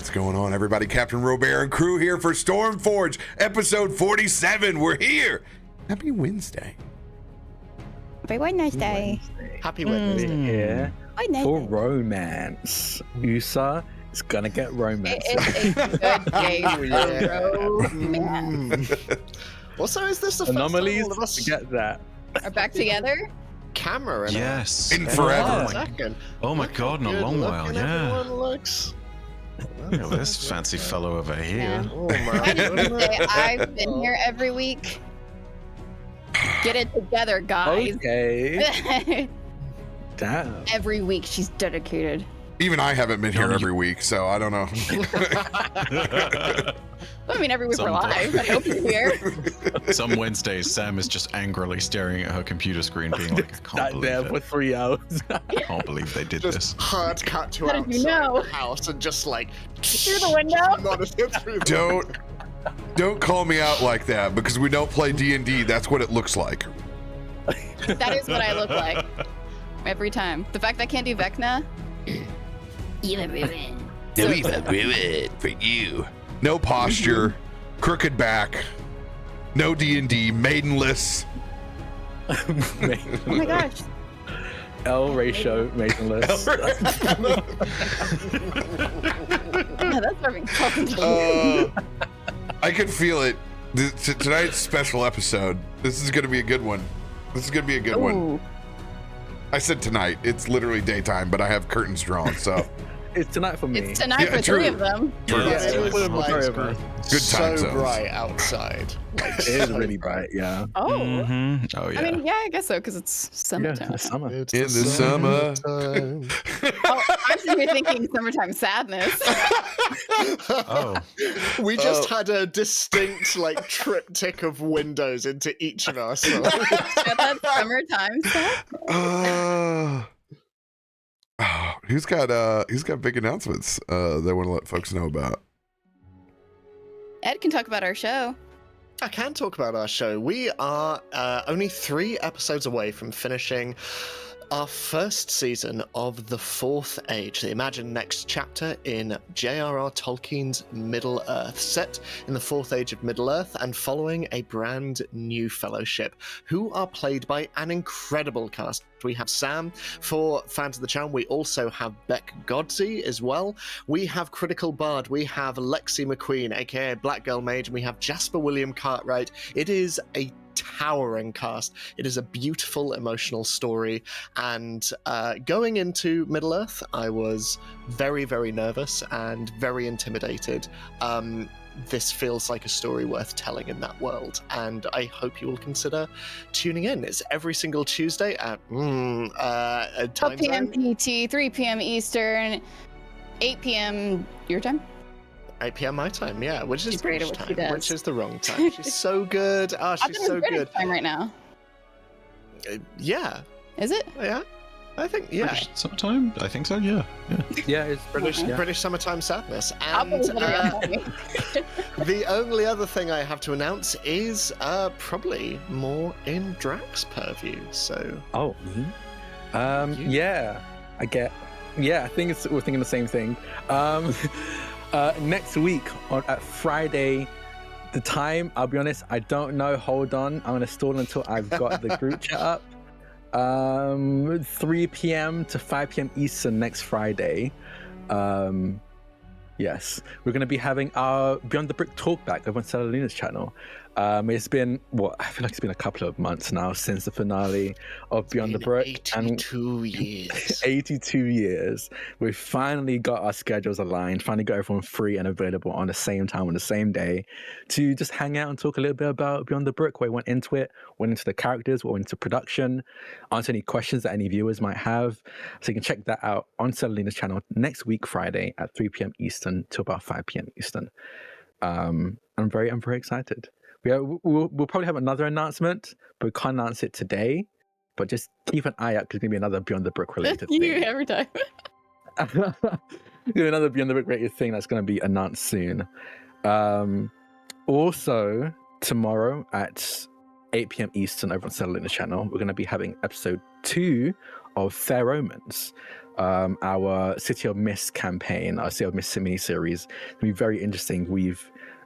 What's going on, everybody? CaptainRoBear and crew here for Stormforge, episode 47. We're here. Happy Wednesday. Happy Wednesday. Happy Wednesday. Here Wednesday. for romance. USA is gonna get romance. It is a good day for romance. Also, is this the first Anomalies, time all of us get that. Are back together? camera in Yes. In forever. a second? Oh my Look god, in how a long good while, looking yeah. Everyone looks. Look at this fancy fellow over here. Yeah. Oh my I just want to say goodness. I've been here every week. Get it together, guys. Okay. Damn. Every week she's dedicated. Even I haven't been here every week, so I don't know. I mean, every week we're Someday. live. I hope you're here. Some Wednesdays, Sam is just angrily staring at her computer screen, being like, I can't Sat there believe for it. 3 hours. I can't believe they did Just this. hard cut to How did you outside know? the house and just like Through the window? monitored through the Don't call me out like that, because we don't play D&D. That's what it looks like. That is what I look like. Every time. The fact I can't do Vecna. Even ruin. No, even ruin for you. No posture, crooked back, no D&D, maidenless. Oh my gosh. L ratio maidenless. Yeah, that's having fun. I can feel it. Tonight's special episode. This is going to be a good one. This is going to be a good one. Ooh. I said tonight. It's literally daytime, but I have curtains drawn, so It's tonight for me. It's tonight Yeah, for true. 3 of them. True. Yeah, Yeah, it was Sorry like about Good so time zones. bright outside. Like, It is so really bright, yeah. Oh. Mhm. Oh yeah. I mean, yeah, I guess so, because it's Yeah, summertime. it's summer. It's In the summer. summertime. Oh, I'm sitting here thinking summertime sadness. Oh. We just had a distinct like triptych of windows into each of our souls. Got that summertime stuff? Who's got big announcements they want to let folks know about? Ed can talk about our show. I can talk about our show. We are only 3 episodes away from finishing our first season of The Fourth Age, the imagined next chapter in J.R.R. Tolkien's Middle-earth, set in the Fourth Age of Middle-earth and following a brand new fellowship, who are played by an incredible cast. We have Sam. For fans of the channel, we also have Beck Godsey as well. We have Critical Bard. We have Lexi McQueen, aka Black Girl Mage, and we have Jasper William Cartwright. It is a towering cast. It is a beautiful, emotional story. And going into Middle-earth, I was very, very nervous and very intimidated. This feels like a story worth telling in that world, and I hope you will consider tuning in. It's every single Tuesday at 12 time p.m. zone, PT, 3 p.m. Eastern, 8 p.m. your time? 8 p.m. my time, yeah, which is She's great at British what she time, does. which is the wrong time. She's so good. I She's think so it's British good. time right now. Yeah, Is it? yeah, I think, yeah. British summertime? I think so, yeah. Yeah, it's British, yeah. British summertime sadness. I'll And believe whatever you're telling me. the only other thing I have to announce is probably more in Drak's purview. So Oh, me? Yeah, I think we're thinking the same thing. Next week at Friday, the time, I'll be honest, I don't know. Hold on, I'm gonna stall until I've got the group chat up. 3 p.m. to 5 p.m. Eastern next Friday. Yes, we're going to be having our Beyond the Brick talkback over on Luna's channel. It's been, I feel like it's been a couple of months now since the finale of Beyond the Brick. 82 years. 82 years. We've finally got our schedules aligned, finally got everyone free and available on the same time, on the same day, to just hang out and talk a little bit about Beyond the Brick, where we went into the characters, went into production, answer any questions that any viewers might have. So you can check that out on Luna's channel next week, Friday at 3 p.m. Eastern to about 5 p.m. Eastern. I'm very excited. We'll probably have another announcement, but we can't announce it today. But just keep an eye out, because there's going to be another Beyond the Brick related You thing. every time. Another Beyond the Brick related thing that's going to be announced soon. Also, tomorrow at 8 p.m. Eastern over on Luna's channel, we're going to be having episode 2 of Fair Omens, our City of Mist campaign, our City of Mist mini-series. It'll be very interesting.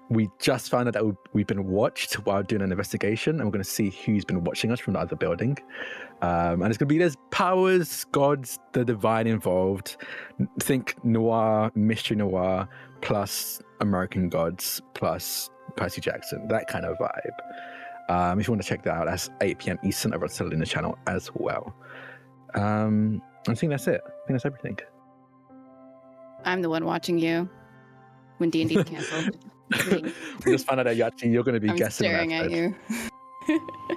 We just found out that we've been watched while doing an investigation, and we're going to see who's been watching us from the other building. And it's going to be, there's powers, gods, the divine involved. Think noir, mystery noir, plus American gods, plus Percy Jackson, that kind of vibe. If you want to check that out, that's 8 p.m. Eastern over at in the channel as well. I think that's it. I think that's everything. I'm the one watching you when D&D canceled. We just found out that you're going to be I'm guessing. staring at you.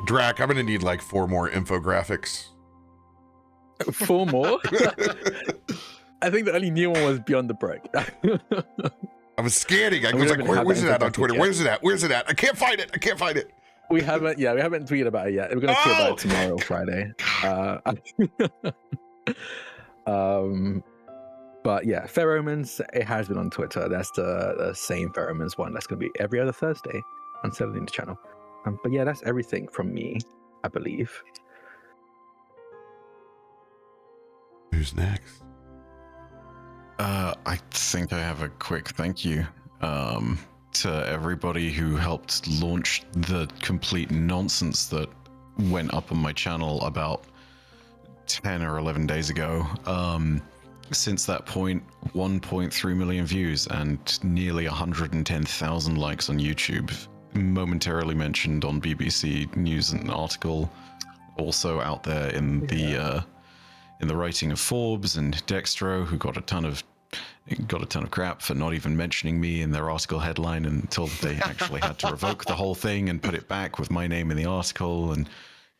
Drak, I'm gonna need like 4 more infographics. 4 more? I think the only new one was Beyond the Break. I was scanning. I was like, where's it at on Twitter? Where's it at? Where's it at? I can't find it. I can't find it. We haven't tweeted about it yet. We're gonna tweet about it tomorrow, Friday. But yeah, Fair Omens, it has been on Twitter. That's the same Fair Omens one. That's gonna be every other Thursday on Celine's channel. But yeah, that's everything from me, I believe. Who's next? I think I have a quick thank you to everybody who helped launch the complete nonsense that went up on my channel about 10 or 11 days ago. Since that point, 1.3 million views and nearly 110,000 likes on YouTube. Momentarily mentioned on BBC News and article, also out there in the writing of Forbes and Dextro, who got a ton of crap for not even mentioning me in their article headline until they actually had to revoke the whole thing and put it back with my name in the article. And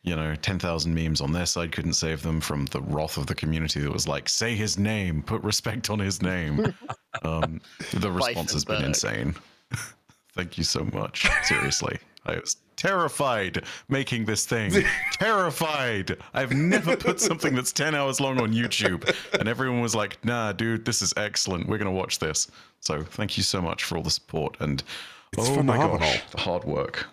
10,000 memes on their side couldn't save them from the wrath of the community that was like, say his name, put respect on his name. The response has been insane. Thank you so much. Seriously. I was terrified making this thing. Terrified. I've never put something that's 10 hours long on YouTube. And everyone was like, nah, dude, this is excellent. We're going to watch this. So thank you so much for all the support. And It's oh phenomenal. my gosh, the hard work.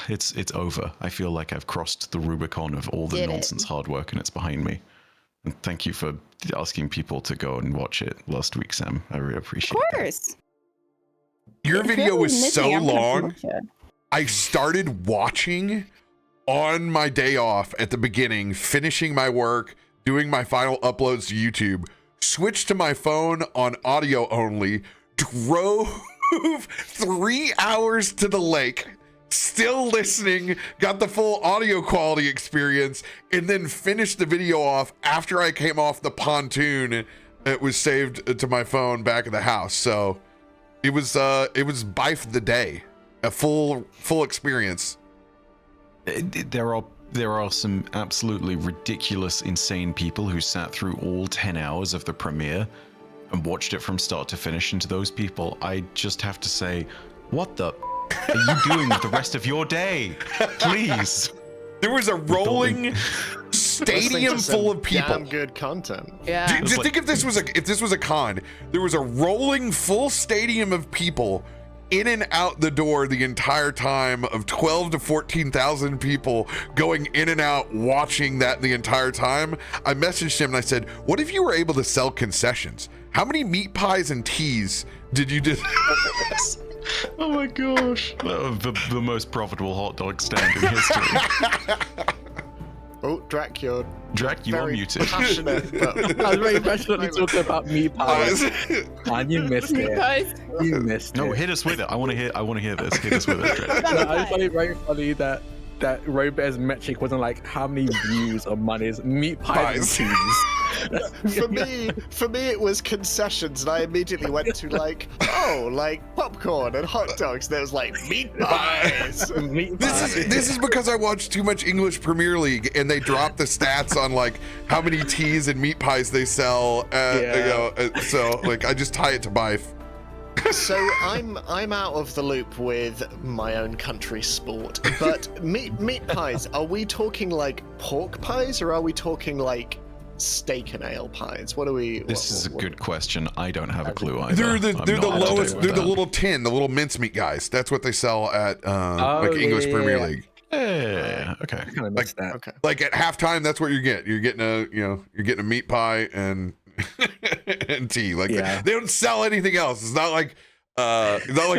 It's over. I feel like I've crossed the Rubicon of all the nonsense hard work, and it's behind me. And thank you for asking people to go and watch it last week, Sam. I really appreciate it. Of course. Your video was so long. Yeah. I started watching on my day off at the beginning, finishing my work, doing my final uploads to YouTube, switched to my phone on audio only, drove 3 hours to the lake, still listening, got the full audio quality experience, and then finished the video off after I came off the pontoon. It was saved to my phone back at the house. So it was by the day, a full experience. There are some absolutely ridiculous, insane people who sat through all 10 hours of the premiere and watched it from start to finish. And to those people, I just have to say, what the are you doing with the rest of your day? Please. There was a rolling stadium full of people. Damn good content. Yeah. Do you think if this was a con, there was a rolling full stadium of people in and out the door the entire time, of 12 to 14,000 people going in and out watching that the entire time. I messaged him and I said, what if you were able to sell concessions? How many meat pies and teas did you just... Oh my gosh. The most profitable hot dog stand in history. Oh, Drak, you're Very muted. Passionate, but I was very passionately talking about meat pies. And you missed Meat it. pies. You missed No, it. hit us with it. I want to hear this. Hit us with it, Drak. No, I just find it very funny that RoBear's metric wasn't like how many views or monies, meat pies and cheese. for me, it was concessions, and I immediately went to like popcorn and hot dogs. There was like meat pies. Meat pies. This is because I watched too much English Premier League and they dropped the stats on like how many teas and meat pies they sell. So like I just tie it to Bife. So I'm out of the loop with my own country sport, but meat pies. Are we talking like pork pies, or are we talking like steak and ale pies? What are we? This is a good question. I don't have a clue either. They're the lowest. They're the little tin, the little mincemeat guys. That's what they sell at like English Premier League. Yeah. Okay. I kind of missed that. Okay. Like at halftime, that's what you're getting. You're getting a meat pie and and tea. Like Yeah. they don't sell anything else. It's not like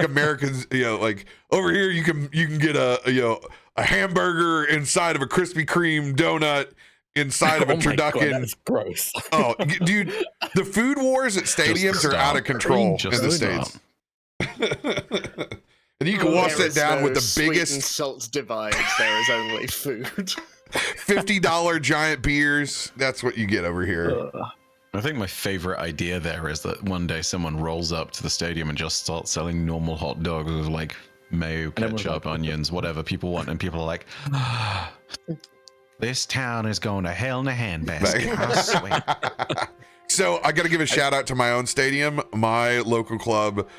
Americans. Like over here you can get a hamburger inside of a Krispy Kreme donut inside of a Oh my God, turducken. that's gross. Oh, dude, the food wars at stadiums are out of control Just in the stop. States. And you can wash There that is down no with the sweet and biggest salt divide. There is only food. $50 giant beers. That's what you get over here. I think my favorite idea there is that one day someone rolls up to the stadium and just starts selling normal hot dogs with like mayo, everyone's ketchup, like- onions, whatever people want, and people are like, "This town is going to hell in a handbasket." I swear. So I got to give a shout out to my own stadium. My local club,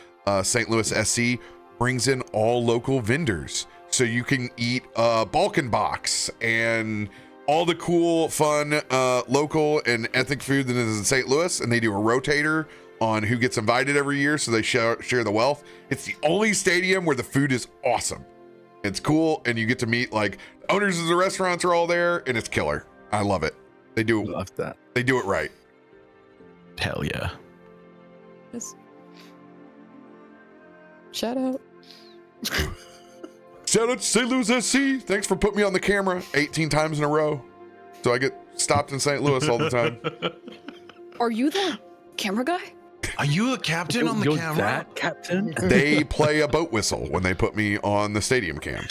St. Louis SC, brings in all local vendors. So you can eat Balkan box and all the cool, fun, local and ethnic food that is in St. Louis. And they do a rotator on who gets invited every year. So they share the wealth. It's the only stadium where the food is awesome. It's cool. And you get to meet like owners of the restaurants are all there and it's killer. I love it. They do Love that. They do it right. Hell yeah. Yes. Shout out. Shout out to St. Louis SC. Thanks for putting me on the camera 18 times in a row. So I get stopped in St. Louis all the time. Are you the camera guy? Are you a captain on the You're camera? that, Captain? They play a boat whistle when they put me on the stadium cam.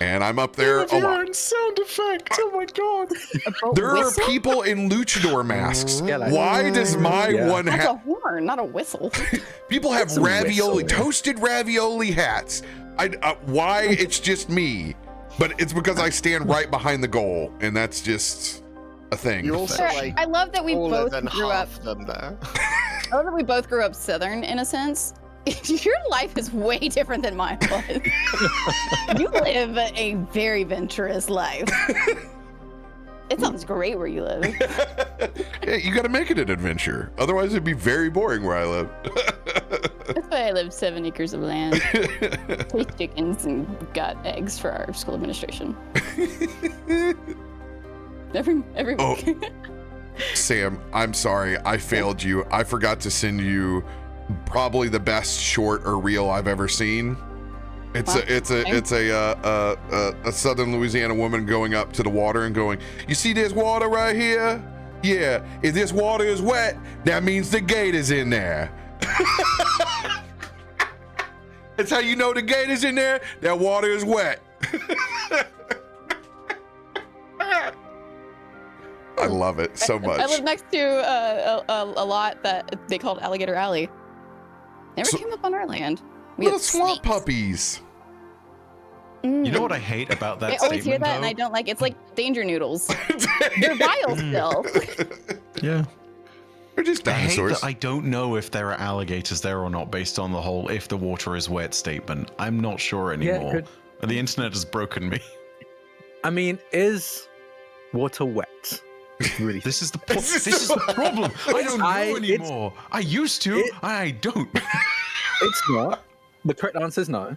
And I'm up there a lot. Sound effects. Oh my God. There are people in luchador masks. Yeah, like- Why does my Yeah. one That's a hat? horn, not a whistle. People have It's a ravioli, whistle. toasted ravioli hats. Why it's just me? But it's because I stand right behind the goal, and that's just a thing. You're also Sure, like I love that we taller both than grew up. half them there. I love that we both grew up Southern in a sense. Your life is way different than mine was. You live a very venturous life. It sounds great where you live. Yeah, you got to make it an adventure. Otherwise, it'd be very boring where I live. That's why I live 7 acres of land, 3 chickens, and got eggs for our school administration. Every Oh. week. Sam, I'm sorry. I failed you. I forgot to send you probably the best short or reel I've ever seen. It's a Southern Louisiana woman going up to the water and going, "You see this water right here? Yeah, if this water is wet, that means the gate is in there." That's how you know the gate is in there. That water is wet. I love it so much. I live next to a lot that they called Alligator Alley. Never So- came up on our land. We Little had swamp snakes. puppies. Mm. You know what I hate about that I always hear statement, that, and though? I don't like. It's like danger noodles. They're vile still. Yeah. They're just I hate dinosaurs. that I don't know if there are alligators there or not based on the whole "if the water is wet" statement. I'm not sure anymore. good. The internet has broken me. I mean, is water wet? Really? This is the this is the problem. I don't know it's- anymore. I used to. I don't. It's not. The correct answer is no.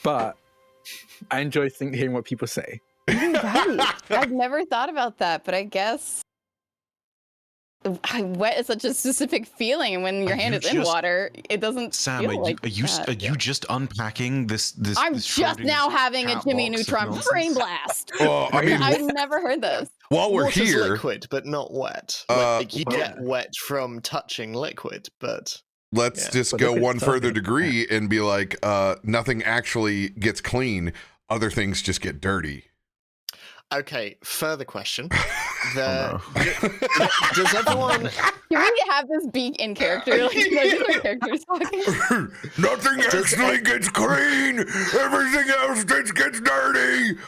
But I enjoy hearing what people say. Right. I've never thought about that, but I guess wet is such a specific feeling, and when your Are hand you is in just- water, it doesn't Sam, feel are like you that. just unpacking this? I'm this just now Schrodinger's having a cat Jimmy box of Neutron nonsense? brain blast. Well, I mean, I've never heard this. while we're Water's here, liquid, but not wet. Like, you get wet from touching liquid, but let's Yeah, just but go look at one further something. degree and be like, nothing actually gets clean. Other things just get dirty. okay. Further question: Oh, Does everyone? Can we have this be in character? Like, these are characters talking. Nothing actually gets clean. Everything else just gets dirty.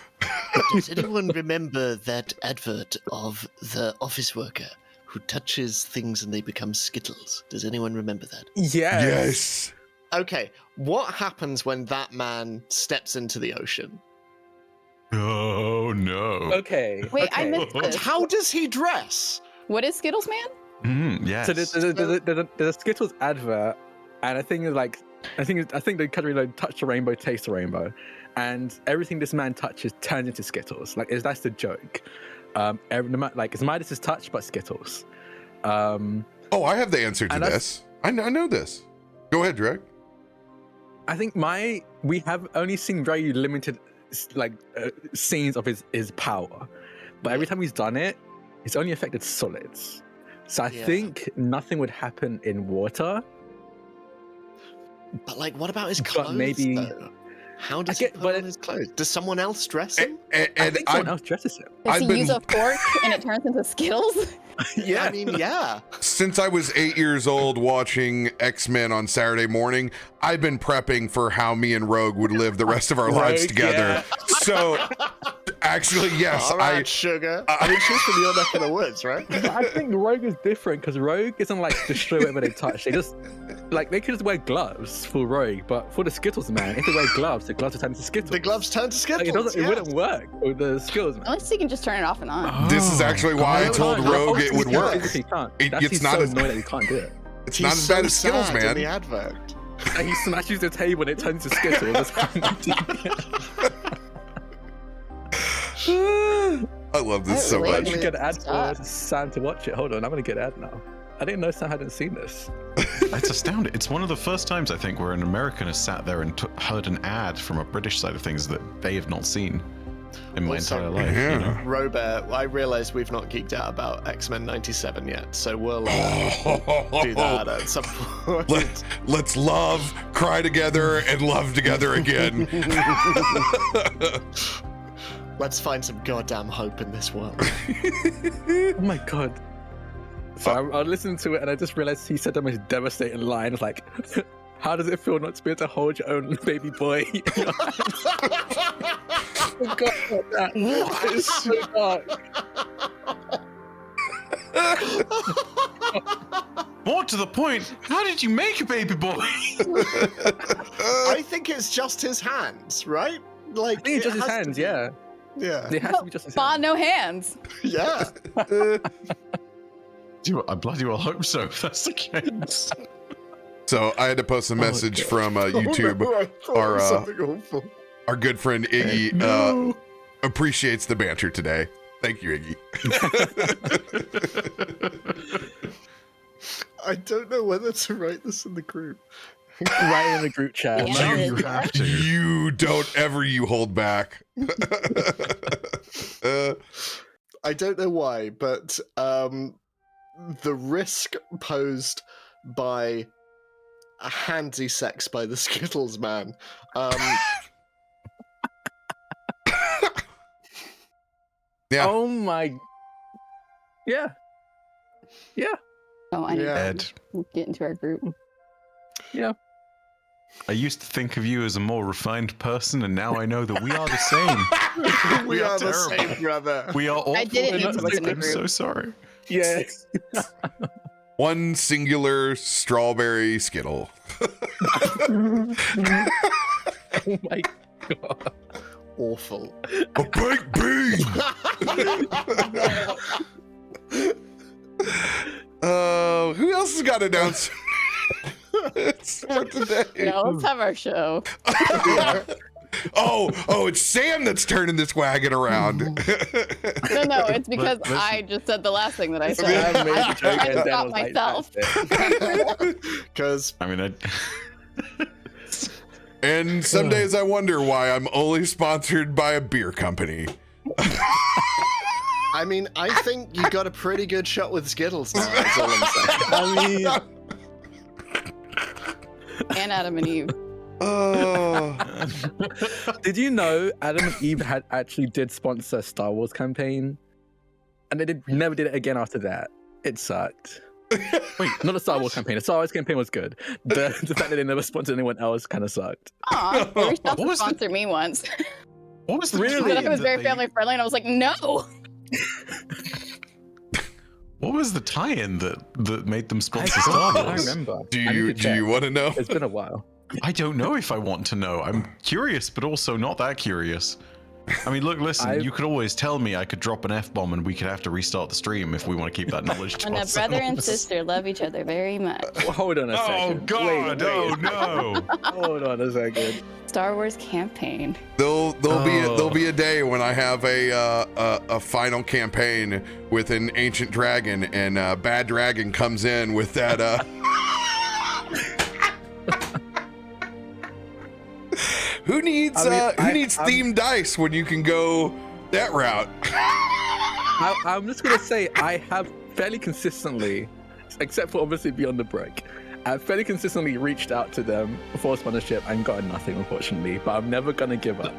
Does anyone remember that advert of the office worker who touches things and they become Skittles? Does anyone remember that? Yes. Okay, what happens when that man steps into the ocean? Oh no. Okay. Wait, I okay. missed And this. how does he dress? What is Skittles Man? Yes. So there's a Skittles advert, and I think it's like I think the category like touch the rainbow, taste the rainbow, and everything this man touches turns into Skittles. Like that's the joke. It's Midas is touch, but Skittles. Oh, I have the answer to this. I know this. Go ahead, Drak. I think we have only seen very limited scenes of his power, but every time he's done it, it's only affected solids. So I think nothing would happen in water. But like, what about his clothes? Maybe. Though? How does he put on his clothes? Does someone else dress him? I think someone else dresses him. Does he use a fork and it turns into Skittles? Yeah, I mean, yeah. Since I was 8 years old watching X-Men on Saturday morning, I've been prepping for how me and Rogue would live the rest of our lives together. Yeah. So, actually, yes. All right, sugar. I mean, she's from your neck of the woods, right? But I think Rogue is different because Rogue isn't like destroy whatever they touch. They just they could just wear gloves for Rogue, but for the Skittles man, if they wear gloves, the gloves turn to Skittles. The gloves turn to Skittles. It wouldn't work with the Skittles man. Unless he can just turn it off and on. This is actually why I told Rogue it would work. He can't. It's not so as annoying that he can't do it. It's not as bad as Skittles, man. In the advert. He smashes the table and it turns to Skittles. I love this so really much. I should get an ad for Sam to watch it. Hold on, I'm gonna get an ad now. I didn't know Sam hadn't seen this. It's astounding. It's one of the first times I think where an American has sat there and heard an ad from a British side of things that they have not seen in my entire life. Yeah. You know? RoBear, I realize we've not geeked out about X-Men 97 yet, so we'll do that at some point. Let's love, cry together, and love together again. Let's find some goddamn hope in this world. Oh my god. So I listened to it and I just realized he said the most devastating line. It's like, how does it feel not to be able to hold your own baby boy in your hands? Oh god, that is so dark. More to the point, how did you make a baby boy? I think it's just his hands, right? Like, I think it's just his hands, yeah. Yeah. It has to be just his hands. No hands. Yeah. I bloody well hope so, if that's the case. So I had to post a message from YouTube. Our good friend Iggy appreciates the banter today. Thank you, Iggy. I don't know whether to write this in the group. Right in the group chat. Yeah. You have to. You don't ever hold back. I don't know why, but the risk posed by a handsy sex by the Skittles man. Yeah. Oh my. Yeah. Yeah. Oh, I need Ed, to get into our group. Yeah. I used to think of you as a more refined person, and now I know that we are the same. We are the terrible. same, brother. We are all. I didn't need to look in the I'm group. so sorry. Yes. One singular strawberry Skittle. Oh my god. Awful. A baked bean. Who else has got announced? For today? No, let's have our show. Oh, it's Sam that's turning this wagon around. No, it's because I just said the last thing that I said. I made the joke I and Dan stopped was like, myself. "That's it." Because I mean, And some days I wonder why I'm only sponsored by a beer company. I mean, I think you got a pretty good shot with Skittles now, that's all I'm saying. I mean, And Adam and Eve. Oh, did you know Adam and Eve had actually did sponsor a Star Wars campaign? And they never did it again after that. It sucked. Wait, not a Star Wars campaign. The Star Wars campaign was good. The fact that they never sponsored anyone else kind of sucked. Aw, they reached out What to was the- sponsor me once. what was the Really? But I was very family friendly, and I was like, no. What was the tie-in that made them I sponsor Star don't Wars? remember. do I need you to check. want to know? It's been a while. I don't know if I want to know. I'm curious, but also not that curious. I mean, look, listen, I've- you could always tell me I could drop an F-bomb and we could have to restart the stream if we want to keep that knowledge to And a ourselves. brother and sister love each other very much. Well, hold on a Oh, second. God. Wait. Oh, no. Hold on a second. Star Wars campaign. There'll be a day when I have a final campaign with an ancient dragon, and Bad Dragon comes in with that. Who needs themed dice when you can go that route? I'm just gonna say I have fairly consistently, except for obviously Beyond the Break, I've fairly consistently reached out to them for sponsorship and gotten nothing, unfortunately. But I'm never gonna give up.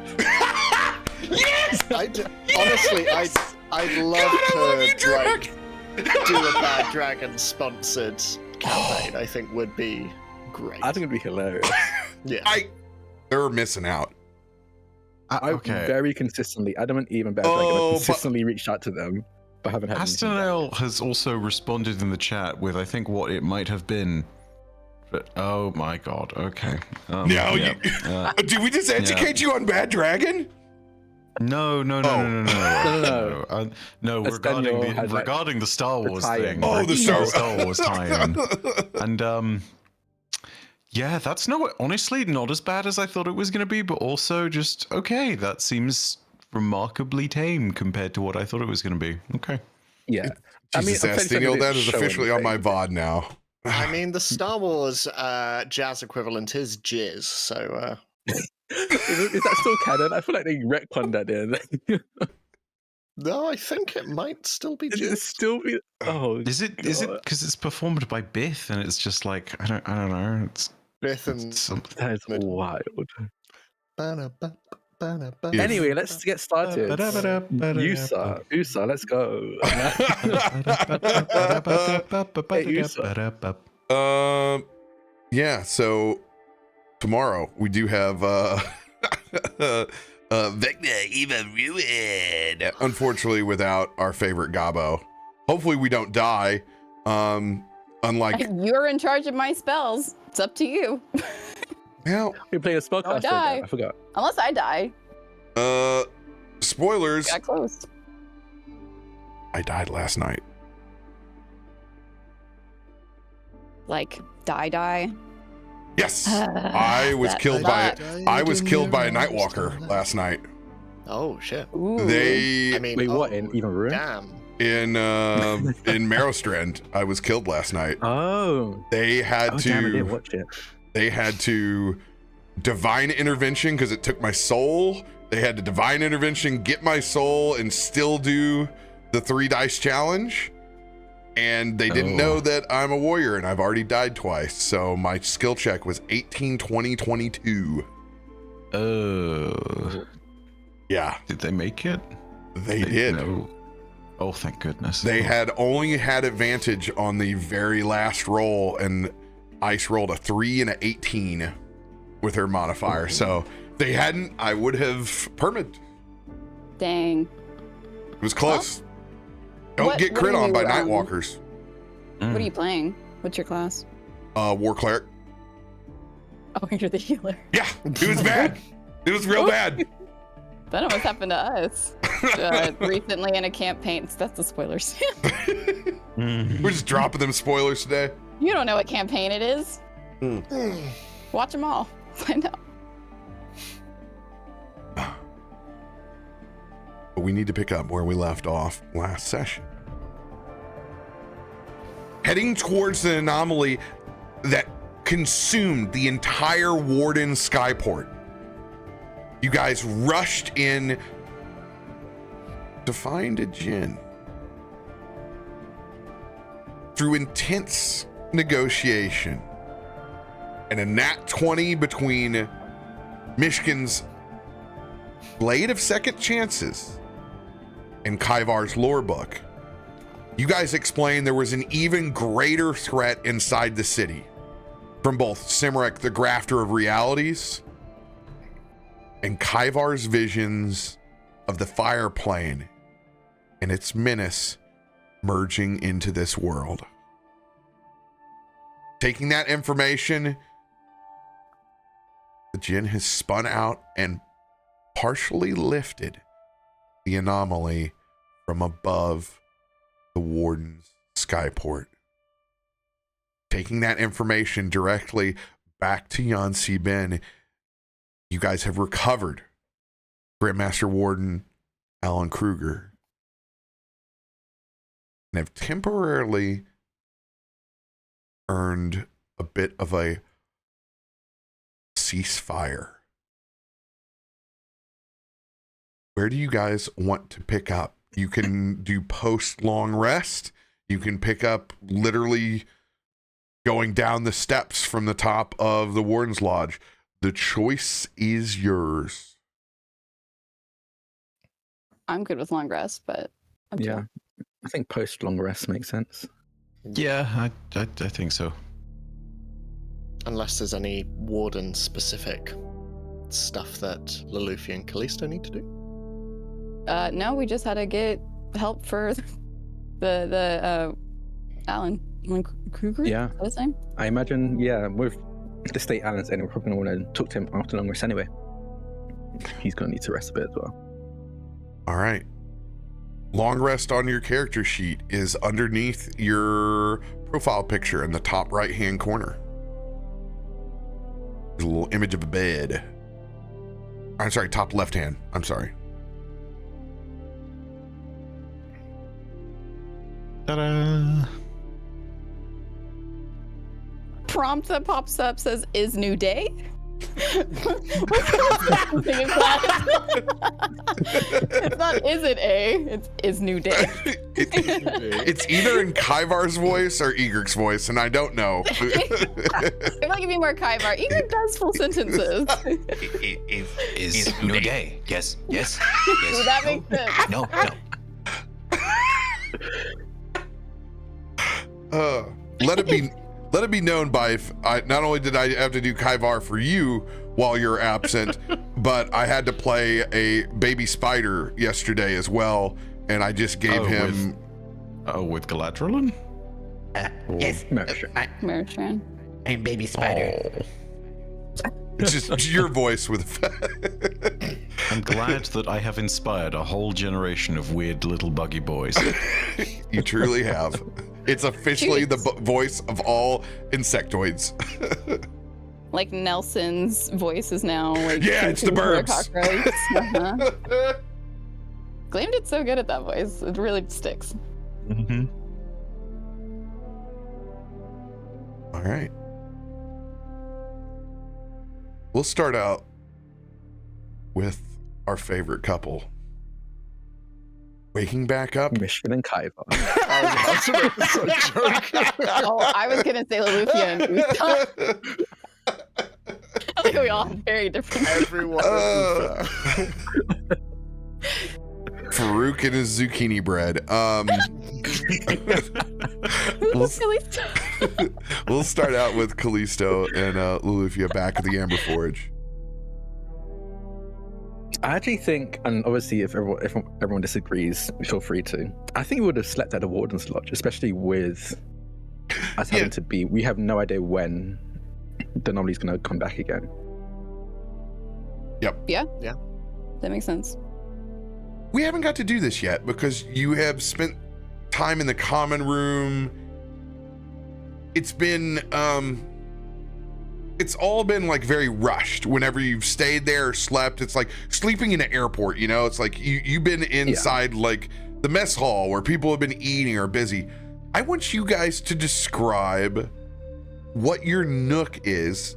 Yes! Honestly, I'd love to like do a Bad Dragon sponsored campaign. I think would be great. I think it'd be hilarious. Yeah. They're missing out. I've very consistently, I don't even Bad Dragon, I've consistently reached out to them, but haven't had anything. Astanel has also responded in the chat with, I think, what it might have been. But, oh my god, okay. No, did we just educate you on Bad Dragon? No. No. Regarding the Star Wars thing. Oh, the Star Wars tie-in. And yeah, that's honestly not as bad as I thought it was going to be, but also just okay. That seems remarkably tame compared to what I thought it was going to be. Okay. Yeah. Jesus, Astanel, that is officially on my VOD now. I mean, the Star Wars jazz equivalent is jizz, so. Is that still canon? I feel like they retconned that there. No, I think it might still be jizz. It still be? Oh, is it because it's performed by Bith and it's just like I don't know. It's Bith and that is wild. Yeah. Anyway, let's get started. USA, let's go. Hey, yeah. So tomorrow we do have Vecna even ruined. Unfortunately, without our favorite Gabo. Hopefully, we don't die. Unlike you're in charge of my spells. It's up to you. Well, we play a spellcaster. I forgot. Unless I die. Spoilers. Got close. I died last night. Like die. Yes, I was killed by a Nightwalker last night. Oh shit! Ooh. Wait, what? In even room? Damn. In Marrowstrand, I was killed last night. Oh. They had to. Damn, I didn't watch it. They had to divine intervention because it took my soul. They had to divine intervention, get my soul, and still do the 3 dice challenge. And they didn't know that I'm a warrior, and I've already died twice. So my skill check was 18, 20, 22. Yeah. Did they make it? They did. No. Oh, thank goodness. They had only had advantage on the very last roll, and Ice rolled a 3 and an 18 with her modifier. So if they hadn't, I would have permed. Dang. It was close. Don't get crit on by Nightwalkers. What are you playing? What's your class? War Cleric. Oh, you're the healer. Yeah, it was bad. It was real bad. That almost happened to us recently in a campaign. That's the spoilers. We're just dropping them spoilers today. You don't know what campaign it is. Watch them all. Find out. But we need to pick up where we left off last session. Heading towards the anomaly that consumed the entire Warden Skyport. You guys rushed in to find a djinn. Through intense negotiation and a nat 20 between Myshkin's Blade of Second Chances and Kaivar's lore book, you guys explained there was an even greater threat inside the city from both Cymric, the Grafter of Realities, and Kaivar's visions of the Fire Plane and its menace merging into this world. Taking that information, the djinn has spun out and partially lifted the anomaly from above the warden's skyport. Taking that information directly back to Yancy Ben, you guys have recovered Grandmaster Warden Alan Kruger and have temporarily earned a bit of a ceasefire. Where do you guys want to pick up? You can do post long rest. You can pick up literally going down the steps from the top of the Warden's Lodge. The choice is yours. I'm good with long rest, but Yeah, I think post long rest makes sense. Yeah, I think so. Unless there's any warden specific stuff that Loluphia and Kallisto need to do. No, we just had to get help for the Alan Kruger. Yeah. Is that his name? I imagine, with the state Alan's in, we're probably going to want to talk to him after long rest anyway. He's going to need to rest a bit as well. All right. Long rest on your character sheet is underneath your profile picture in the top right-hand corner. There's a little image of a bed. I'm sorry, top left-hand. I'm sorry. Ta-da! Prompt that pops up says, "Is new day?" It's not "is it a," it's "is new day." It's either in Kyvar's voice or Egrik's voice, and I don't know. If I give you more Kyvar, Egret does full sentences. Is new day? Yes. Yes. Does that make sense? No. Let it be known not only did I have to do Kyvar for you while you're absent, but I had to play a baby spider yesterday as well, and I just gave him. With Galadrielin? Yes. Marishran. I'm baby spider. It's just your voice with. I'm glad that I have inspired a whole generation of weird little buggy boys. You truly have. It's officially the voice of all insectoids. Like Nelson's voice is now like. Yeah, it's the Burbs. Gleam did so good at that voice. It really sticks. Mm-hmm. All right. We'll start out with our favorite couple. Waking back up. Myshkin and Kyvar. Oh, I was gonna say Loluphia and Usta. I think we all have very different. Everyone. Farouk and his zucchini bread. We'll start out with Kallisto and Loluphia back at the Amber Forge. I actually think, and obviously if everyone disagrees, feel free to. I think we would have slept at the Warden's Lodge, especially with us having to be. We have no idea when the anomaly's going to come back again. Yep. Yeah. That makes sense. We haven't got to do this yet because you have spent time in the common room. It's been it's all been like very rushed whenever you've stayed there or slept. It's like sleeping in an airport, you know? It's like you've been inside like the mess hall where people have been eating or busy. I want you guys to describe what your nook is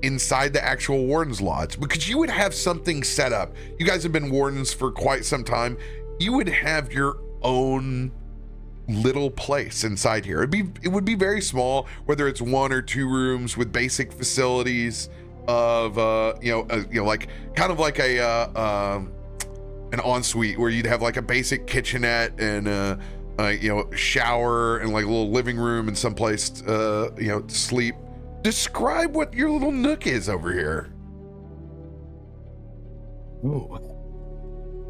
inside the actual Warden's Lodge, because you would have something set up. You guys have been Wardens for quite some time. You would have your own little place inside here. It would be very small, whether it's 1 or 2 rooms with basic facilities of like kind of like a an ensuite where you'd have like a basic kitchenette and shower and like a little living room and someplace to sleep. Describe what your little nook is over here. Ooh.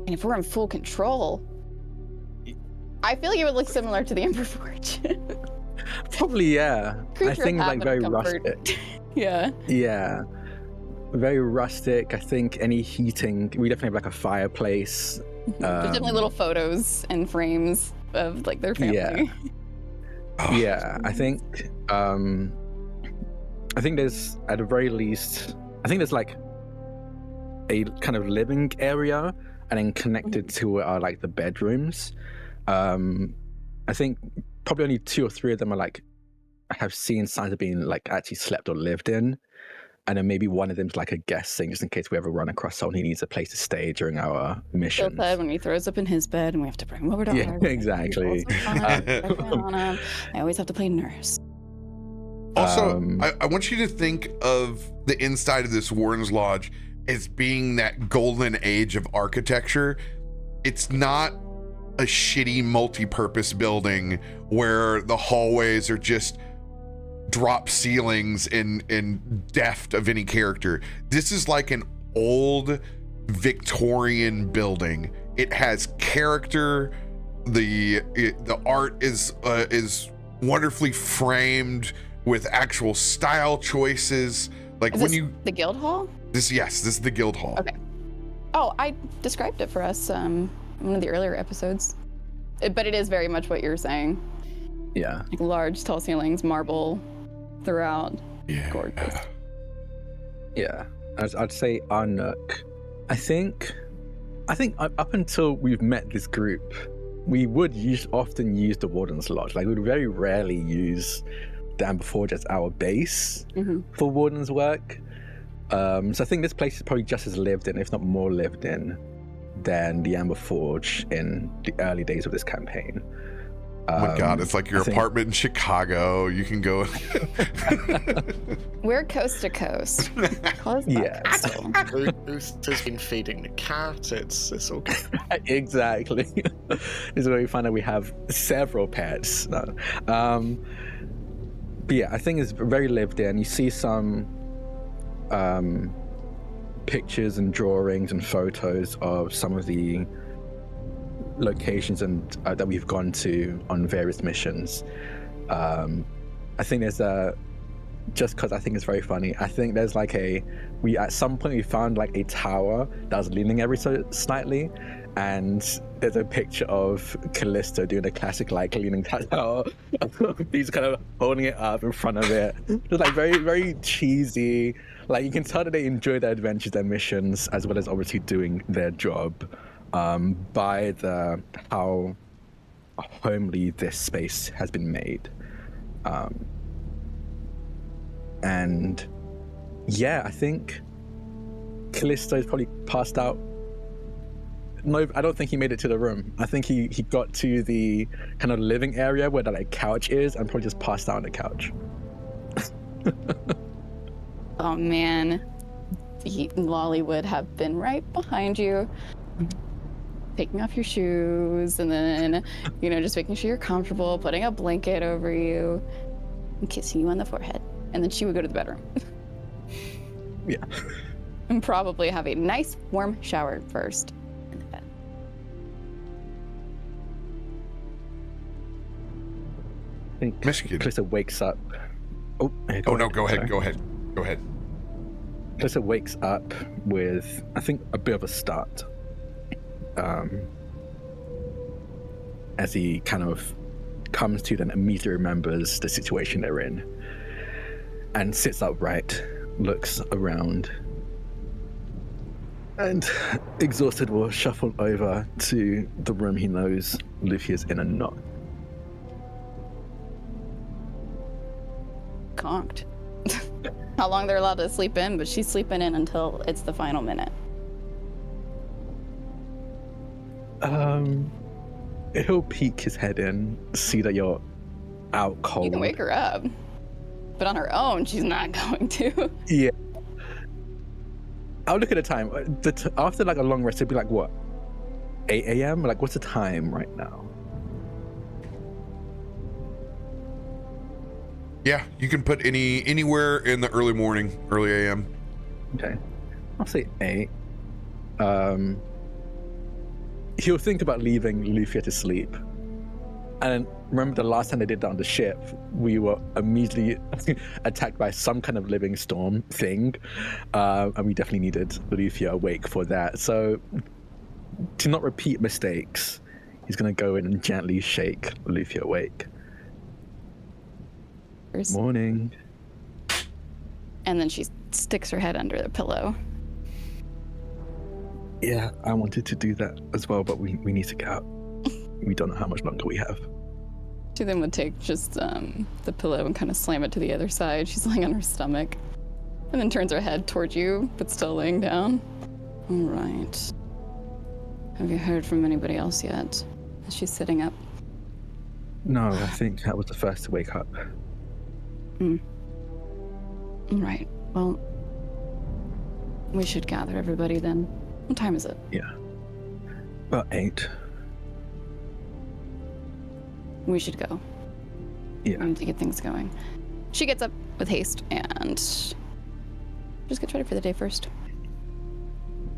And if we're in full control, I feel like it would look similar to the Amber Forge. Probably, yeah. Creature I think of like habit very of comfort. rustic. Yeah. Yeah. very rustic. I think any heating, we definitely have like a fireplace. There's definitely little photos and frames of like their family. Yeah. Yeah, I think there's, at the very least, I think there's like a kind of living area, and then connected to it are like the bedrooms. I think probably only 2 or 3 of them are like, have seen signs of being like actually slept or lived in, and then maybe one of them's like a guest thing, just in case we ever run across someone who needs a place to stay during our missions. Sylph when he throws up in his bed and we have to bring him over to Yeah, ours. exactly. I always have to play nurse. Also, I want you to think of the inside of this Warden's Lodge as being that golden age of architecture. It's not a shitty multi-purpose building where the hallways are just drop ceilings in depth of any character. This is like an old Victorian building. It has character. The art is wonderfully framed with actual style choices. Like Is when this you the guild hall? this is the guild hall. Okay. Oh, I described it for us in one of the earlier episodes. But it is very much what you're saying. Yeah. Like large, tall ceilings, marble throughout. Yeah. Gorgeous. Yeah, I'd say our nook. I think up until we've met this group, we would often use the Warden's Lodge. Like, we would very rarely use the Amber Forge as our base for Warden's work. So I think this place is probably just as lived in, if not more lived in, than the Amber Forge in the early days of this campaign. Oh my god, it's like your apartment in Chicago. You can go. We're coast to coast. Yeah. Ruth has been feeding the cat. It's all good. Exactly. This is where we find out we have several pets. No. But yeah, I think it's very lived in. You see some pictures and drawings and photos of some of the locations and that we've gone to on various missions. I think there's just because I think it's very funny, I think there's like at some point we found like a tower that was leaning ever so slightly, and there's a picture of Kallisto doing a classic like leaning tower. He's kind of holding it up in front of it. Just like very, very cheesy. Like, you can tell that they enjoy their adventures, their missions, as well as obviously doing their job. By how homely this space has been made. And yeah, I think Kallisto's probably passed out. No, I don't think he made it to the room. I think he got to the kind of living area where that like couch is, and probably just passed out on the couch. Oh man, Lolly would have been right behind you, taking off your shoes, and then, just making sure you're comfortable, putting a blanket over you, and kissing you on the forehead. And then she would go to the bedroom. Yeah. And probably have a nice warm shower first in the bed. I think Myshkin. Kallisto wakes up. Oh no, Go ahead. Kallisto wakes up with, I think, a bit of a start. As he kind of comes to, then immediately remembers the situation they're in, and sits upright, looks around, and exhausted will shuffle over to the room he knows Lolufia's in and not. Conked. How long they're allowed to sleep in, but she's sleeping in until it's the final minute. He'll peek his head in, see that you're out cold. You can wake her up, but on her own, she's not going to. Yeah. I'll look at the time. After like a long rest, it'd be like what? 8 a.m.? Like, what's the time right now? Yeah, you can put anywhere in the early morning, early AM. Okay. I'll say 8. He'll think about leaving Loluphia to sleep. And remember the last time they did that on the ship, we were immediately attacked by some kind of living storm thing. And we definitely needed Loluphia awake for that. So to not repeat mistakes, he's going to go in and gently shake Loluphia awake. Morning. And then she sticks her head under the pillow. Yeah, I wanted to do that as well, but we need to get out. We don't know how much longer we have. She then would take just the pillow and kind of slam it to the other side. She's laying on her stomach. And then turns her head toward you, but still laying down. All right. Have you heard from anybody else yet? She's sitting up. No, I think that was the first to wake up. All right. Well, we should gather everybody then. What time is it? Yeah. About 8. We should go. Yeah. We need to get things going. She gets up with haste and just gets ready for the day first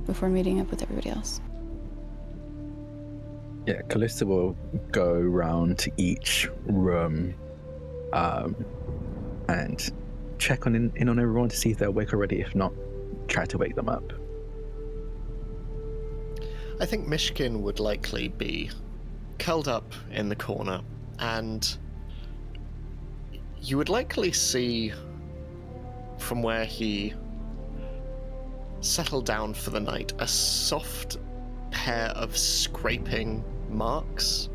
before meeting up with everybody else. Yeah, Kallisto will go round to each room and check in on everyone to see if they're awake already. If not, try to wake them up. I think Myshkin would likely be curled up in the corner, and you would likely see from where he settled down for the night a soft pair of scraping marks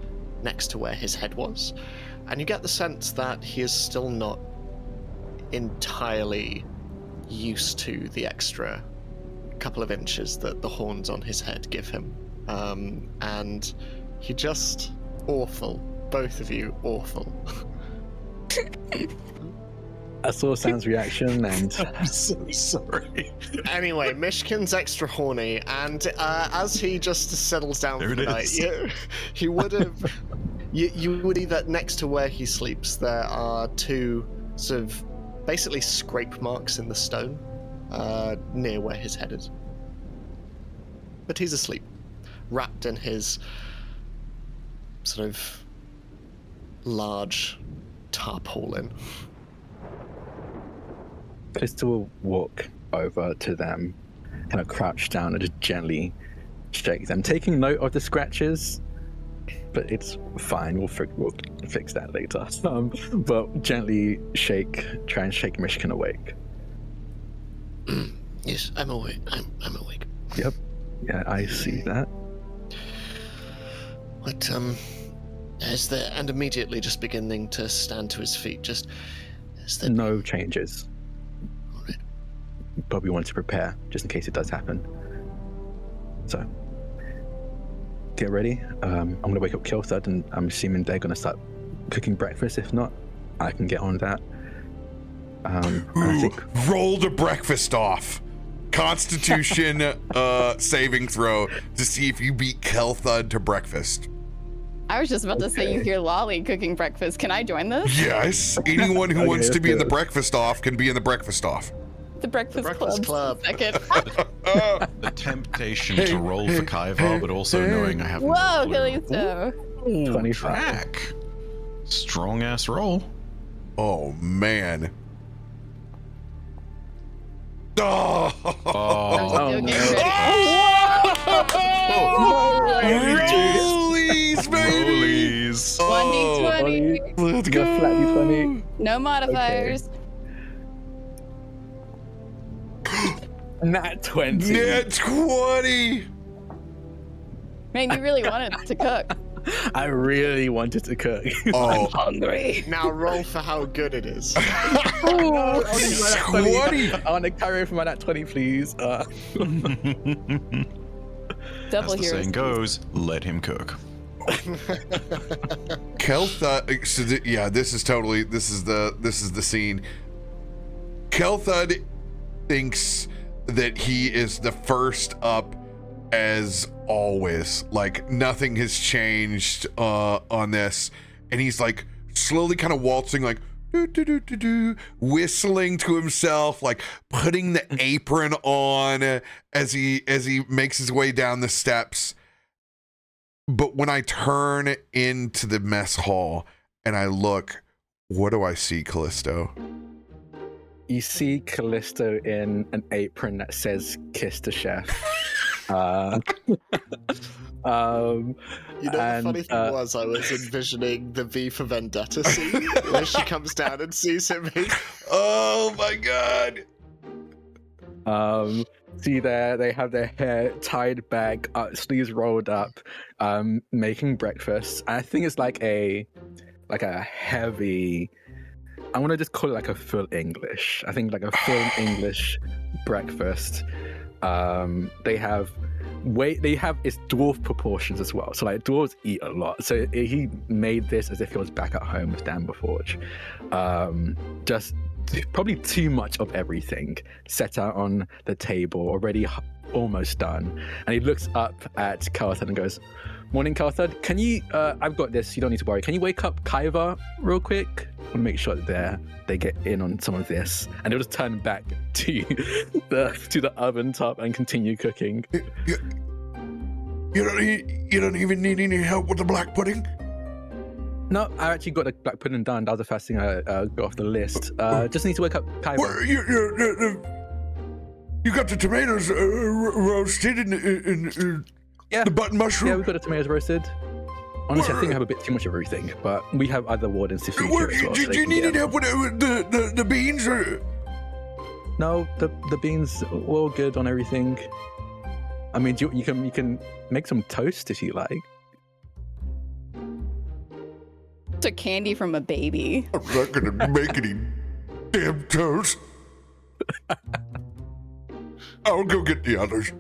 next to where his head was, and you get the sense that he is still not entirely used to the extra couple of inches that the horns on his head give him. And he just awful. Both of you awful. I saw Sam's reaction and I'm so sorry. Anyway, Myshkin's extra horny, and as he just settles down There for the it night, is. he would have. You would see that next to where he sleeps, there are 2 sort of basically scrape marks in the stone near where his head is. But he's asleep, wrapped in his sort of large tarpaulin. Kallisto will walk over to them, kind of crouch down and just gently shake them, taking note of the scratches. But it's fine. We'll fix that later. But gently try and shake Myshkin awake. Yes, I'm awake. I'm awake. Yep. Yeah, I see that. What, is there, and immediately just beginning to stand to his feet, is there No changes. All right. But we want to prepare just in case it does happen. So, get ready. I'm going to wake up Kilthud, and I'm assuming they're going to start cooking breakfast. If not, I can get on that. I think Roll the breakfast off. Constitution saving throw to see if you beat Kelthud to breakfast. I was just about to say you hear Lolly cooking breakfast. Can I join this? Yes, anyone who Okay, wants to let's be in do the it. breakfast off can be in the breakfast off. The Breakfast, Club. Second. The temptation to roll for Kaivar, but also knowing I have no Whoa, clue. Kallisto. 25. Drak. Strong ass roll. Oh man. Oh, Oh, Okay, Rollies, baby! Rollies. 1d20. Let's Go go. flat D20. No modifiers. Nat 20. Net 20! Man, you really wanted to cook. I really wanted to cook. Oh, Hungry. Now roll for how good it is. 20! I want to carry over my nat 20, please. Double As the heroes. saying goes, let him cook. Kelthud, so this is the scene. Kelthud thinks that he is the first up as always. Like nothing has changed on this, and he's like slowly kind of waltzing, like whistling to himself, like putting the apron on as he makes his way down the steps. But when I turn into the mess hall and I look, what do I see, Kallisto? You see Kallisto in an apron that says "Kiss the Chef." The funny thing was, I was envisioning the V for Vendetta scene where she comes down and sees him. Oh my god! See there, they have their hair tied back, sleeves rolled up, making breakfast. I think it's like a heavy. I want to just call it like a full English. I think like a full English breakfast. They have it's dwarf proportions as well. So like dwarves eat a lot. So he made this as if he was back at home with Forge. Just probably too much of everything set out on the table, already almost done. And he looks up at Kalthad and goes, "Morning, Kalthad. Can you? I've got this. You don't need to worry. Can you wake up Kaiva real quick? I want to make sure that they get in on some of this." And he'll just turn back to the oven top and continue cooking. You don't even need any help with the black pudding? No, I actually got the black pudding done. That was the first thing I got off the list. Just need to wake up Kaiva. Well, you got the tomatoes roasted and Yeah. the button mushroom? Yeah, we've got the tomatoes roasted. Honestly, I think I have a bit too much of everything, but we have other wardens to feed here as well. Do you need any help with the beans? Or? No, the beans are all good on everything. I mean, you can make some toast if you like. Took candy from a baby. I'm not gonna make any damn toast. I'll go get the others.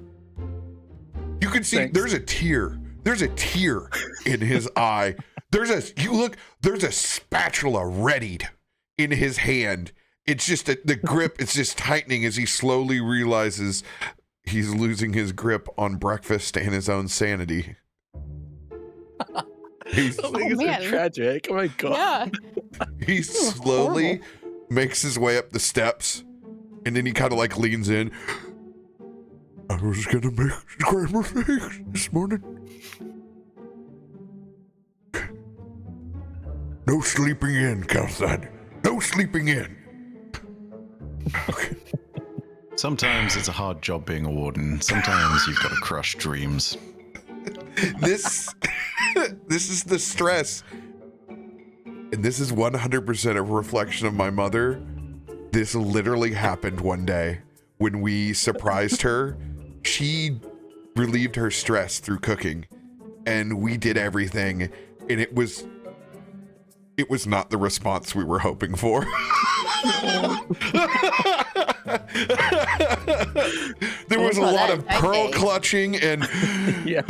You can see there's a tear. There's a tear in his eye. There's a spatula readied in his hand. It's just the grip, it's just tightening as he slowly realizes he's losing his grip on breakfast and his own sanity. It's so tragic. Oh my god. Yeah. He slowly makes his way up the steps, and then he kind of like leans in. I was gonna make great mistakes this morning. No sleeping in, Kalthad. No sleeping in. Okay. Sometimes it's a hard job being a warden. Sometimes you've got to crush dreams. This is the stress. And this is 100% a reflection of my mother. This literally happened one day when we surprised her. She relieved her stress through cooking, and we did everything, and it was not the response we were hoping for. There was a lot of pearl clutching and Yeah.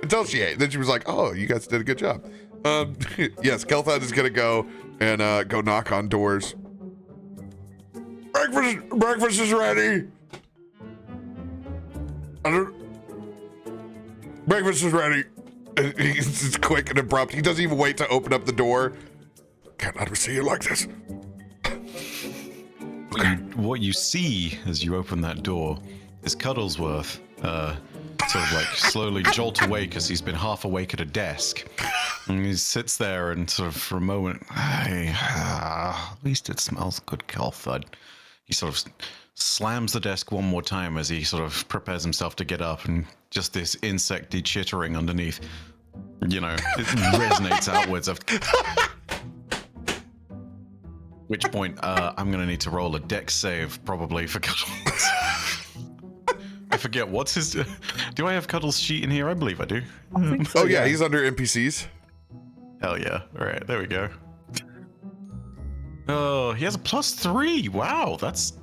until she ate. Then she was like, "Oh, you guys did a good job." Yes, Kalthad is gonna go and go knock on doors. Breakfast is ready. Breakfast is ready. It's quick and abrupt. He doesn't even wait to open up the door. Can't let her see you like this. What you see as you open that door is Cuddlesworth, sort of like slowly jolt awake as he's been half awake at a desk. And he sits there and sort of for a moment, hey, at least it smells good, Kalthad. He sort of slams the desk one more time as he sort of prepares himself to get up, and just this insecty chittering underneath, you know, it resonates outwards. Which point, I'm going to need to roll a dex save probably for Cuddles. I forget, what's his... Do I have Cuddles' sheet in here? I believe I do. I think so, Oh yeah, he's under NPCs. Hell yeah. All right, there we go. Oh, he has a +3. Wow, that's...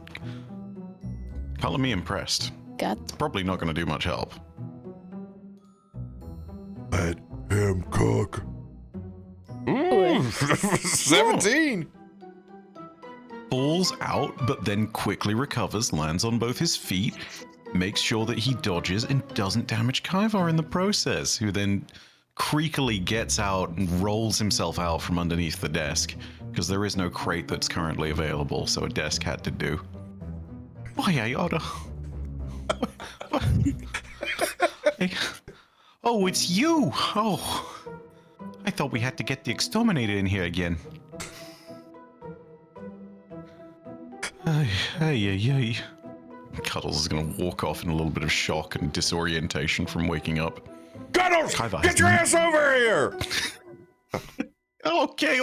Color me impressed. Probably not going to do much help. Let him cook. 17. Falls out, but then quickly recovers, lands on both his feet, makes sure that he dodges and doesn't damage Kaivar in the process, who then creakily gets out and rolls himself out from underneath the desk, because there is no crate that's currently available, so a desk had to do. Why, Iota? Oh, it's you! Oh, I thought we had to get the exterminator in here again. Ay. Cuddles is gonna walk off in a little bit of shock and disorientation from waking up. Cuddles, Hi, get your ass over here! Okay,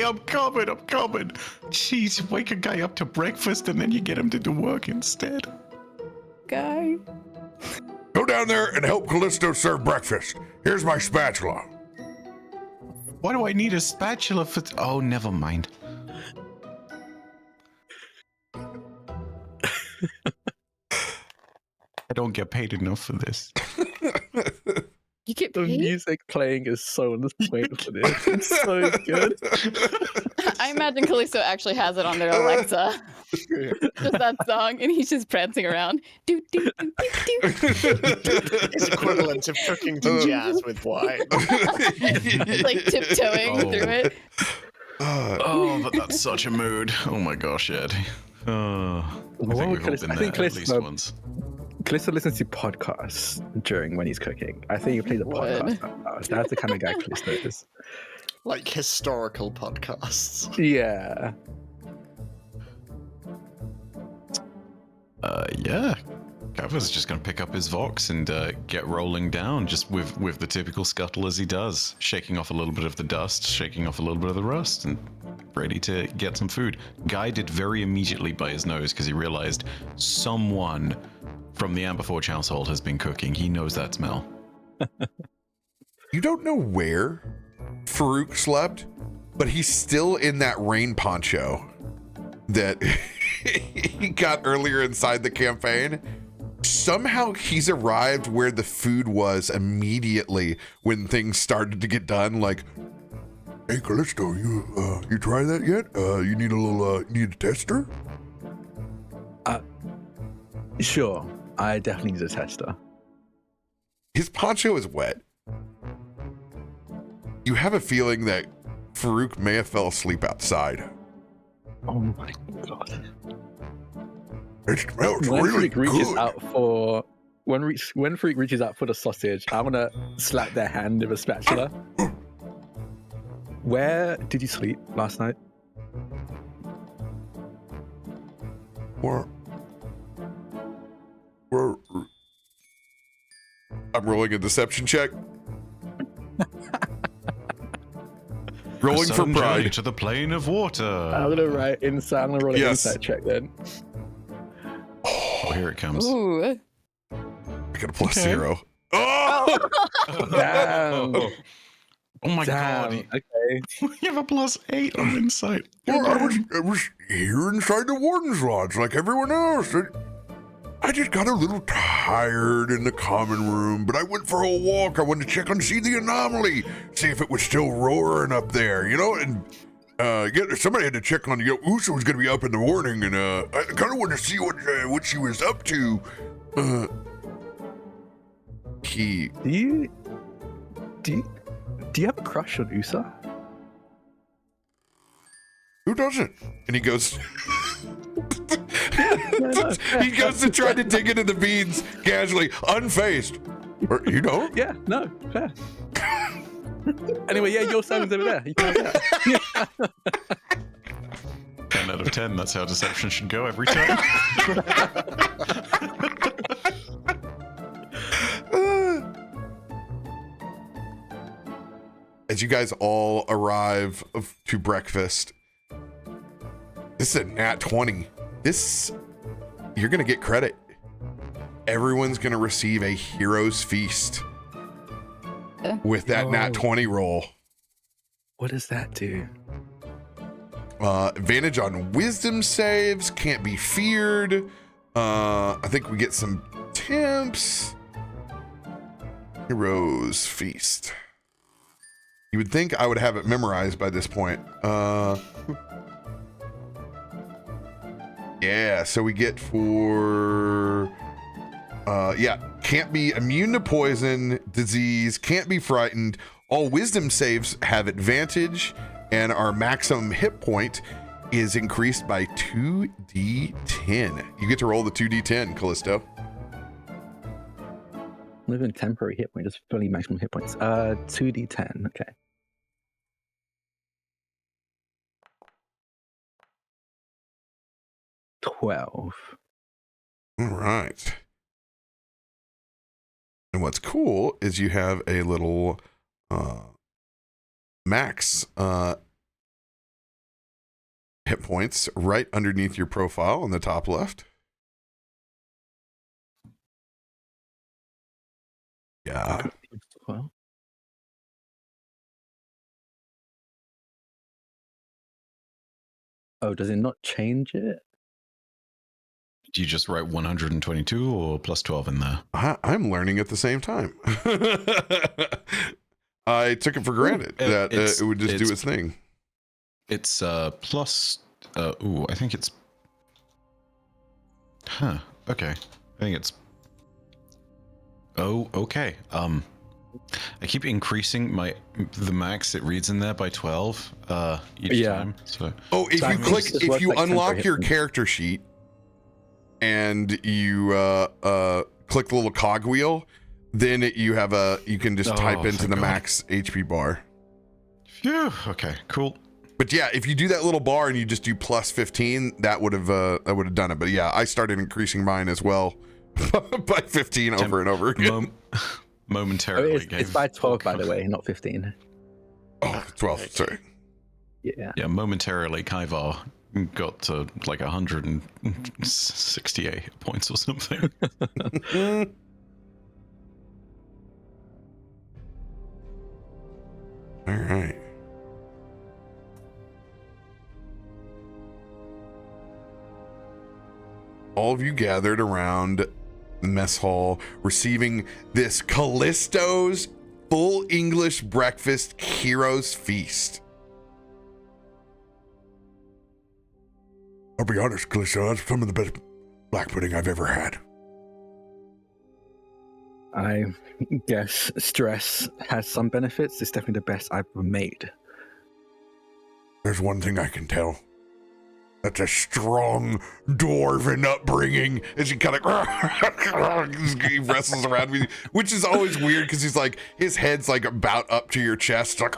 I'm coming. Jeez, wake a guy up to breakfast and then you get him to do work instead. Guy. Go down there and help Kallisto serve breakfast. Here's my spatula. Why do I need a spatula for... Oh, never mind. I don't get paid enough for this. You get The paid? music playing is so on the point for this. It's so good. I imagine Kallisto actually has it on their Alexa. Just that song, and he's just prancing around. Do, do, do, do, do. It's equivalent of cooking to jazz with wine. Like tiptoeing through it. Oh, but that's such a mood. Oh my gosh, Ed. I think we've all been there at least once. Kallisto listens to podcasts when he's cooking. I think he plays a podcast. That's the kind of guy Kallisto is. Like historical podcasts. Yeah. Yeah. Gava's just going to pick up his Vox and get rolling down, just with the typical scuttle as he does, shaking off a little bit of the dust, shaking off a little bit of the rust, and ready to get some food. Guided very immediately by his nose because he realized someone from the Amberforge household has been cooking. He knows that smell. You don't know where Farouk slept, but he's still in that rain poncho that he got earlier inside the campaign. Somehow he's arrived where the food was immediately when things started to get done. Like, hey Kallisto, you try that yet? You need a tester? Sure. I definitely need a tester. His poncho is wet. You have a feeling that Farouk may have fell asleep outside. Oh my god. It smells When really Farouk reaches good. out for when Farouk reaches out for the sausage, I want to slap their hand with a spatula. Where did you sleep last night? I'm rolling a deception check. Rolling for pride. To the plane of water. I'm gonna write inside. I'm gonna roll an Yes. insight check then. Oh, here it comes. Ooh. I got a plus 0. Oh! Damn. Oh my Damn. god. Okay. You have a +8 on insight. Well, I was here inside the warden's lodge like everyone else. I just got a little tired in the common room, but I went for a walk. I wanted to check on see the anomaly, see if it was still roaring up there, and somebody had to check on, Usa was going to be up in the morning, and I kind of wanted to see what she was up to. Do you have a crush on Usa? Who doesn't? And he goes. He goes to try to dig into the beans casually, unfazed. Or, you don't? Yeah, no, fair. Anyway, yeah, your sound's over there. You can have that. 10 out of 10. That's how deception should go every time. As you guys all arrive to breakfast, this is a nat 20. You're going to get credit. Everyone's going to receive a hero's feast with that nat 20 roll. What does that do? Advantage on wisdom saves, can't be feared. I think we get some temps. Hero's feast. You would think I would have it memorized by this point. Yeah, so we get for can't be immune to poison, disease, can't be frightened. All wisdom saves have advantage, and our maximum hit point is increased by 2d10. You get to roll the 2d10, Kallisto. Not even temporary hit point, just fully maximum hit points. 2d10. Okay. $12. All right. And what's cool is you have a little max hit points right underneath your profile on the top left. Yeah. Well, oh, does it not change it? Do you just write 122 or plus 12 in there? I'm learning at the same time. I took it for granted that it would just do its thing. It's plus. I think it's. Huh. Okay. I think it's. Oh, okay. I keep increasing the max it reads in there by 12 each time. So. Oh, if you unlock your character sheet and you click the little cogwheel, then you can just type into the max HP bar. Phew. Okay. Cool. But yeah, if you do that little bar and you just do plus 15, that would have done it. But yeah, I started increasing mine as well by 15 over and over again. Momentarily. It's by 12, by the way, not 15. Oh, 12. Sorry. Yeah. Yeah. Momentarily, Kaivar got to like 168 points or something. All right. All of you gathered around the mess hall, receiving this Kallisto's full English breakfast hero's feast. I'll be honest, Kallisto, that's some of the best black pudding I've ever had. I guess stress has some benefits. It's definitely the best I've ever made. There's one thing I can tell. That's a strong dwarven upbringing. As he kind of he wrestles around me, which is always weird because he's like, his head's like about up to your chest. Like,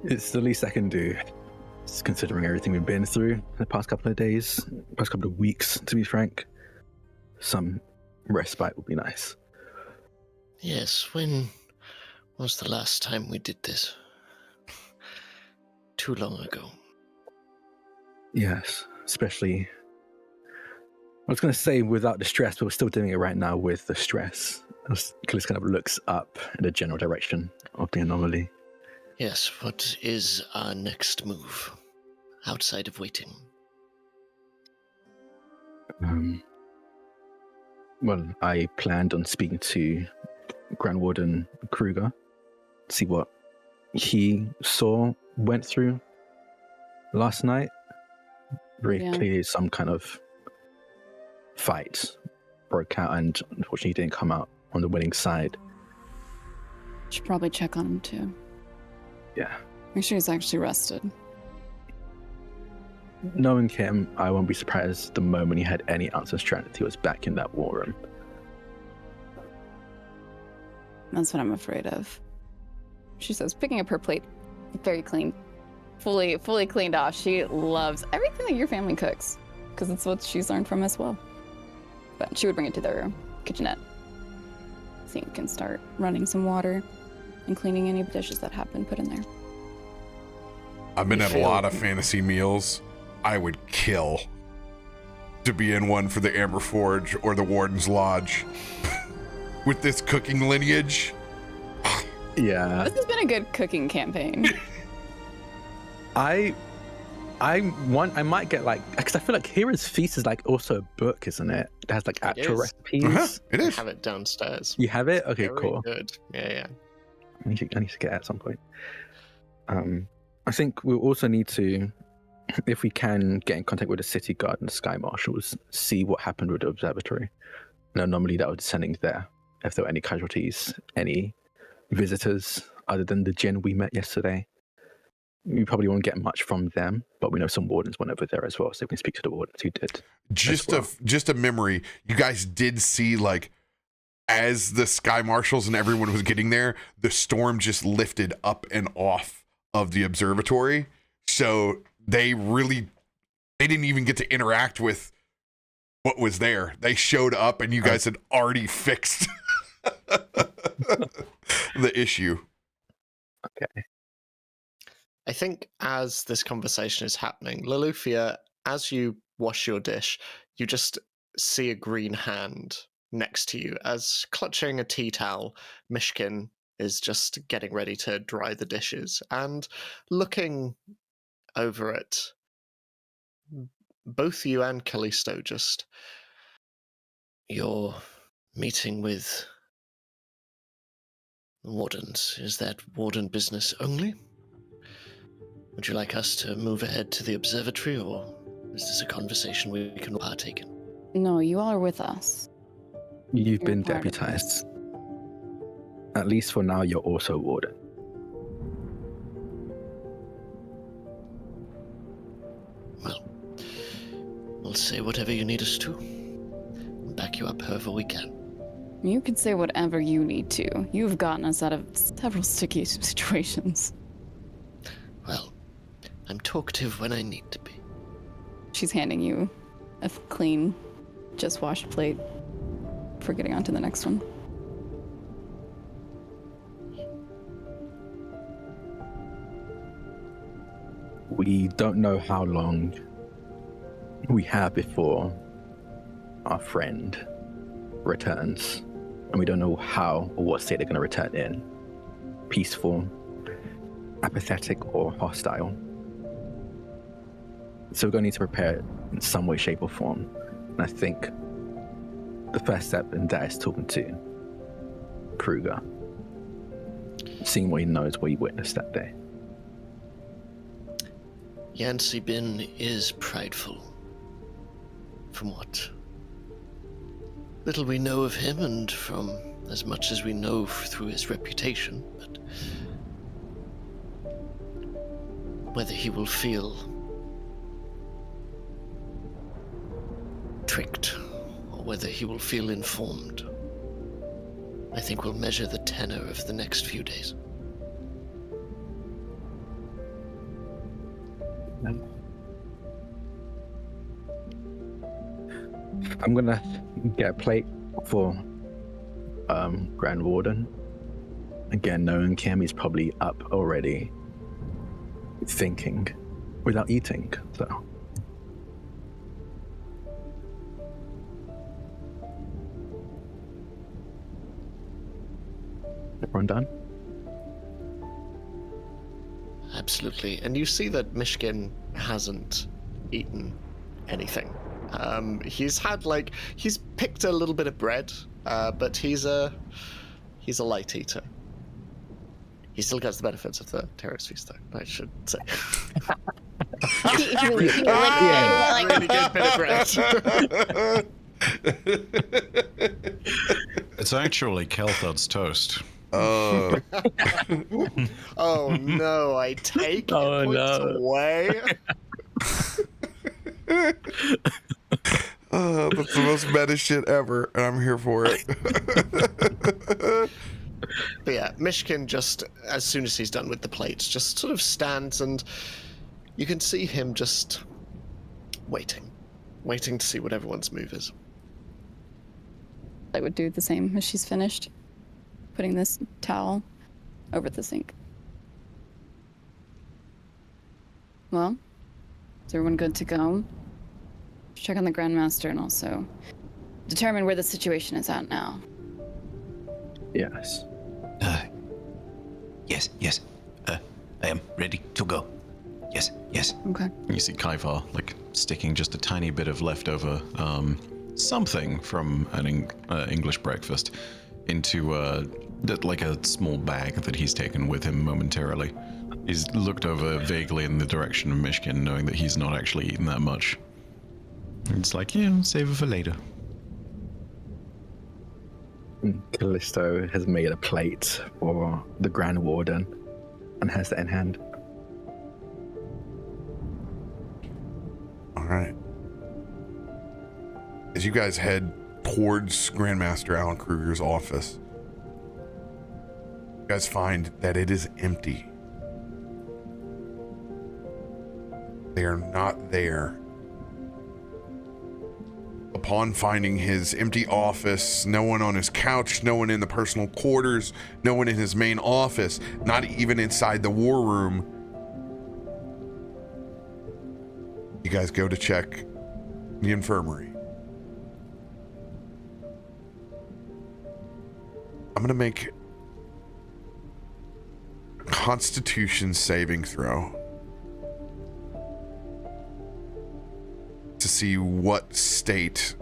it's the least I can do. Just considering everything we've been through the past couple of days, past couple of weeks, to be frank. Some respite would be nice. Yes, when was the last time we did this? Too long ago. Yes, especially. I was going to say without the stress, but we're still doing it right now with the stress. Kallisto kind of looks up in the general direction of the anomaly. Yes, what is our next move? Outside of waiting. Well, I planned on speaking to Grand Warden Kruger, see what he went through last night. Very clearly some kind of fight broke out, and unfortunately he didn't come out on the winning side. Should probably check on him too. Yeah. Make sure he's actually rested. Knowing him, I won't be surprised the moment he had any ounce of strength, he was back in that war room. That's what I'm afraid of. She says, picking up her plate, very clean, fully cleaned off. She loves everything that your family cooks, because it's what she's learned from as well. But she would bring it to their kitchenette, so you can start running some water and cleaning any dishes that have been put in there. I've been at a lot of fantasy meals. I would kill to be in one for the Amber Forge or the Warden's Lodge with this cooking lineage. Yeah. This has been a good cooking campaign. I might get because I feel like Hero's Feast is like also a book, isn't it? It has like actual recipes. It is. I have it downstairs. You have it? Okay, Very cool. Good. Yeah. I need to get it at some point. I think we'll also need to, if we can, get in contact with the city guard and the sky marshals, see what happened with the observatory, an anomaly that was descending there. If there were any casualties, any visitors other than the djinn we met yesterday. you probably won't get much from them, but we know some wardens went over there as well, so we can speak to the wardens who did. Just a memory. You guys did see, like, as the Sky Marshals and everyone was getting there, the storm just lifted up and off of the observatory. So they didn't even get to interact with what was there. They showed up and you guys had already fixed the issue. Okay. I think as this conversation is happening, Loluphia, as you wash your dish, you just see a green hand next to you. As clutching a tea towel, Myshkin is just getting ready to dry the dishes. And looking over at both you and Kallisto, just, you're meeting with wardens. Is that warden business only? Would you like us to move ahead to the observatory, or is this a conversation we can partake in? No, you all are with us. You've You're been part of deputized. At least for now, you're also warden. Well, we'll say whatever you need us to. We'll back you up however we can. You could say whatever you need to. You've gotten us out of several sticky situations. Well, I'm talkative when I need to be. She's handing you a clean, just washed plate for getting on to the next one. We don't know how long we have before our friend returns, and we don't know how or what state they're going to return in. Peaceful, apathetic, or hostile. So we're going to need to prepare it in some way, shape, or form. And I think the first step in that is talking to Kruger, seeing what he knows, what he witnessed that day. Yancy Bin is prideful. From what little we know of him, and from as much as we know through his reputation, but whether he will feel tricked or whether he will feel informed, I think we'll measure the tenor of the next few days. I'm gonna get a plate for Grand Warden. Again, knowing Kim, he's probably up already, thinking without eating. So everyone done? Absolutely. And you see that Myshkin hasn't eaten anything. He's picked a little bit of bread, but he's a light eater. He still gets the benefits of the terrorist feast, though, I should say. Really good bit of bread. It's actually Kelthud's toast. Oh. Oh no, I take points away. Oh, that's the most meta shit ever, and I'm here for it. But yeah, Myshkin just, as soon as he's done with the plates, just sort of stands, and you can see him just waiting to see what everyone's move is. I would do the same as she's finished, putting this towel over the sink. Well, is everyone good to go? Check on the Grandmaster and also determine where the situation is at now. Yes. Yes. I am ready to go. Yes. Okay. You see Kaivar, like, sticking just a tiny bit of leftover something from an English breakfast into like a small bag that he's taken with him momentarily. He's looked over vaguely in the direction of Myshkin, knowing that he's not actually eaten that much. It's like, yeah, save it for later. Kallisto has made a plate for the Grand Warden and has that in hand. right. As you guys head towards Grandmaster Alan Kruger's office, you guys find that it is empty. They are not there. Upon finding his empty office, no one on his couch, no one in the personal quarters, no one in his main office, not even inside the war room, you guys go to check the infirmary. I'm gonna make a Constitution saving throw to see what state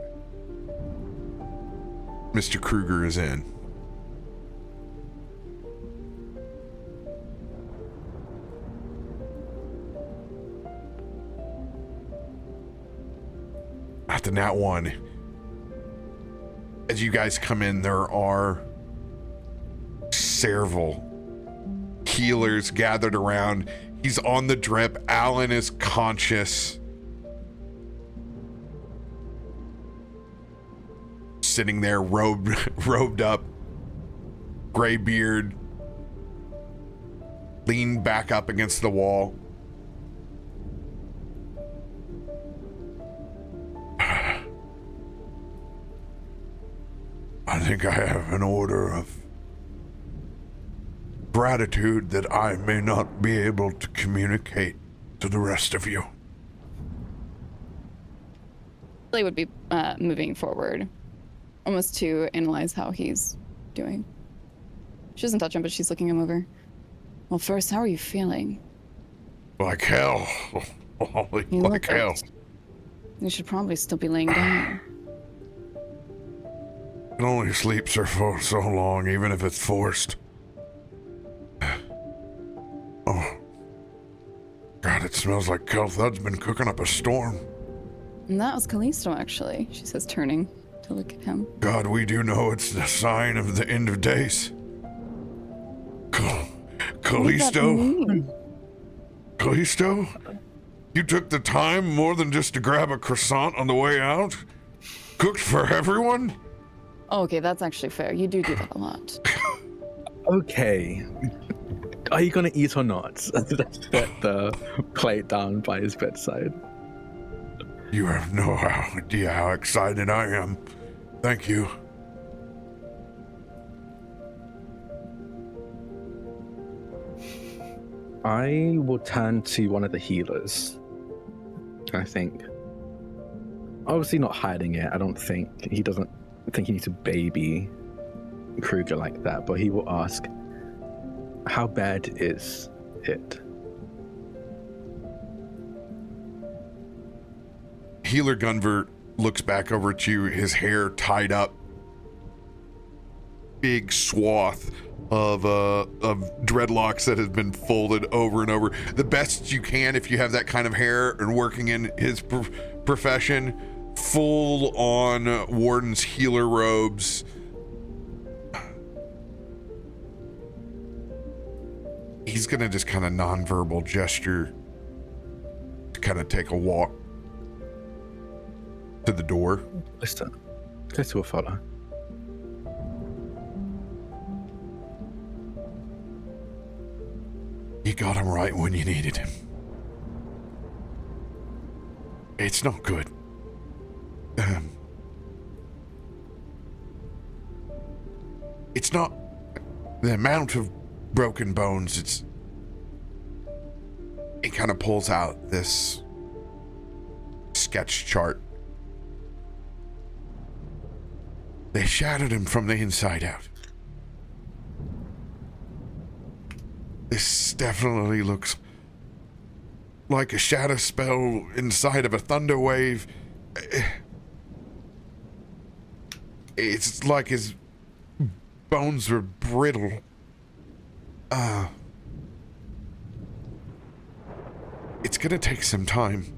Mr. Kruger is in. After that one, as you guys come in, there are several healers gathered around. He's on the drip. Alan is conscious, sitting there robed up, gray beard, leaned back up against the wall. I think I have an order of gratitude that I may not be able to communicate to the rest of you. Suli would be moving forward, almost to analyze how he's doing. She doesn't touch him, but she's looking him over. Well, first, how are you feeling? Like hell. Holy, You like look hell. it. You should probably still be laying down. I can only sleep for so long, even if it's forced. Oh. God, it smells like Kel'Thud's been cooking up a storm. And that was Kallisto, actually, she says, turning to look at him. God, we do know it's the sign of the end of days. Kallisto? Kallisto? You took the time more than just to grab a croissant on the way out? Cooked for everyone? Oh, okay, that's actually fair. You do that a lot. Okay. Are you gonna eat or not? Set the plate down by his bedside. You have no idea how excited I am. Thank you. I will turn to one of the healers. I think. Obviously not hiding it. I don't think he doesn't think he needs to baby Kruger like that, but he will ask, how bad is it? Healer Gunvert looks back over at you, his hair tied up. Big swath of dreadlocks that has been folded over and over. The best you can if you have that kind of hair and working in his profession. Full on Warden's healer robes. He's gonna just kind of non-verbal gesture to kind of take a walk to the door. Listen, Callisto will follow. You got him right when you needed him. It's not good. It's not the amount of broken bones. It kind of pulls out this sketch chart. They shattered him from the inside out. This definitely looks like a shadow spell inside of a thunder wave. It's like his bones were brittle. It's gonna take some time.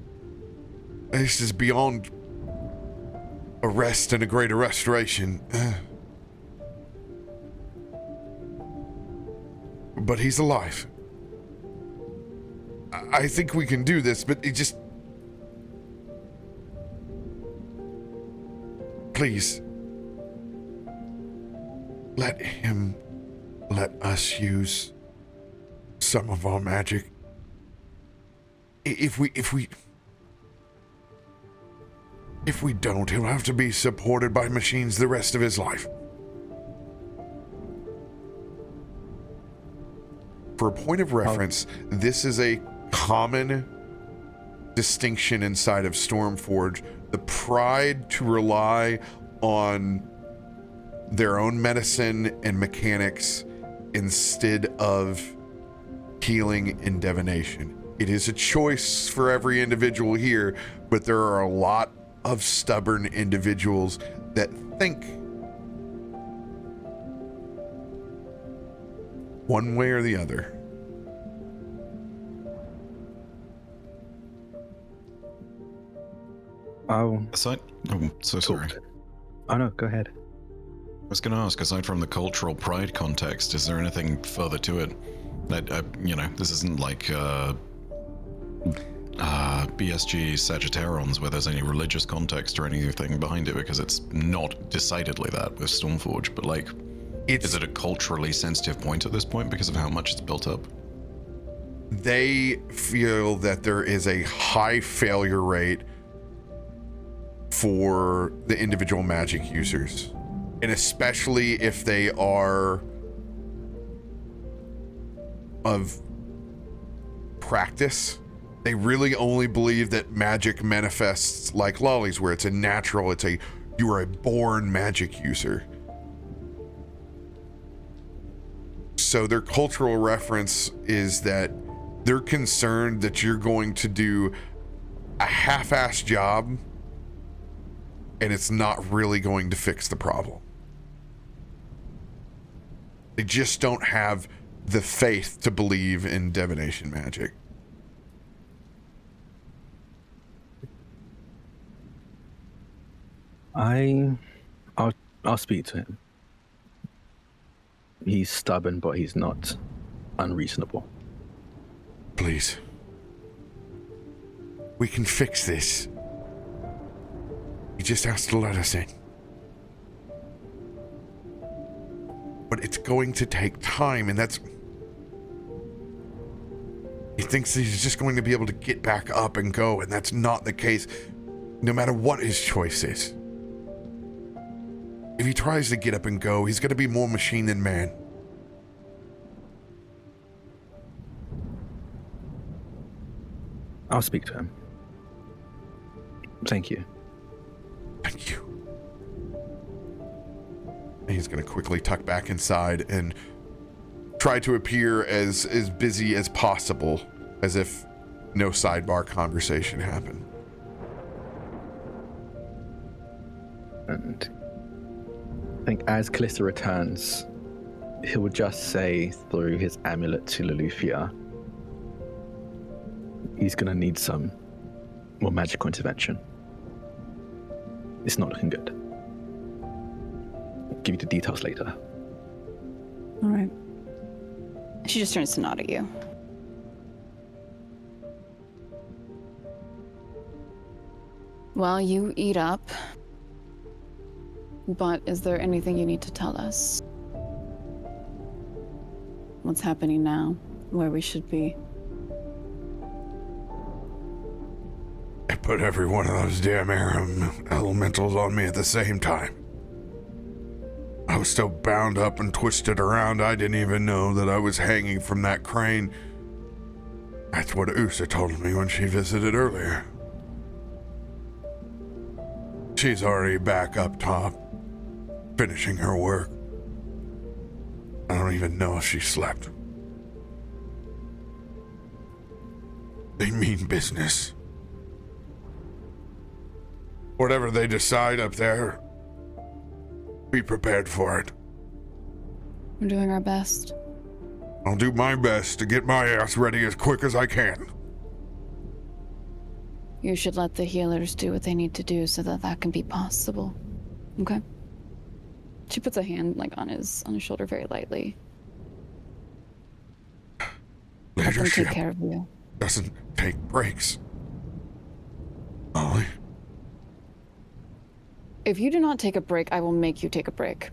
This is beyond a rest and a greater restoration. But he's alive. I think we can do this, but Please. Let us use some of our magic. If we don't, he'll have to be supported by machines the rest of his life. For a point of reference, this is a common distinction inside of Stormforge. The pride to rely on their own medicine and mechanics instead of healing and divination. It is a choice for every individual here, but there are a lot of stubborn individuals that think one way or the other. Aside, oh, so sorry. Oh no, go ahead. I was going to ask, aside from the cultural pride context, is there anything further to it? This isn't like BSG Sagittarons where there's any religious context or anything behind it, because it's not decidedly that with Stormforge, but like, is it a culturally sensitive point at this point because of how much it's built up? They feel that there is a high failure rate for the individual magic users, and especially if they are of practice. They really only believe that magic manifests like lollies, where it's a natural, you are a born magic user. So their cultural reference is that they're concerned that you're going to do a half-assed job and it's not really going to fix the problem. They just don't have the faith to believe in divination magic. I'll speak to him. He's stubborn, but he's not unreasonable. Please. We can fix this. He just has to let us in. But it's going to take time, and that's... He thinks he's just going to be able to get back up and go, and that's not the case, no matter what his choice is. If he tries to get up and go, he's going to be more machine than man. I'll speak to him. Thank you. Thank you. He's going to quickly tuck back inside and try to appear as busy as possible, as if no sidebar conversation happened. And I think as Kallisto returns, he will just say through his amulet to Loluphia, he's going to need some more magical intervention. It's not looking good. I'll give you the details later. All right. She just turns to nod at you. Well, you eat up. But is there anything you need to tell us? What's happening now? Where we should be? I put every one of those damn elementals on me at the same time. I was so bound up and twisted around, I didn't even know that I was hanging from that crane. That's what Usa told me when she visited earlier. She's already back up top, finishing her work. I don't even know if she slept. They mean business. Whatever they decide up there, be prepared for it. We're doing our best. I'll do my best to get my ass ready as quick as I can. You should let the healers do what they need to do so that that can be possible. Okay? She puts a hand on his shoulder very lightly. Let them take care of you. Doesn't take breaks. Ollie. If you do not take a break, I will make you take a break.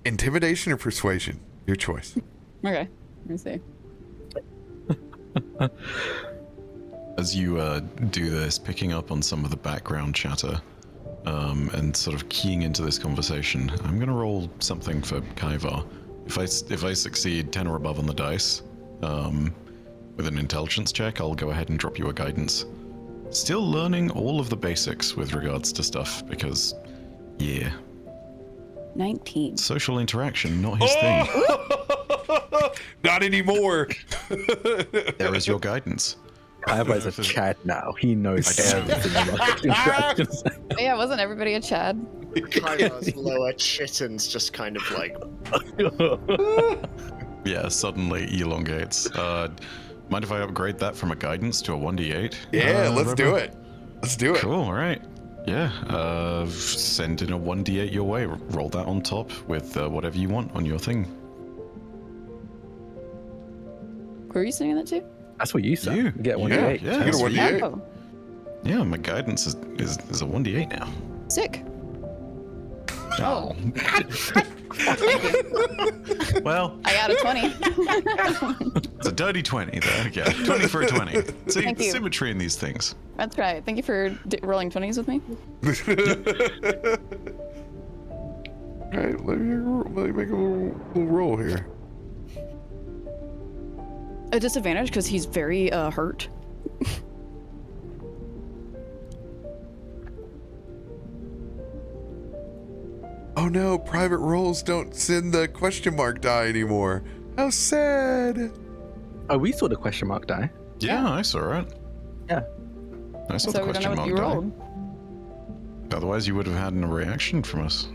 Intimidation or persuasion? Your choice. Okay, let me see. As you do this, picking up on some of the background chatter and sort of keying into this conversation, I'm going to roll something for Kaivar. If I succeed 10 or above on the dice with an intelligence check, I'll go ahead and drop you a guidance. Still learning all of the basics with regards to stuff because, yeah. 19. Social interaction, not his thing. Not anymore. There is your guidance. Kaivar's a Chad now. He knows everything about interactions. Yeah, wasn't everybody a Chad? Kaivar's lower chittens just kind of like. Yeah, suddenly elongates. Mind if I upgrade that from a guidance to a 1d8? Yeah, let's do it. Let's do it. Cool, alright. Yeah, send in a 1d8 your way. Roll that on top with whatever you want on your thing. Were you saying that too? That's what you said. You. Get one Yeah, d8. yeah. You get a that's what 1d8. Oh, Yeah, my guidance is a 1d8 now. sick. Oh. Well, I got a 20. it's a dirty 20 there. Yeah, 20 for a 20. See, Thank you. symmetry in these things. That's right. Thank you for rolling 20s with me. All right, let me make a little roll here. A disadvantage because he's very hurt. Oh no, private rolls don't send the question mark die anymore. How sad. Oh, we saw the question mark die. Yeah, I saw it. Yeah. I saw So the we don't know question what mark you die. rolled. Otherwise, you would have had a reaction from us.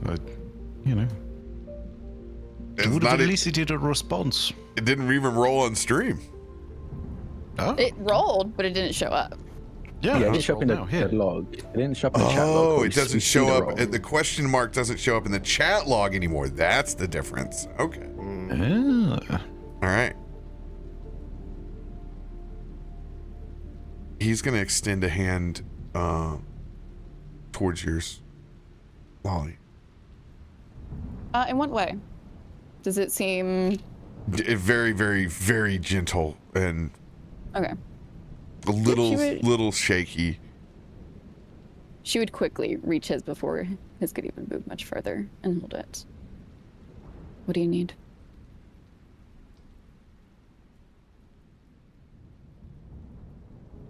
You know. It's would not have e- elicited a response. It didn't even roll on stream. Oh, It rolled, but it didn't show up. yeah, Yeah, it didn't let's show up roll in now. the Here. log. It didn't show up in the chat log. Oh, but it we doesn't see show the up. roll. The question mark doesn't show up in the chat log anymore. That's the difference. Okay. Ah. All right. He's gonna extend a hand towards yours, Lolly. In what way? Does it seem Very, very, very gentle and okay? a little, She would- little shaky. She would quickly reach his before his could even move much further and hold it. What do you need?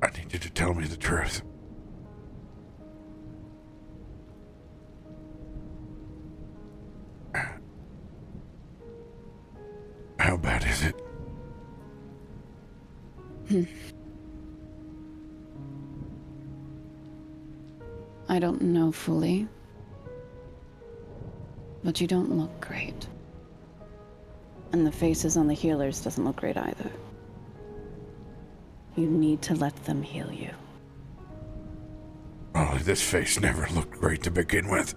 I need you to tell me the truth. How bad is it? I don't know fully, but you don't look great. And the faces on the healers doesn't look great either. You need to let them heal you. Oh, this face never looked great to begin with.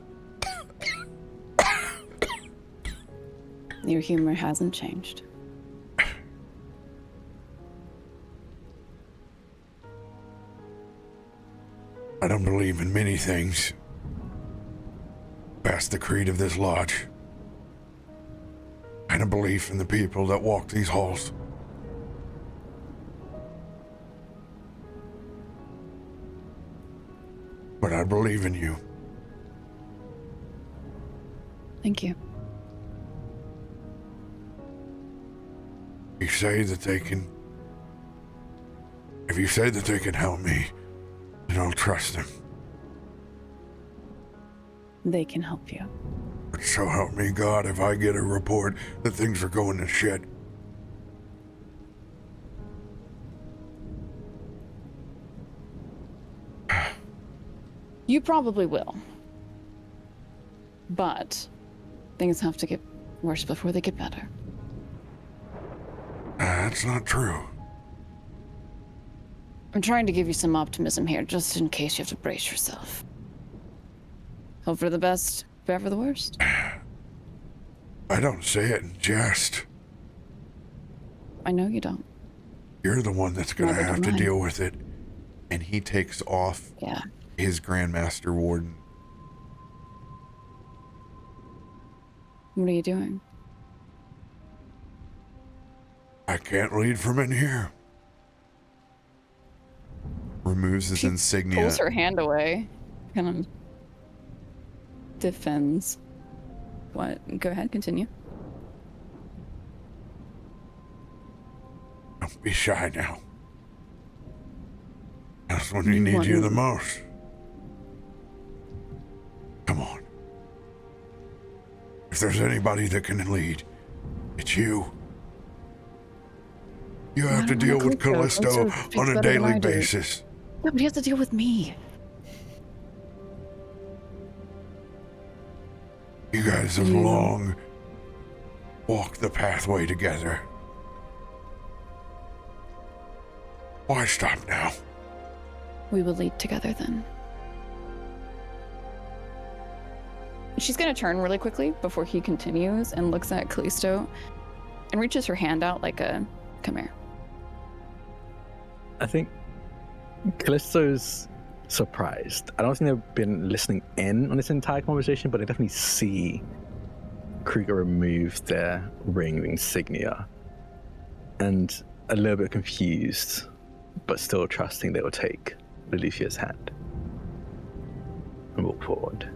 Your humor hasn't changed. I don't believe in many things past the creed of this lodge and a belief in the people that walk these halls. But I believe in you. Thank you. You say that they can... If you say that they can help me, then I'll trust them. They can help you. But so help me God if I get a report that things are going to shit. You probably will. But things have to get worse before they get better. That's not true. I'm trying to give you some optimism here, just in case you have to brace yourself. Hope for the best, prepare for the worst. I don't say it in jest. I know you don't. You're the one that's gonna Neither have do to I. deal with it. and he takes off his Grandmaster Warden. What are you doing? I can't lead from in here. Removes his insignia. Pulls her hand away. Kind of defends. What? Go ahead, continue. Don't be shy now. That's when we need you the most. Come on. If there's anybody that can lead, it's you. You have to deal with Kallisto on a daily basis. No, but you have to deal with me. You guys have long walked the pathway together. Why stop now? We will lead together then. She's going to turn really quickly before he continues and looks at Kallisto and reaches her hand out like a, come here. I think Kallisto's surprised. I don't think they've been listening in on this entire conversation, but they definitely see Krieger remove their ring insignia and a little bit confused, but still trusting they will take Loluphia's hand and walk forward.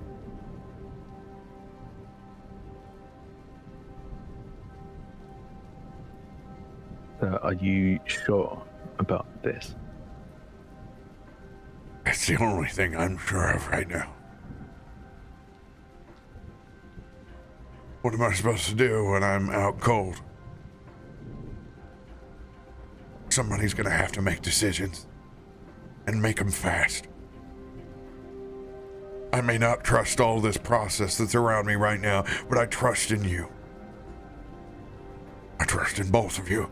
So are you sure about this? That's the only thing I'm sure of right now. What am I supposed to do when I'm out cold? Somebody's gonna have to make decisions, and make them fast. I may not trust all this process that's around me right now, but I trust in you. I trust in both of you.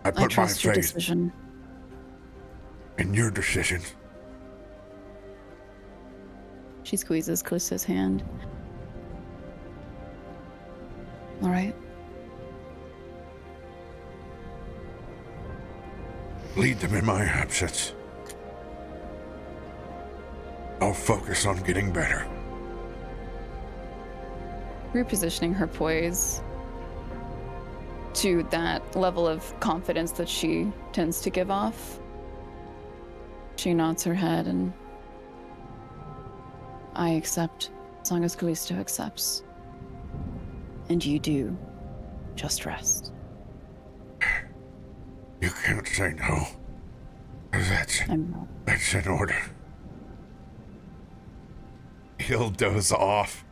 I put my trust your faith decision. in your decisions. She squeezes Kallisto's hand. All right. Lead them in my absence. I'll focus on getting better. Repositioning her poise to that level of confidence that she tends to give off. She nods her head and I accept as long as Kallisto accepts. And you do. Just rest. You can't say no. That's in order. He'll doze off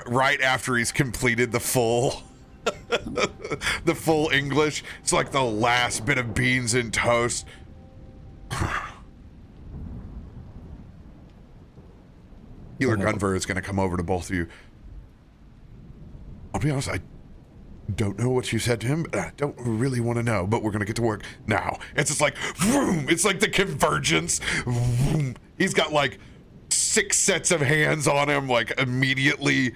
right after he's completed the full the full English. It's like the last bit of beans and toast. Healer Gunver is going to come over to both of you. I'll be honest, I don't know what you said to him, but I don't really want to know, but we're going to get to work now. It's just like, vroom, it's like the convergence. Vroom. He's got like 6 sets of hands on him, like immediately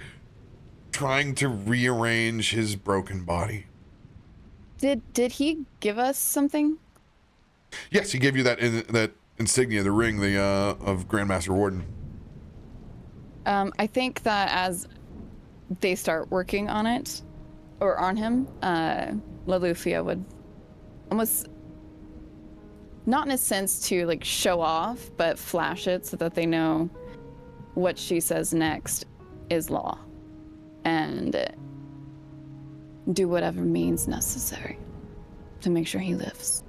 trying to rearrange his broken body. Did he give us something? Yes, he gave you that insignia, the ring, of Grandmaster Warden. I think that as they start working on it, or on him, Loluphia would almost, not in a sense to like show off, but flash it so that they know what she says next is law. And do whatever means necessary to make sure he lives.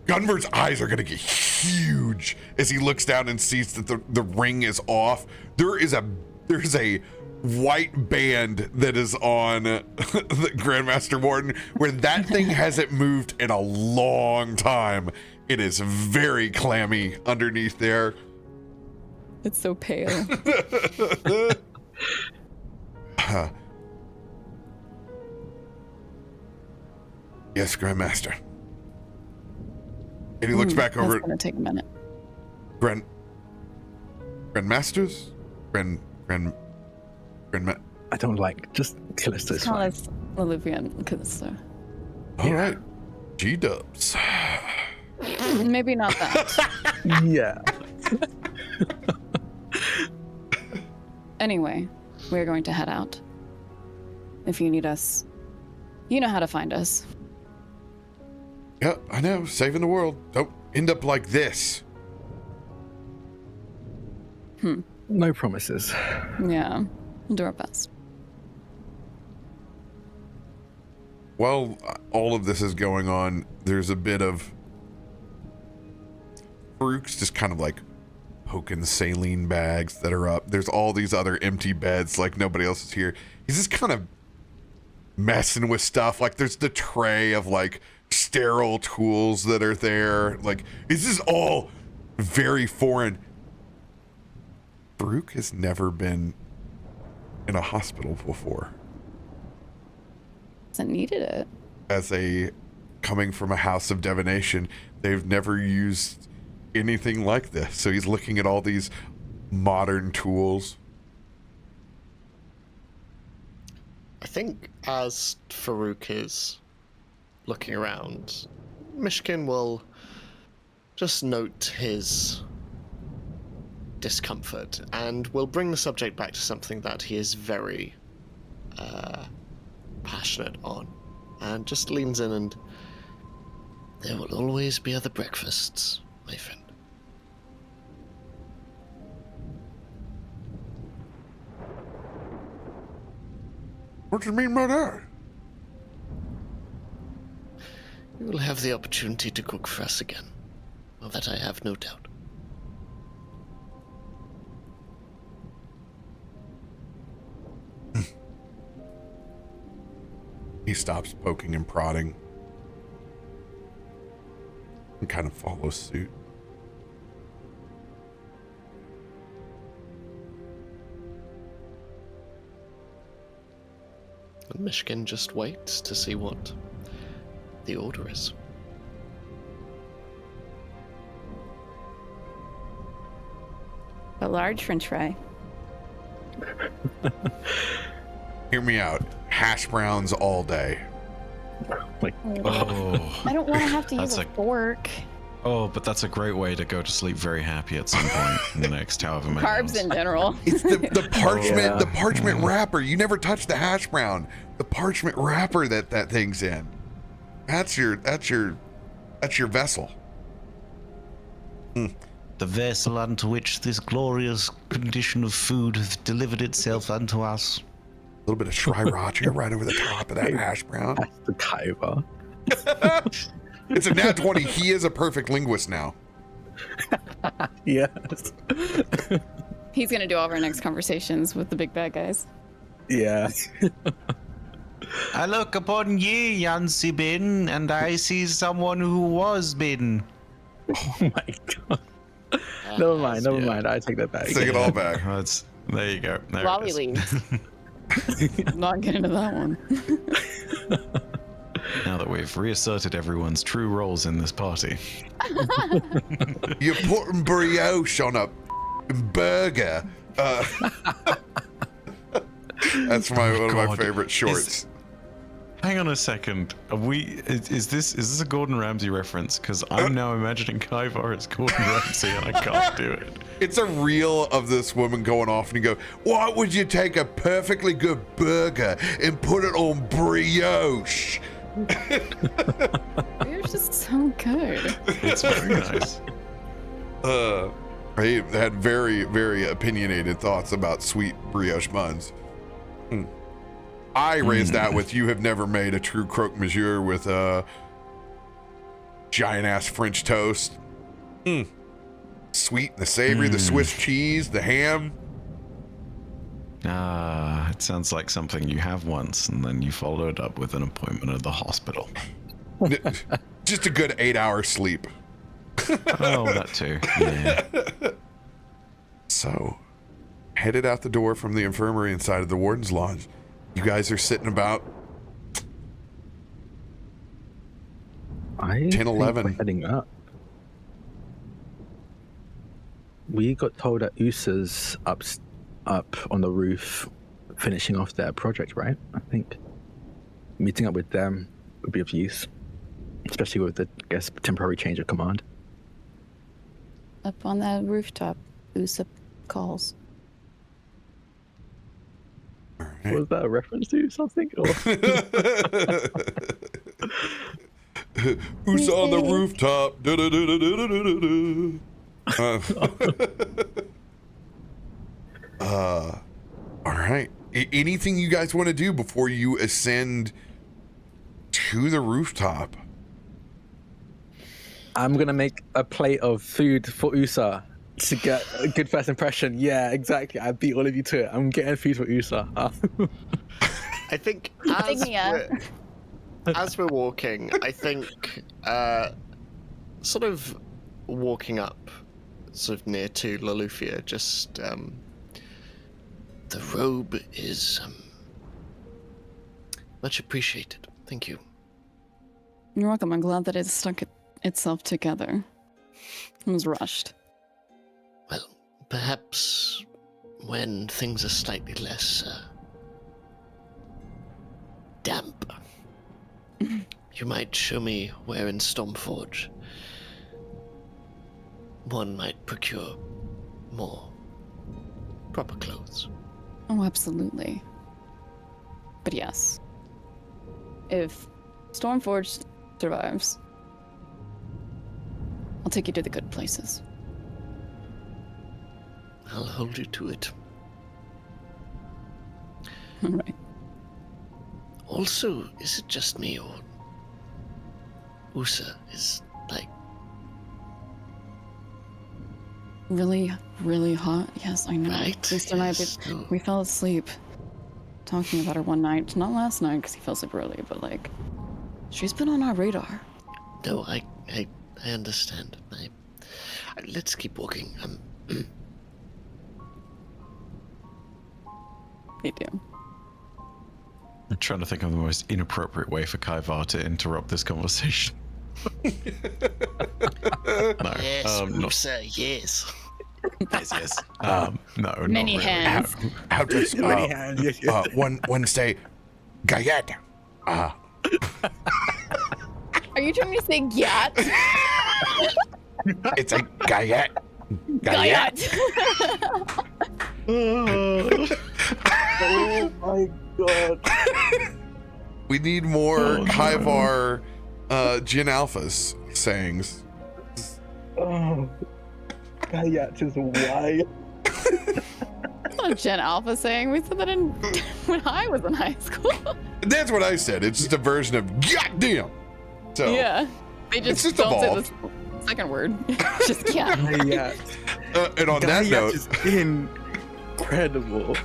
Gunver's eyes are going to get huge as he looks down and sees that the ring is off. There's a white band that is on the Grandmaster Warden where that thing hasn't moved in a long time. It is very clammy underneath there. It's so pale. Yes, Grandmaster. And he looks back over. It's gonna take a minute. Grandmasters? I don't like, just Kallisto is Call fine. us Loluphia and Kallisto. All right. G-dubs. Maybe not that. Yeah. Anyway, we're going to head out. If you need us, you know how to find us. Yeah, I know. Saving the world. Don't end up like this. No promises. Yeah, we'll do our best. While all of this is going on, there's a bit of Farouk's just kind of like poking the saline bags that are up. There's all these other empty beds, like nobody else is here. He's just kind of messing with stuff. Like there's the tray of like sterile tools that are there. Like this is all very foreign. Farouk has never been in a hospital before. Hasn't needed it. As coming from a house of divination, they've never used anything like this. So he's looking at all these modern tools. I think as Farouk is looking around, Myshkin will just note his discomfort and will bring the subject back to something that he is very passionate on, and just leans in and, there will always be other breakfasts, my friend. What do you mean by that? You will have the opportunity to cook for us again. Of that I have no doubt. He stops poking and prodding and kind of follows suit. And Myshkin just waits to see what the order is. A large french fry. Hear me out. Hash browns all day. Like, Oh, I don't want to have to use That's a fork. oh, but that's a great way to go to sleep very happy at some point in the next however many Carbs hours. in general. It's the parchment, yeah. the parchment wrapper. You never touch the hash brown. The parchment wrapper that thing's in. That's your vessel. The vessel unto which this glorious condition of food hath delivered itself unto us. A little bit of sriracha right over the top of that hash brown. that's the Kaiba. It's a nat 20. He is a perfect linguist now. Yes. He's gonna do all of our next conversations with the big bad guys. Yeah. I look upon ye, Yancy Bin, and I see someone who was Bin. Oh my god. Never mind. I take that back. Take it all back. There you go. There While it we is. leave. Not get into that one. Now that we've reasserted everyone's true roles in this party. You're putting brioche on a burger. That's one of my God. favorite shorts. Hang on a second. Are we? Is this a Gordon Ramsay reference? Because I'm now imagining Kaivar as Gordon Ramsay, and I can't do it. It's a reel of this woman going off, and you go, "Why would you take a perfectly good burger and put it on brioche?" You're just so good. It's very nice. I had very, very opinionated thoughts about sweet brioche buns. I raised that with you have never made a true croque monsieur with a giant ass French toast. Sweet and the savory, the Swiss cheese, the ham. It sounds like something you have once, and then you follow it up with an appointment at the hospital. Just a good 8-hour sleep. Oh, that too. Yeah. So, headed out the door from the infirmary inside of the warden's lodge. You guys are sitting about 10, 11. We're heading up. We got told that Usa's up on the roof finishing off their project, right? I think meeting up with them would be of use, especially with the, I guess, temporary change of command. up on that rooftop. Usa calls. Was that a reference to something? Or... Who's on the rooftop? All right. Anything you guys want to do before you ascend to the rooftop? I'm gonna make a plate of food for Usa to get a good first impression. Yeah, exactly. I beat all of you to it. I'm getting food for Usa. I think as we're walking, I think sort of walking up sort of near to Loluphia, just the robe is much appreciated. Thank you. You're welcome. I'm glad that it stuck itself together. It was rushed. Well, perhaps when things are slightly less damp, you might show me where in Stormforge one might procure more proper clothes. Oh, absolutely. But yes, if Stormforge survives, I'll take you to the good places. I'll hold you to it. All right. Also, is it just me or Usa is like Really, really hot? Yes, I know. right? Lisa and I, Yes. we fell asleep talking about her one night. Not last night, because he fell asleep early, but like, she's been on our radar. No, I understand. Let's keep walking. They do. I'm trying to think of the most inappropriate way for Kaivar to interrupt this conversation. No, Yes, not Usa, yes. yes. No, Many not really. hands. How does Many hands, yes. one say Gayet? Are you trying to say gyat? It's a Gayet. Gyat. Oh my god. We need more Kaivar Jin Alphas sayings. Oh. Gayat is wild. That's not Gen Alpha saying. We said that when I was in high school. That's what I said. It's just a version of goddamn. So Yeah. They It's just just don't evolved. say the second word. Just gyat. Gayat. and on that Gayat note, is incredible.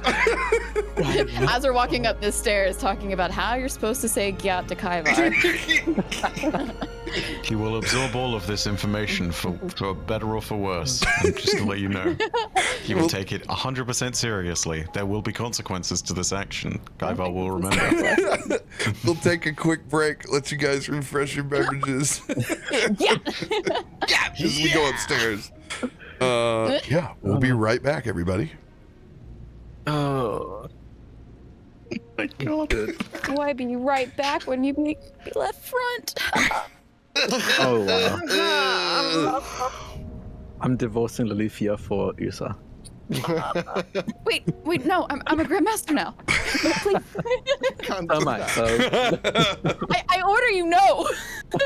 As we're walking up the stairs, talking about how you're supposed to say gyat to Kaivar. He will absorb all of this information for better or for worse. And just to let you know, he will take it 100% seriously. There will be consequences to this action. Kaivar will remember. we'll take a quick break. Let you guys refresh your beverages. Yeah. As we go upstairs. Yeah, we'll be right back, everybody. Oh. My god. Why be right back when you be left front? Oh wow. I'm divorcing Loluphia for Usa. Wait, no, I'm a Grandmaster now. Please. Can't Oh do my, that. so I order you no.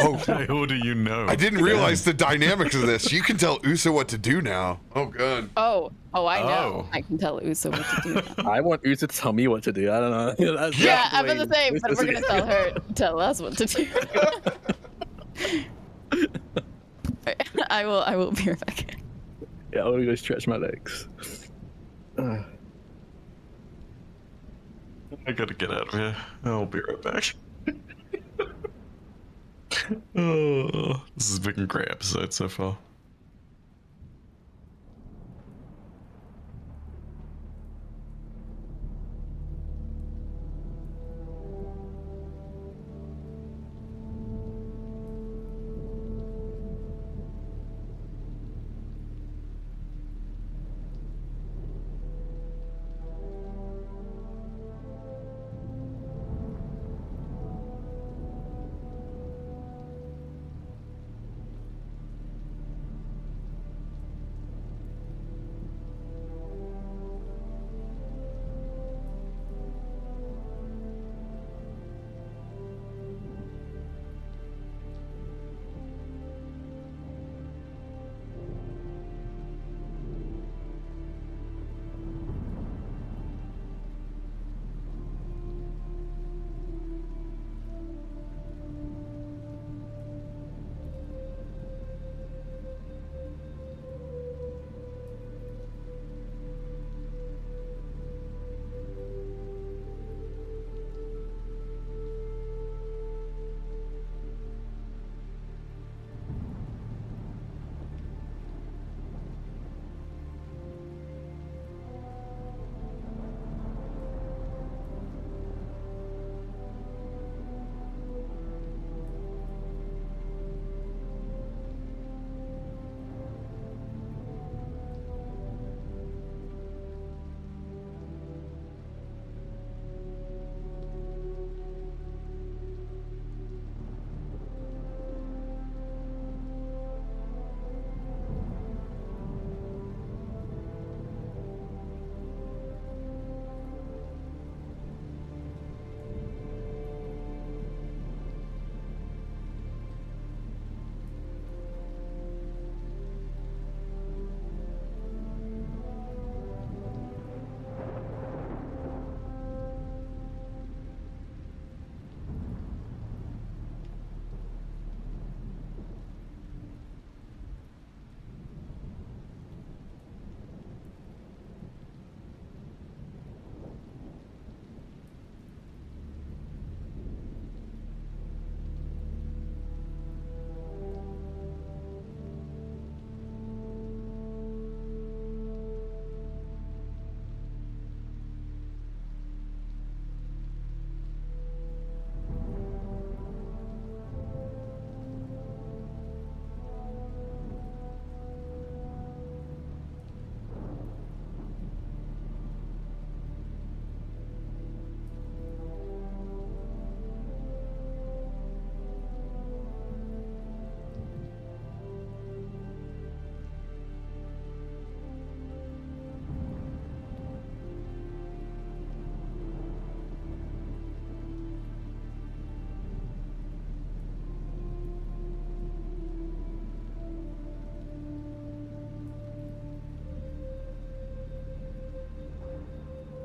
Oh, I order you know. I didn't realize the dynamics of this. You can tell Usa what to do now. Oh, God. Oh, I know. Oh. I can tell Usa what to do now. I want Usa to tell me what to do. I don't know. That's Yeah, the I'm in way the same, this but is- we're gonna tell us what to do. I will be right back. Yeah, I'm gonna go stretch my legs. I gotta get out of here. I'll be right back. Oh, this has been a great episode so far.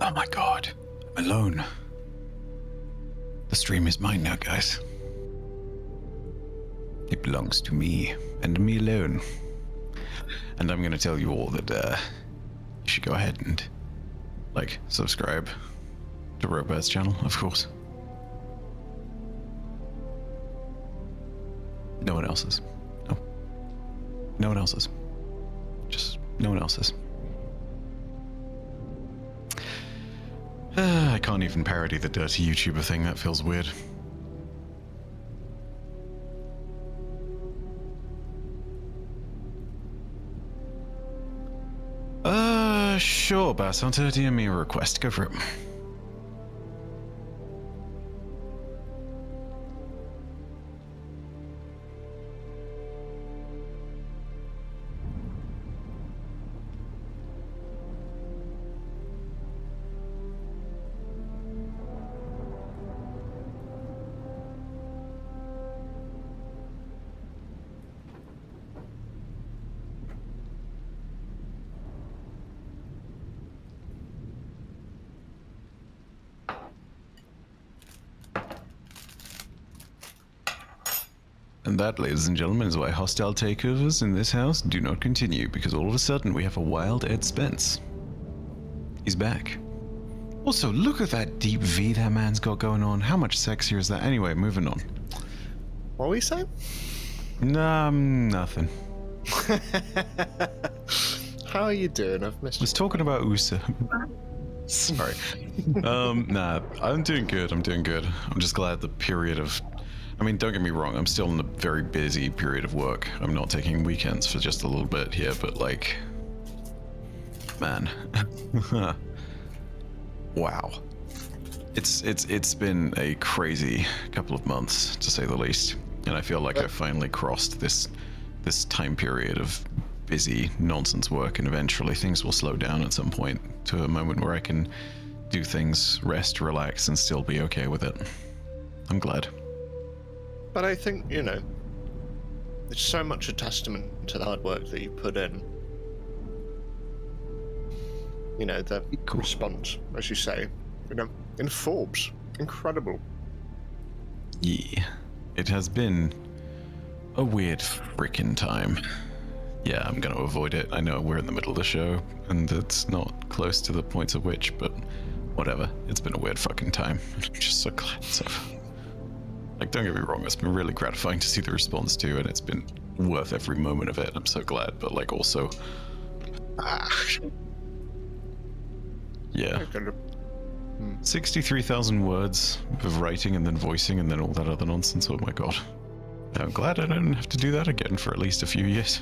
Oh my god. I'm alone. The stream is mine now, guys. It belongs to me, and me alone. And I'm gonna tell you all that you should go ahead and subscribe to RoBear's channel, of course. No one else's. No. No one else's. Just no one else's. I can't even parody the dirty YouTuber thing. That feels weird. Sure, Bass Hunter. DM me a request. Go for it. And that, ladies and gentlemen, is why hostile takeovers in this house do not continue, because all of a sudden we have a wild Ed Spence. He's back. Also, look at that deep V that man's got going on. How much sexier is that? Anyway, moving on. What were you saying? Nothing. How are you doing? I've missed I was talking about USA. Sorry. Nah, I'm doing good. I'm just glad the period of... I mean, don't get me wrong, I'm still in a very busy period of work. I'm not taking weekends for just a little bit here, but like... Man. Wow. It's been a crazy couple of months, to say the least. And I feel like I finally crossed this time period of busy nonsense work, and eventually things will slow down at some point to a moment where I can do things, rest, relax, and still be okay with it. I'm glad. But I think, it's so much a testament to the hard work that you put in. The response, as you say, in Forbes. Incredible. Yeah. It has been a weird freaking time. Yeah, I'm gonna avoid it. I know we're in the middle of the show, and it's not close to the points of which, but whatever. It's been a weird fucking time. I'm just so glad it's over. Like, don't get me wrong, it's been really gratifying to see the response too, and it's been worth every moment of it. I'm so glad, but like also... Yeah. 63,000 words of writing and then voicing and then all that other nonsense. Oh my god. I'm glad I don't have to do that again for at least a few years.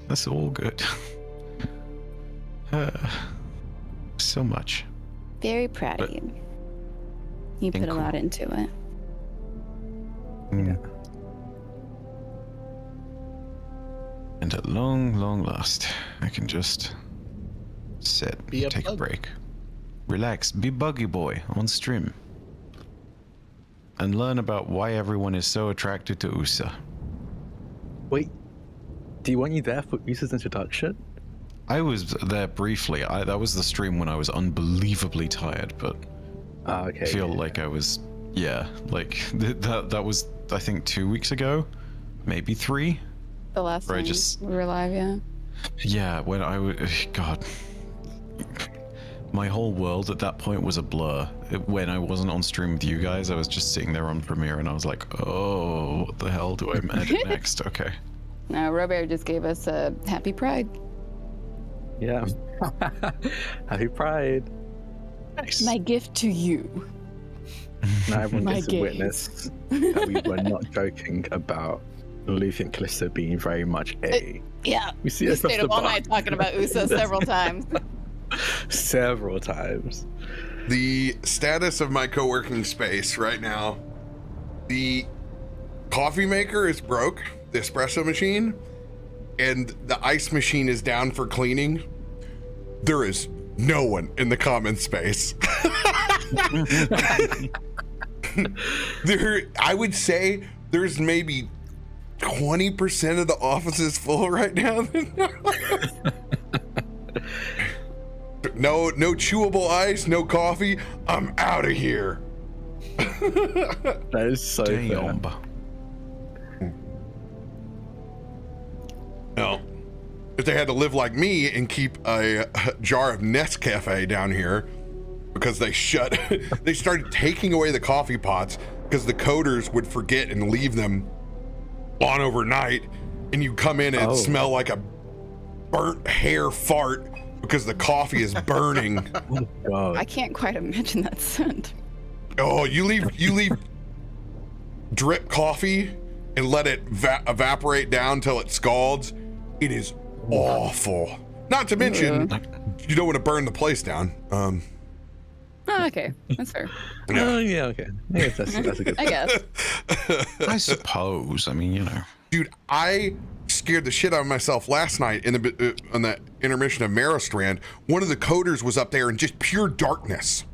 That's all good. So much. Very proud of you. You put a lot into it. Yeah. And at long last, I can just sit, take a break, relax, be buggy boy on stream, and learn about why everyone is so attracted to USA. Wait, do you want you there for USA's introduction? I was there briefly. That was the stream when I was unbelievably tired, but okay. I feel like I was, that was, I think, 2 weeks ago, maybe 3. The last time we were live, yeah. Yeah, when God, my whole world at that point was a blur. When I wasn't on stream with you guys, I was just sitting there on Premiere, and I was like, oh, what the hell do I edit next? Okay. No, RoBear just gave us a happy Pride. Yeah. Happy Pride. Nice. My gift to you. Now everyone gets to witness that we were not joking about Loluphia and Kallisto being very much a... Yeah. We see we stayed up all night talking about USA several times. Several times. The status of my co-working space right now, the coffee maker is broke, the espresso machine, and the ice machine is down for cleaning. There is no one in the common space. I would say there's maybe 20% of the office is full right now. no chewable ice, no coffee. I'm out of here. That is so fair. Damn. No. If they had to live like me and keep a jar of Nescafe down here because they started taking away the coffee pots because the coders would forget and leave them on overnight, and you come in and it smell like a burnt hair fart because the coffee is burning. Oh, God. I can't quite imagine that scent. Oh, you leave drip coffee and let it evaporate down till it scalds. It is awful. Not to mention, you don't want to burn the place down. Oh, okay, that's fair. Oh, yeah, okay. I guess that's a good I guess. I suppose. I mean, you know. Dude, I scared the shit out of myself last night on the intermission of Maristrand. One of the coders was up there in just pure darkness,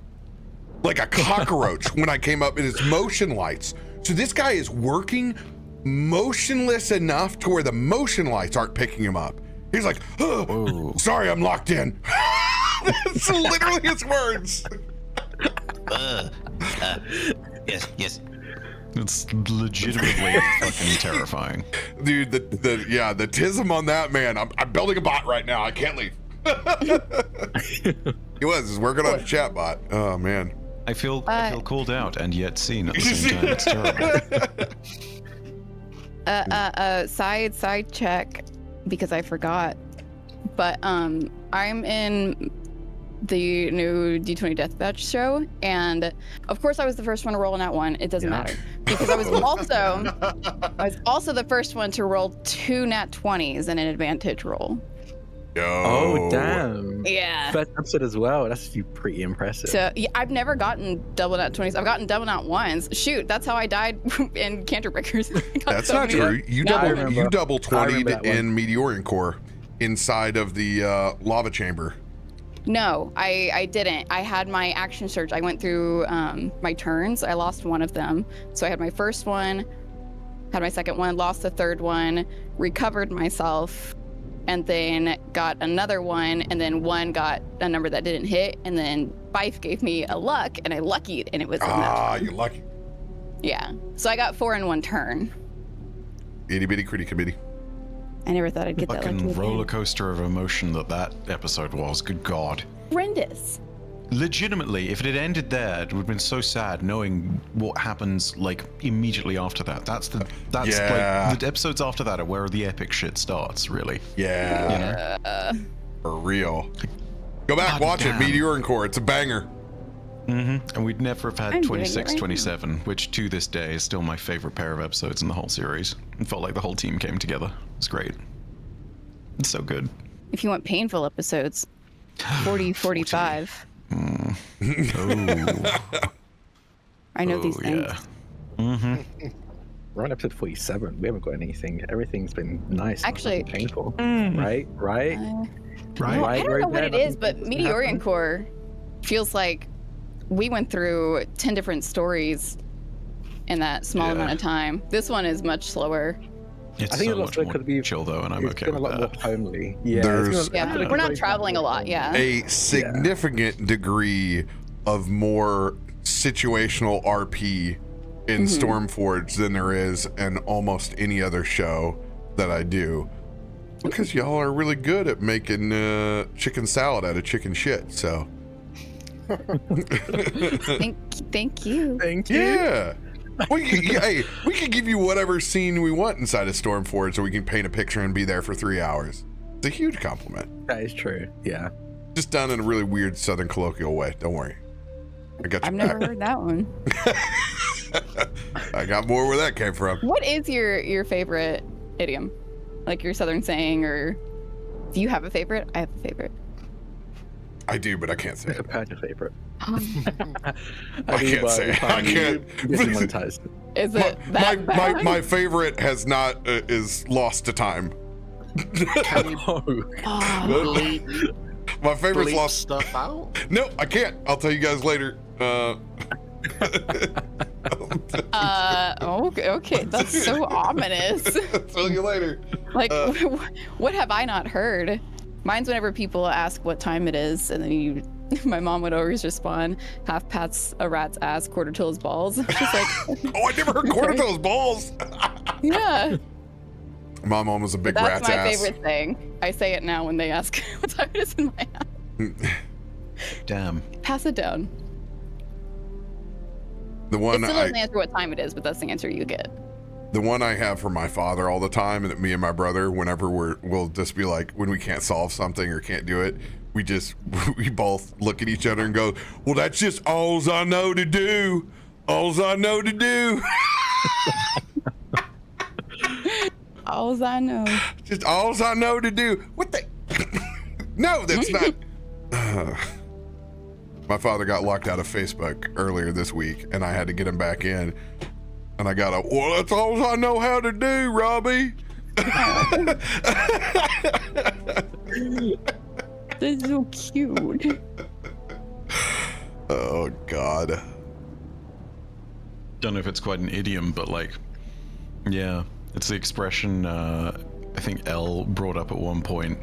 like a cockroach when I came up in his motion lights. So this guy is working motionless enough to where the motion lights aren't picking him up. He's like, oh, sorry, I'm locked in. That's literally his words. Yes. It's legitimately fucking terrifying. Dude, the tism on that man. I'm building a bot right now. I can't leave. He was working on a chat bot. Oh man. I feel called out and yet seen at the same time. It's terrible. Side check, because I forgot. But I'm in the new D20 Deathmatch show, and of course I was the first one to roll in that one. It doesn't matter because I was also the first one to roll 2 nat 20s in an advantage roll. Yo. Oh, damn. Yeah. First episode as well. That's pretty impressive. So yeah, I've never gotten double nat 20s. I've gotten double nat 1s. Shoot, that's how I died in Canterbreakers. That's not true. You double 20'd in Meteorian Core inside of the lava chamber. No, I didn't. I had my action search. I went through my turns. I lost one of them. So I had my first one, had my second one, lost the third one, recovered myself, and then got another one, and then one got a number that didn't hit, and then Bife gave me a luck, and I luckied, and it was you're lucky. Yeah. So I got 4 in one turn. Itty bitty critty committee. I never thought I'd get that lucky. Fucking roller coaster of emotion that episode was. Good God. Horrendous. Legitimately, if it had ended there, it would have been so sad knowing what happens like immediately after that. That's like the episodes after that are where the epic shit starts, really. Yeah. You know? For real. Go back, watch it. Meteor and Core. It's a banger. And we'd never have had I'm 26, doing it right 27, which to this day is still my favorite pair of episodes in the whole series. It felt like the whole team came together. It's great. It's so good. If you want painful episodes, 40, 45. Oh. I know these things. Yeah. We're on episode 47. We haven't got anything. Everything's been nice. Actually, painful. Right? I don't know what it is, but Meteorian Core feels like we went through 10 different stories in that small amount of time. This one is much slower. It's I think so much more chill though, and I'm okay with a lot more that. homely. We're not traveling a lot. A significant degree of more situational RP in Stormforge than there is in almost any other show that I do. Because y'all are really good at making chicken salad out of chicken shit, so. Thank you. Thank you. Yeah. We can give you whatever scene we want inside of Stormforge so we can paint a picture and be there for 3 hours. It's a huge compliment. That is true. Yeah. Just done in a really weird southern colloquial way. Don't worry. I got you. I've never heard that one. I got more where that came from. What is your favorite idiom? Like your southern saying, or do you have a favorite? I have a favorite. I do, but I can't say it. Compared to favorite. I can't say it. I can't. Is it that bad? My favorite has not is lost to time. My favorite's lost stuff out. No, I can't. I'll tell you guys later. Okay, that's so ominous. I'll tell you later. Like, what have I not heard? Mine's whenever people ask what time it is, and then my mom would always respond, half pats a rat's ass, quarter till his balls. She's like, Oh, I never heard quarter till his balls. yeah. My mom was a big That's rat's my ass. favorite thing. I say it now when they ask what time it is in my house. Damn. Pass it down. The It one still doesn't answer what time it is, but that's the answer you get. the one I have for my father all the time, and that me and my brother, whenever we'll just be like, when we can't solve something or can't do it, we both look at each other and go, well, that's just alls I know to do. Alls I know to do. Alls I know. Just alls I know to do. What the? No, that's not. My father got locked out of Facebook earlier this week, and I had to get him back in. And I got well, that's all I know how to do, Robbie. That's so cute. Oh, God. Don't know if it's quite an idiom, but like, yeah, it's the expression I think L brought up at one point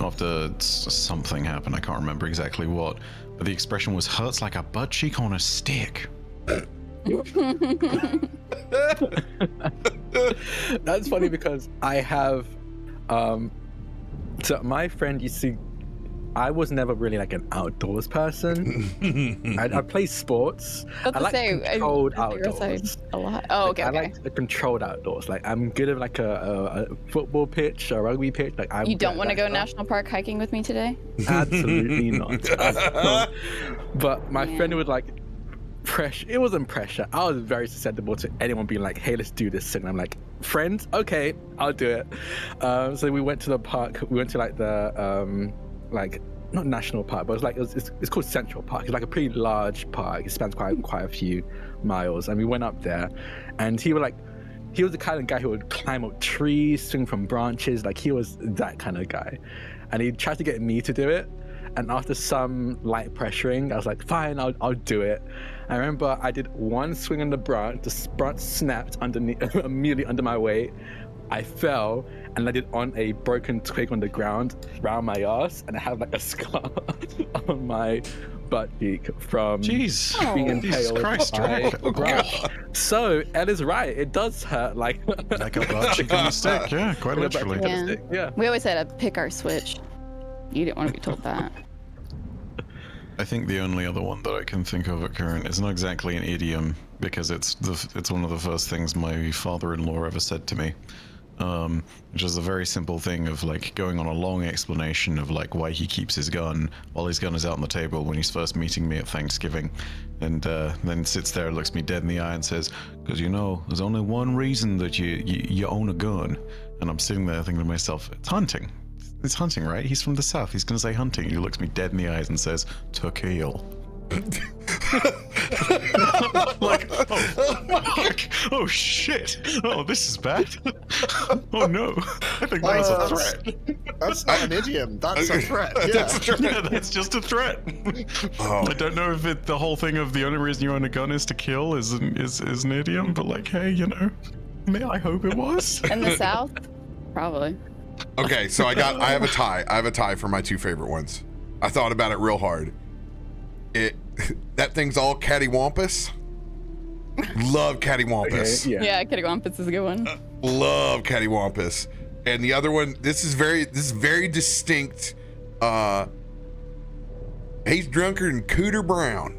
after something happened. I can't remember exactly what, but the expression was "hurts like a butt cheek on a stick." That's funny because I have so my friend used to, I was never really like an outdoors person. I play sports. I like controlled outdoors. A lot. Oh, okay. I Okay. like the controlled outdoors. Like I'm good at like a football pitch, a rugby pitch. Like You don't want to go national park hiking with me today? Absolutely not. But my friend would like pressure. It wasn't pressure. I was very susceptible to anyone being like, "Hey, let's do this." And I'm like, "Friends, okay, I'll do it." So we went to the park. We went to like the like not national park, but it's called Central Park. It's like a pretty large park. It spans quite a few miles. And we went up there, and he was the kind of guy who would climb up trees, swing from branches. Like he was that kind of guy, and he tried to get me to do it. And after some light pressuring, I was like, "Fine, I'll do it." I remember I did one swing on the branch. The branch snapped underneath, immediately under my weight. I fell, and I did on a broken twig on the ground around my ass, and I have like a scar on my butt cheek from being impaled Christ, by Drak. a branch. So Ed is right. It does hurt like Like a butt cheek on a stick. Yeah, quite literally. Yeah. We always had to pick our switch. You didn't want to be told that. I think the only other one that I can think of at current is not exactly an idiom, because it's one of the first things my father-in-law ever said to me, which is a very simple thing of like going on a long explanation of like why he keeps his gun while his gun is out on the table when he's first meeting me at Thanksgiving, and then sits there, looks me dead in the eye, and says, "Because you know, there's only one reason that you own a gun." And I'm sitting there thinking to myself, it's hunting. It's hunting, right? He's from the south. He's gonna say hunting. He looks me dead in the eyes and says, "To kill." Like, oh fuck! Oh shit! Oh, this is bad. Oh no! I think that was a threat. That's not an idiom. That's a threat. Yeah. That's a threat. Yeah, that's just a threat. Oh. I don't know if the whole thing of the only reason you own a gun is to kill is an idiom, but like, hey, you know, I hope it was. In the South? Probably. Okay, so I have a tie. I have a tie for my two favorite ones. I thought about it real hard. That thing's all cattywampus. Love cattywampus. Okay, Yeah, Cattywampus is a good one. Love cattywampus. And the other one, this is very distinct. He's drunker than Cooter Brown.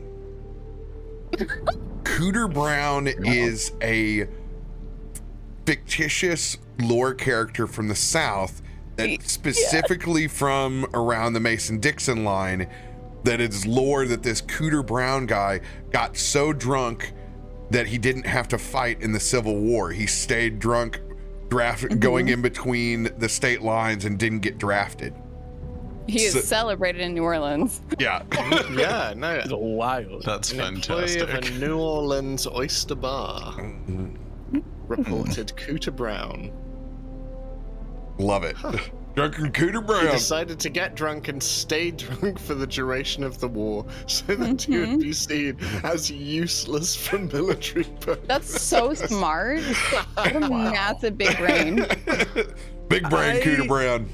Cooter Brown is a fictitious lore character from the South that specifically from around the Mason-Dixon line, that it's lore that this Cooter Brown guy got so drunk that he didn't have to fight in the Civil War. He stayed drunk going in between the state lines and didn't get drafted. He is celebrated in New Orleans. Yeah. Yeah, no. It's wild. That's An employee fantastic. of a New Orleans oyster bar reported Cooter Brown. Love it. Drunken Cooter He Brown. decided to get drunk and stay drunk for the duration of the war so that he would be seen as useless for military purposes. That's so smart. What a massive big brain. Big brain Cooter Brown.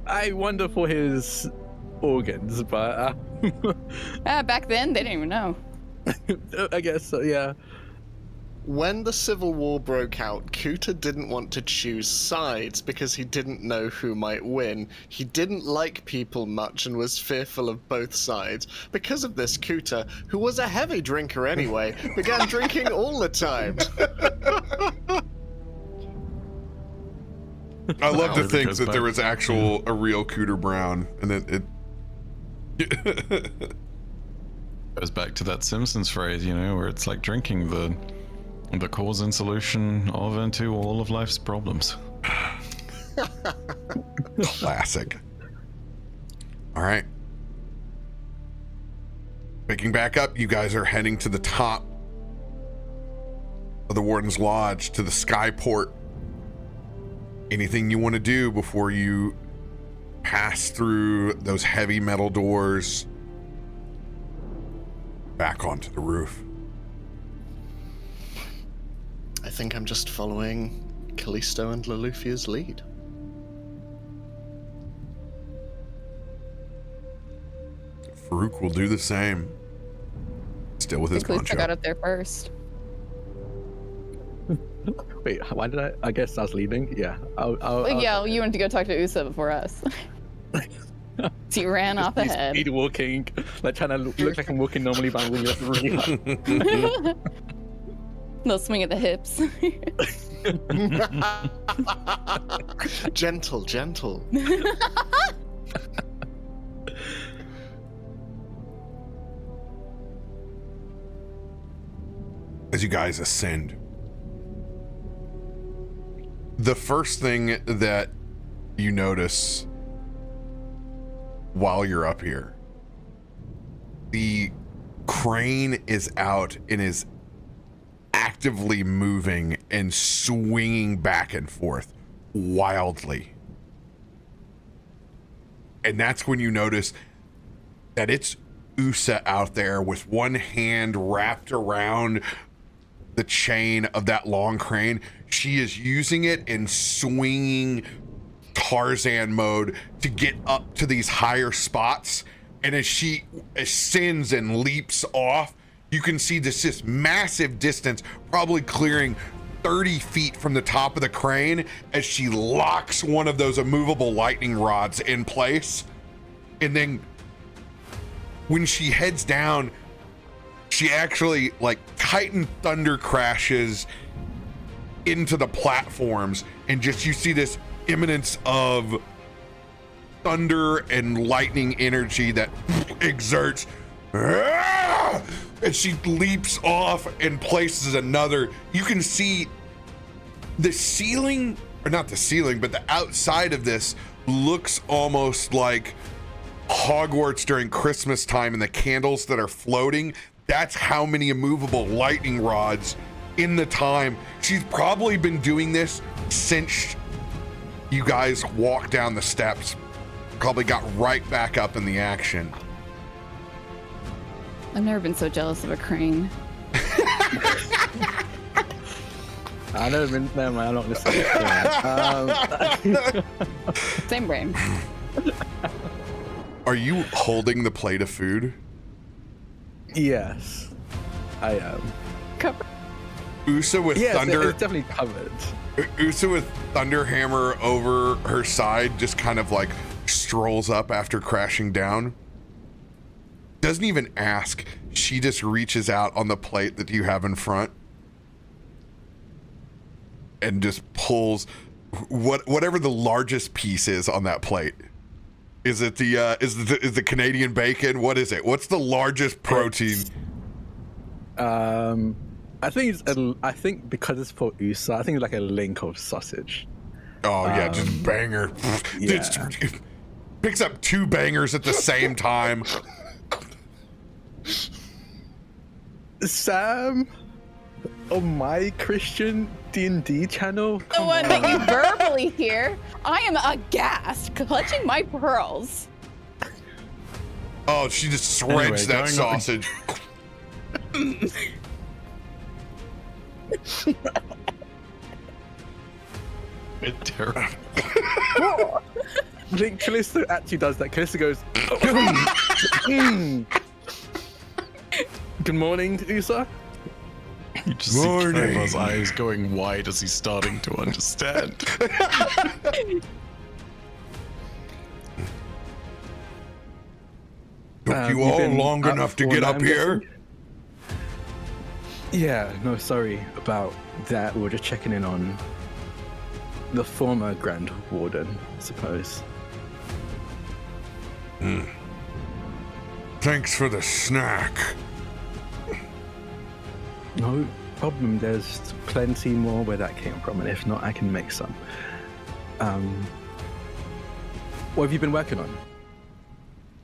I wonder for his organs, but Back then, they didn't even know. I guess so, yeah. When the Civil War broke out, Kuta didn't want to choose sides because he didn't know who might win. He didn't like people much and was fearful of both sides. Because of this, Kuta, who was a heavy drinker anyway, began drinking all the time. I love to think that there was a real Cooter Brown, and then it goes back to that Simpsons phrase, you know, where it's like drinking the cause and solution of and to all of life's problems. Classic. All right. Picking back up, you guys are heading to the top of the Warden's Lodge, to the Skyport. Anything you want to do before you pass through those heavy metal doors back onto the roof? I think I'm just following Kallisto and Loluphia's lead. Farouk will do the same. Still with his Kallisto poncho. got up there first. Wait, why did I guess I was leading? Yeah. Yeah, you wanted to go talk to Usa before us. So you ran off ahead. Speed walking, like trying to look like I'm walking normally, but I'm really No swing at the hips. Gentle, gentle. As you guys ascend, the first thing that you notice while you're up here, the crane is out and is actively moving and swinging back and forth wildly. And that's when you notice that it's Usa out there with one hand wrapped around the chain of that long crane. She is using it in swinging Tarzan mode to get up to these higher spots. And as she ascends and leaps off, you can see this massive distance, probably clearing 30 feet from the top of the crane, as she locks one of those immovable lightning rods in place. And then when she heads down, she actually like Titan thunder crashes into the platforms, and just you see this imminence of thunder and lightning energy that exerts, and she leaps off and places another. You can see the ceiling, or not the ceiling, but the outside of this looks almost like Hogwarts during Christmas time, and the candles that are floating, that's how many immovable lightning rods in the time. She's probably been doing this since you guys walked down the steps. Probably got right back up in the action. I've never been so jealous of a crane. I've never been there, man. I'm not listening. Same brain. Are you holding the plate of food? Yes, I am. Cover. Usa with Yes, thunder. it's definitely covered. Usa with Thunderhammer over her side just kind of like strolls up after crashing down. Doesn't even ask. She just reaches out on the plate that you have in front and just pulls whatever the largest piece is on that plate. Is it is the Canadian bacon? What is it? What's the largest protein? I think because it's for Usa, I think it's like a link of sausage. Oh yeah, just banger. Yeah. Just picks up two bangers at the same time. Sam, on my Christian D&D channel, The come one on. that you verbally hear, I am aghast, clutching my pearls. Oh, she just shreds that going on. sausage. It's terrible. I think Kallisto actually does that. Kallisto goes, "Mm." Good morning, Usa. You just see Kaiba's eyes going wide as he's starting to understand. Took you You've all been long up enough to all get night, up I'm here? guessing? Yeah, no, sorry about that. We were just checking in on the former Grand Warden, I suppose. Thanks for the snack. No problem. There's plenty more where that came from, and if not, I can make some. What have you been working on?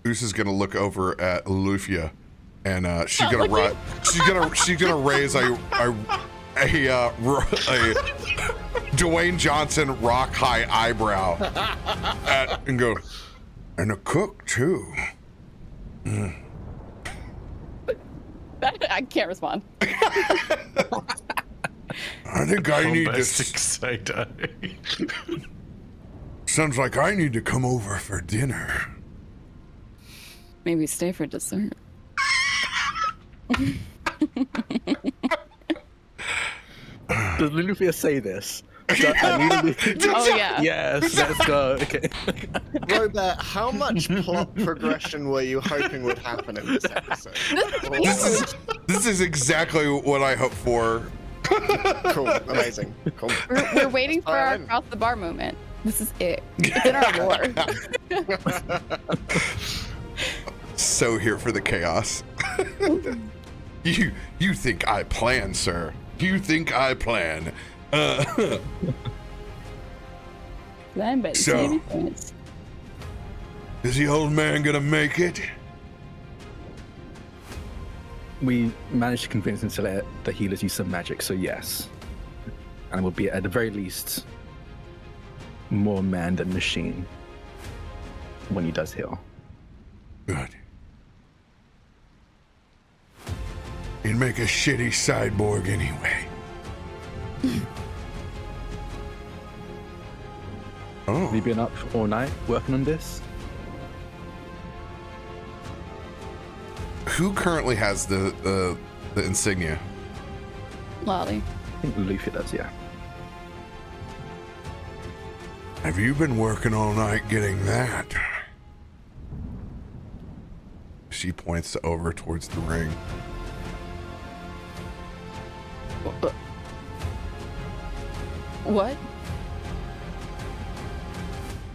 Goose is gonna look over at Loluphia, and she's gonna she's gonna raise a Dwayne Johnson rock high eyebrow and go, and a cook too. I can't respond. I think I need to. Sounds like I need to come over for dinner. Maybe stay for dessert. Does Loluphia say this? Oh yeah. Yes, let's go. Okay. RoBear, how much plot progression were you hoping would happen in this episode? This is exactly what I hope for. Cool, amazing. Cool. We're waiting for our across the bar moment. This is it. It's in our lore. So here for the chaos. You think I plan, sir? You think I plan? So, is the old man gonna make it? We managed to convince him to let the healers use some magic, so yes. And we'll be at the very least more man than machine when he does heal. Good. He'd make a shitty cyborg anyway. Oh. Have you been up all night working on this? Who currently has the insignia? Lolly. I think Loluphia does, yeah. Have you been working all night getting that? She points over towards the ring. What?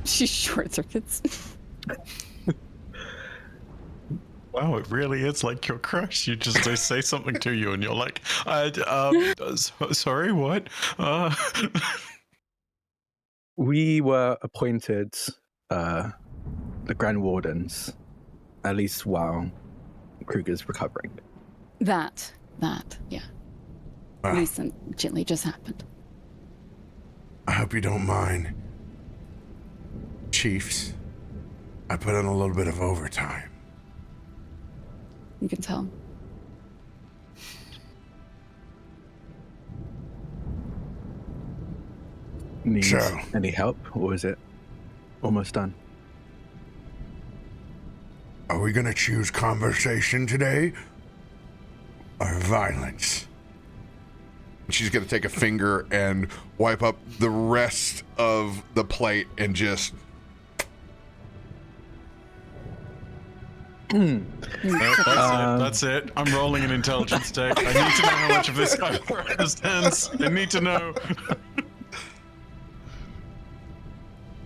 She short circuits. Wow, it really is like your crush. You just they say something to you, and you're like, sorry, what? We were appointed the Grand Wardens, at least while Kruger's recovering. That, yeah. Recently just happened. I hope you don't mind, Chiefs. I put in a little bit of overtime. You can tell. Needs So- any help, or is it almost done? Are we gonna choose conversation today or violence? She's gonna take a finger and wipe up the rest of the plate and just That's it. I'm rolling an intelligence check. I need to know how much of this guy understands. I need to know.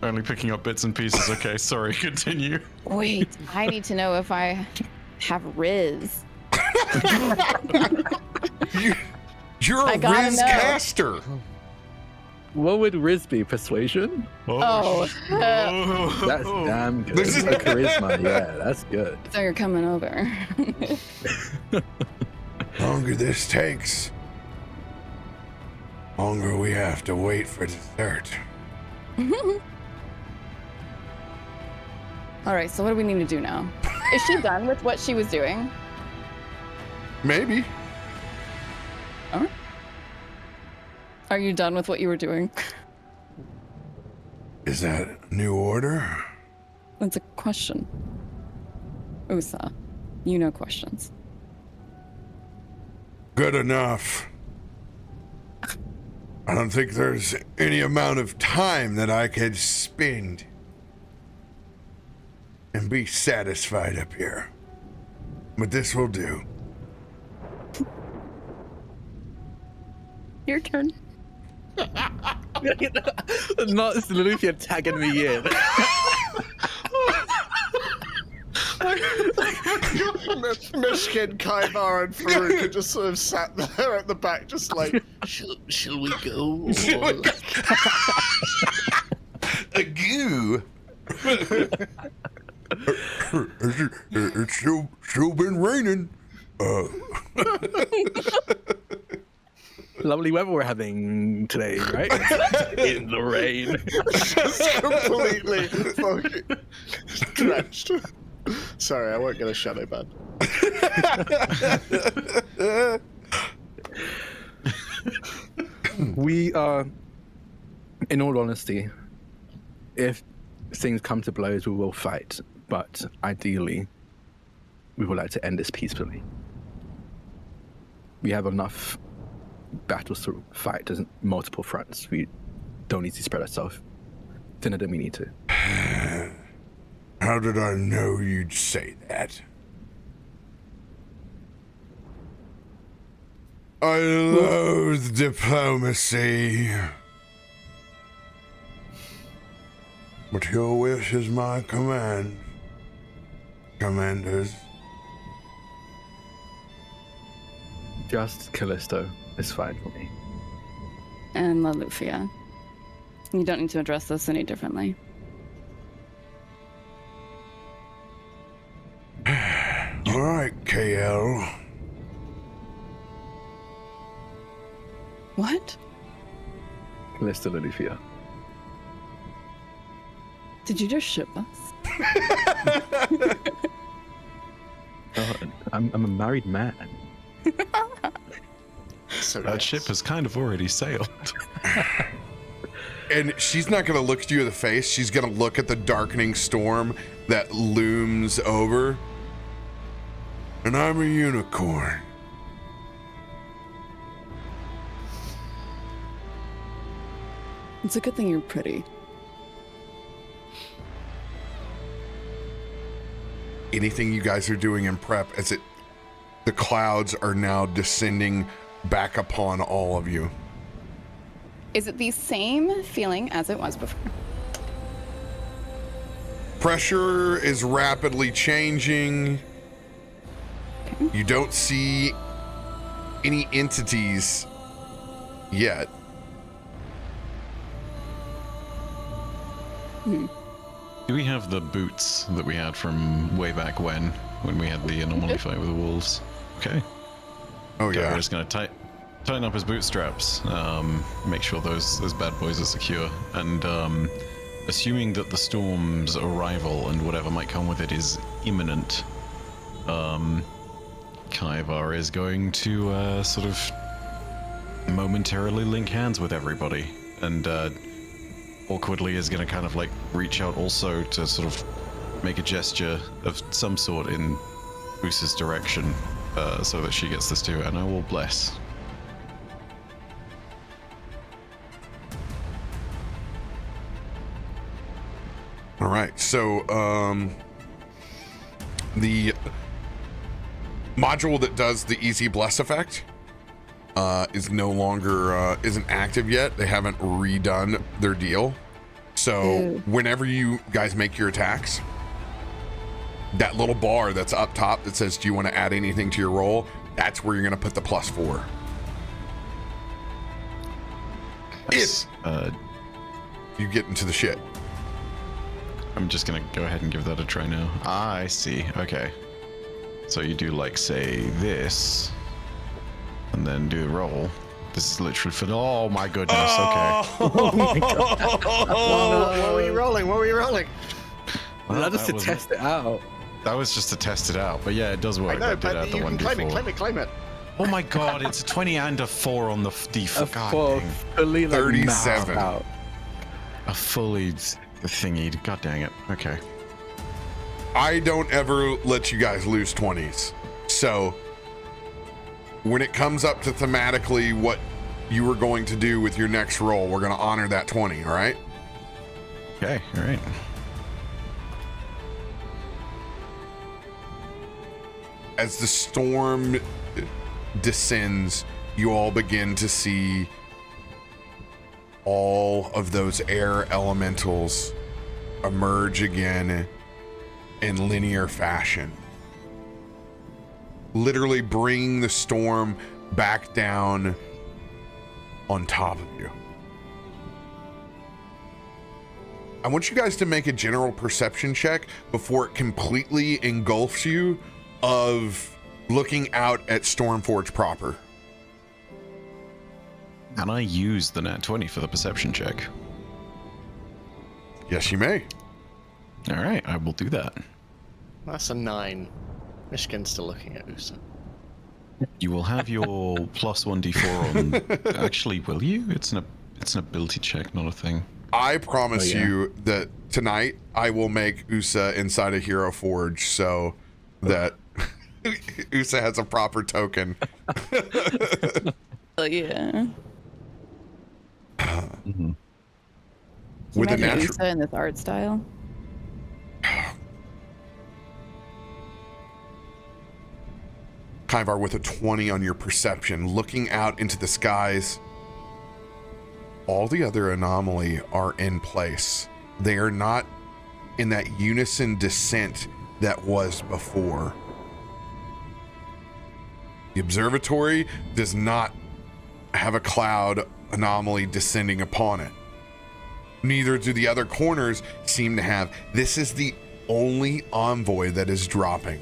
Only picking up bits and pieces. Okay, sorry. Continue. Wait, I need to know if I have Riz. You're I a gotta Riz know. caster. What would Riz be? Persuasion? Oh, That's damn good. This is- Charisma, yeah, that's good. so you're coming over. Longer this takes, longer we have to wait for dessert. All right, so what do we need to do now? Is she done with what she was doing? Maybe. All right. Are you done with what you were doing? Is that a new order? That's a question. Utha, you know questions. Good enough. I don't think there's any amount of time that I could spend and be satisfied up here. But this will do. Your turn. Not Loluphia tagging me in. Myshkin, Kaivar, and Farouk are just sort of sat there at the back, just like, shall we go? A goo. It's still been raining. Lovely weather we're having today, right? In the rain. Just completely fucking drenched. Sorry, I won't get a shadow ban. We are, in all honesty, if things come to blows, we will fight. But ideally, we would like to end this peacefully. We have enough battles to fight on multiple fronts. We don't need to spread ourselves thinner than we need to. How did I know you'd say that? I loathe diplomacy. But your wish is my command, commanders. Just Kallisto is fine for me. And Loluphia. You don't need to address this any differently. All right, KL. What? Kallisto, Loluphia. Did you just ship us? I'm a married man. So That ship has kind of already sailed. And she's not going to look at you in the face. She's going to look at the darkening storm that looms over. And I'm a unicorn. It's a good thing you're pretty. Anything you guys are doing in prep as the clouds are now descending back upon all of you. Is it the same feeling as it was before? Pressure is rapidly changing. You don't see any entities yet. Do we have the boots that we had from way back when we had the anomaly fight with the wolves? Okay. Oh We're yeah. just gonna tighten up his bootstraps, make sure those bad boys are secure, and assuming that the storm's arrival and whatever might come with it is imminent, Kaivar is going to sort of momentarily link hands with everybody, and awkwardly is going to kind of like reach out also to sort of make a gesture of some sort in Oosa's direction, so that she gets this too, and I will bless. All right, so the module that does the easy bless effect is no longer isn't active yet. They haven't redone their deal. So whenever you guys make your attacks, that little bar that's up top that says, do you want to add anything to your roll? That's where you're going to put the +4. Nice. You get into the shit. I'm just gonna go ahead and give that a try now. Ah, I see. Okay. So you do like say this, and then do the roll. This is literally for. Oh my goodness. Okay. Oh my god. What were you rolling? What were you rolling? Well, That just to was- test it out. That was just to test it out, but yeah, it does work. I know, did but add the you can 1d4. claim it. Oh my god, it's a 20 and a 4 on the A default. God full, dang. fully like 37. maxed out. A fully thingy. God dang it. Okay. I don't ever let you guys lose 20s. So when it comes up to thematically what you were going to do with your next roll, we're going to honor that 20, all right? Okay, all right. As the storm descends, you all begin to see all of those air elementals emerge again in linear fashion, literally bringing the storm back down on top of you. I want you guys to make a general perception check before it completely engulfs you of looking out at Stormforge proper. Can I use the nat 20 for the perception check? Yes, you may. All right, I will do that. That's a 9. Myshkin's still looking at Usa. You will have your plus 1d4 on. Actually, will you? It's an ability check, not a thing. I promise you that tonight I will make Usa inside a Hero Forge so that Usa has a proper token. Oh yeah. Mm-hmm. With a Imagine natural Usa in this art style. Kaivar with a 20 on your perception, looking out into the skies. All the other anomaly are in place. They are not in that unison descent that was before. The observatory does not have a cloud anomaly descending upon it. Neither do the other corners seem to have. This is the only envoy that is dropping.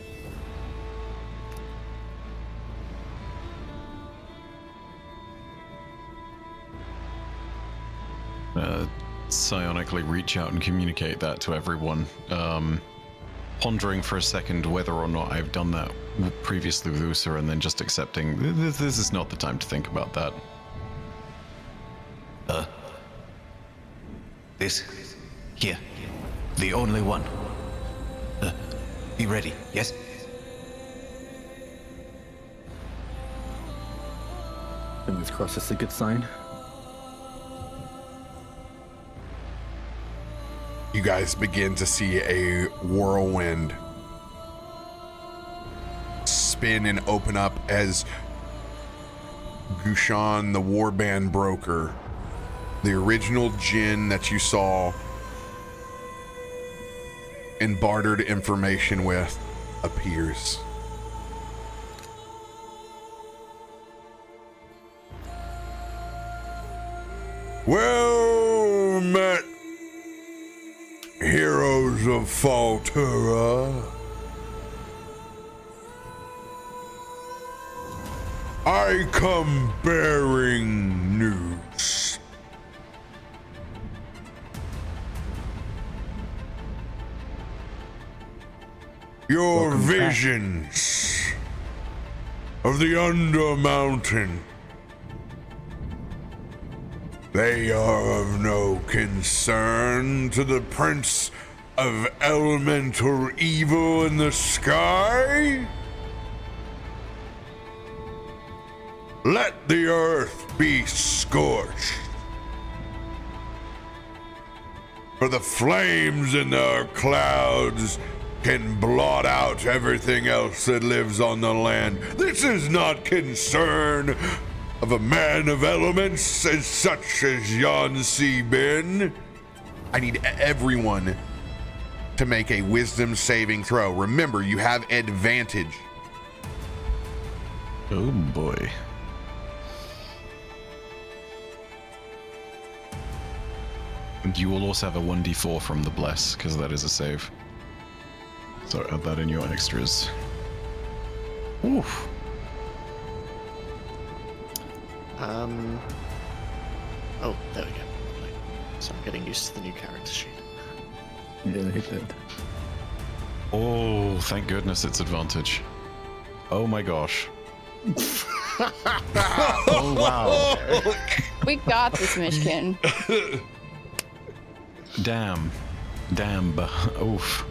Psionically reach out and communicate that to everyone. Pondering for a second whether or not I've done that previously with Usa, and then just accepting this is not the time to think about that. This here, the only one. Be ready, yes? Fingers crossed, it's a good sign. You guys begin to see a whirlwind spin and open up as Gushan, the warband broker, the original djinn that you saw and bartered information with, appears. Well met, heroes of Faltura. I come bearing news. Your Welcome back. visions of the Undermountain, they are of no concern to the Prince of Elemental Evil in the sky? Let the earth be scorched, for the flames in the clouds can blot out everything else that lives on the land. This is not concern of a man of elements as such as Yancy Bin. I need everyone to make a wisdom saving throw. Remember, you have advantage. Oh boy. And you will also have a 1d4 from the bless, because that is a save. So add that in your extras. Oof. Oh, there we go. Lovely. So I'm getting used to the new character sheet. Yeah, he did. Oh, thank goodness it's advantage. Oh my gosh. Oh wow. We got this, Myshkin. Damn. Oof.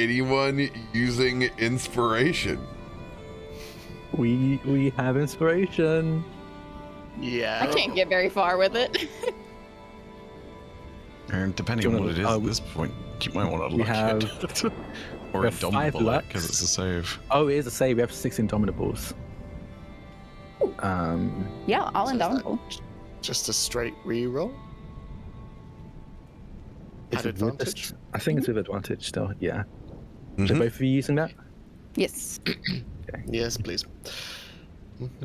anyone using inspiration? We have inspiration. Yeah. I can't get very far with it. And depending Do you on what it is wanna- at this point, you might want to we look have- it. Or we a have 5 dominable lux. because it's a save. Oh, it is a save. We have 6 indomitables. Yeah, all So is that indomitable. just a straight reroll? It's At with advantage? I think it's with advantage still. Yeah. So Mhm. both of you using that? Yes. Yes, please.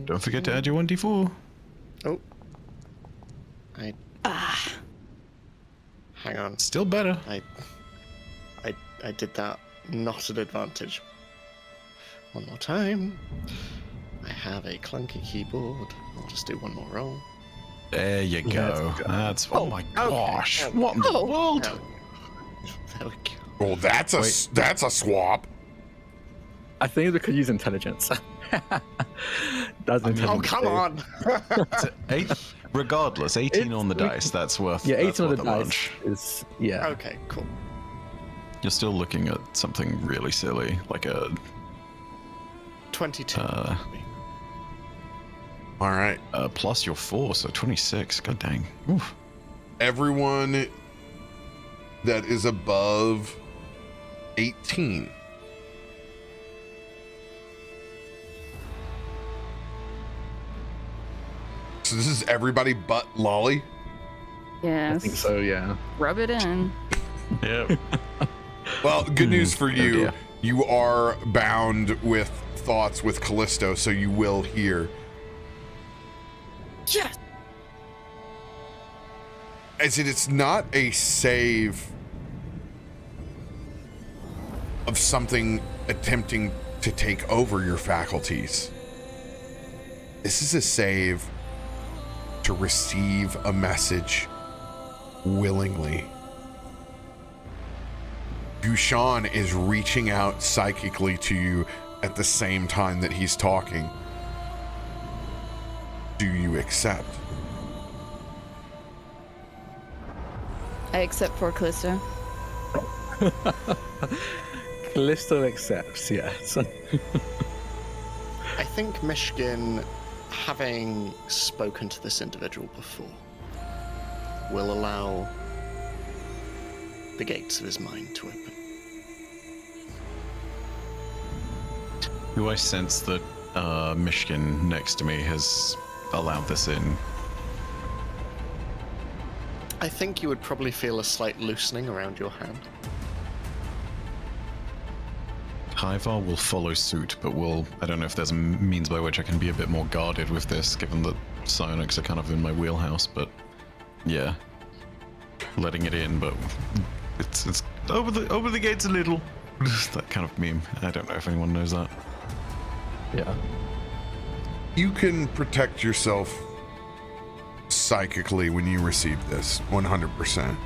Don't forget to add your 1d4. Oh, Ah, hang on. Still better. I did that not at advantage. One more time. I have a clunky keyboard. I'll just do one more roll. There you go. Let's go. That's. Oh my gosh. Okay. What in the Oh. world? There we go. Well, that's a swap. I think we could use intelligence. That's I mean- Oh, intelligence. come on! So regardless, 18 on the we- dice. That's worth. Yeah, that's 18 on the worth a dice lunch. is yeah. Okay, cool. You're still looking at something really silly, like a 22. All right. plus your 4, so 26. God dang. Oof. Everyone that is above 18. So this is everybody but Lolly? yes. I think so, yeah. Rub it in. Yeah. Well, good news for you. dear. You are bound with thoughts with Kallisto, so you will hear. Yes. As it's not a save of something attempting to take over your faculties. This is a save to receive a message willingly. Gushan is reaching out psychically to you at the same time that he's talking. Do you accept? I accept for Kallisto. Kallisto accepts, yes. I think Myshkin, having spoken to this individual before, will allow the gates of his mind to open. Do I sense that Myshkin next to me has allowed this in? I think you would probably feel a slight loosening around your hand. Hyvar will follow suit, but I don't know if there's a means by which I can be a bit more guarded with this, given that psionics are kind of in my wheelhouse, but yeah. Letting it in, but it's over the gates a little. That kind of meme. I don't know if anyone knows that. Yeah. You can protect yourself psychically when you receive this, 100%.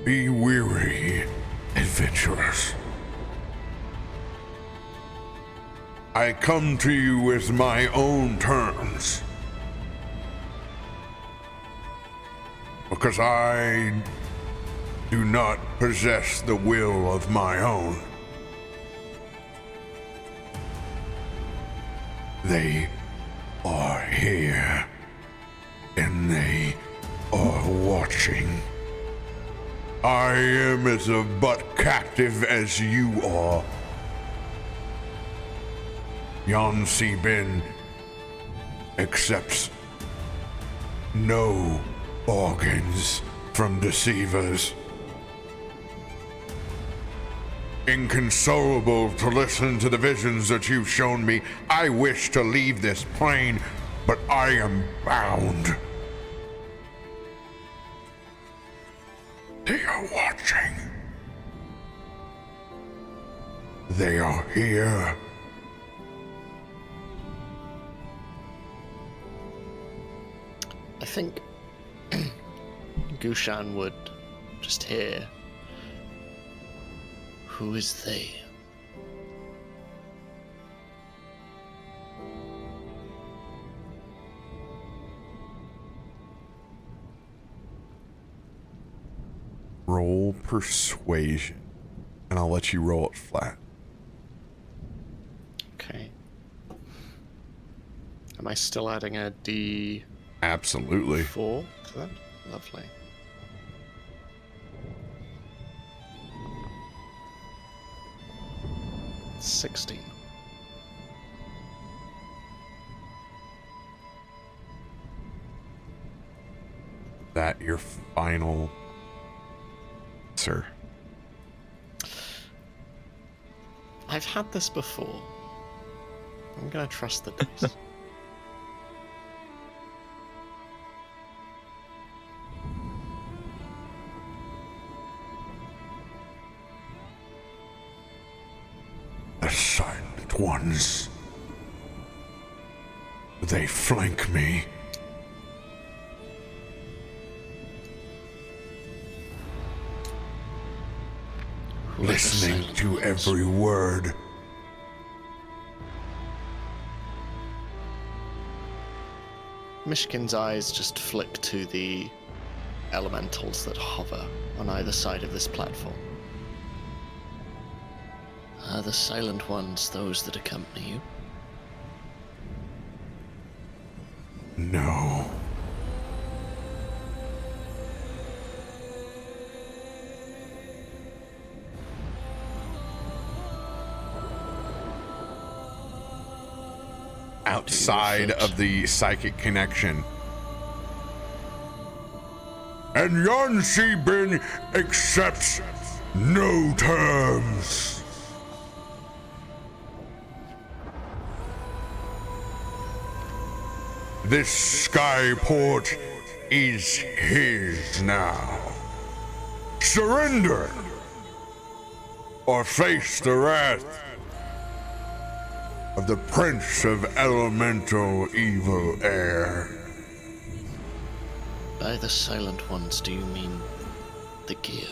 Be weary, adventurers. I come to you with my own terms. Because I do not possess the will of my own. They are here, and they are watching. I am as but captive as you are. Yansi Bin accepts no organs from deceivers. Inconsolable to listen to the visions that you've shown me, I wish to leave this plane, but I am bound. They are watching. They are here. I think Gushan would just hear, who is they? roll persuasion, and I'll let you roll it flat. Okay. Am I still adding a D4 Absolutely. to that? Lovely. $16. That your final answer? I've had this before. I'm gonna trust the dice. The silent ones. They flank me. Listening to every word. Myshkin's eyes just flick to the elementals that hover on either side of this platform. Are the silent ones those that accompany you? No. Outside of the psychic connection. And Yancy Bin accepts no terms. This skyport is his now. Surrender or face the wrath of the Prince of Elemental Evil Air. By the silent ones, do you mean the gear?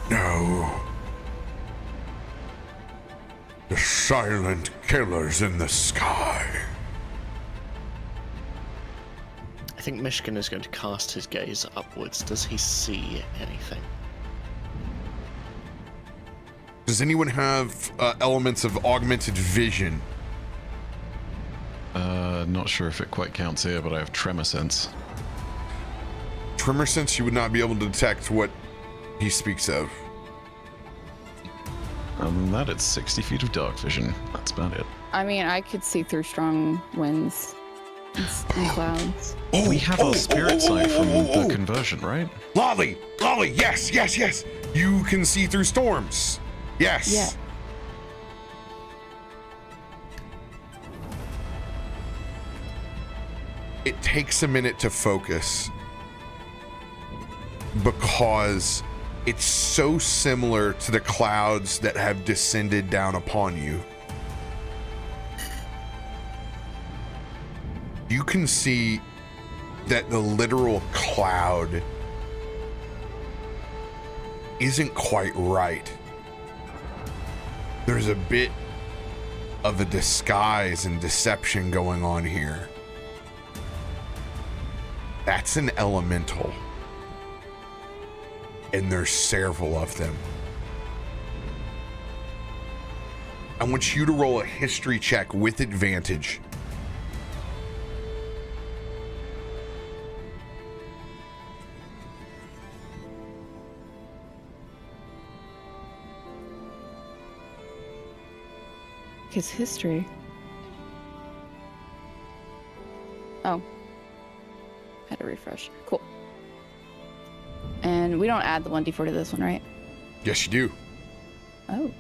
No. The silent killers in the sky. I think Myshkin is going to cast his gaze upwards. Does he see anything? Does anyone have elements of augmented vision? Not sure if it quite counts here, but I have tremor sense. Tremor sense, you would not be able to detect what he speaks of. That it's 60 feet of dark vision. That's about it. I mean, I could see through strong winds and clouds. We have our spirit sight from the conversion, right? Lolly, yes. You can see through storms. Yes. Yeah. It takes a minute to focus because it's so similar to the clouds that have descended down upon you. You can see that the literal cloud isn't quite right. There's a bit of a disguise and deception going on here. That's an elemental. And there's several of them. I want you to roll a history check with advantage. His history. Oh. Had to refresh. Cool. And we don't add the 1d4 to this one, right? Yes, you do. Oh.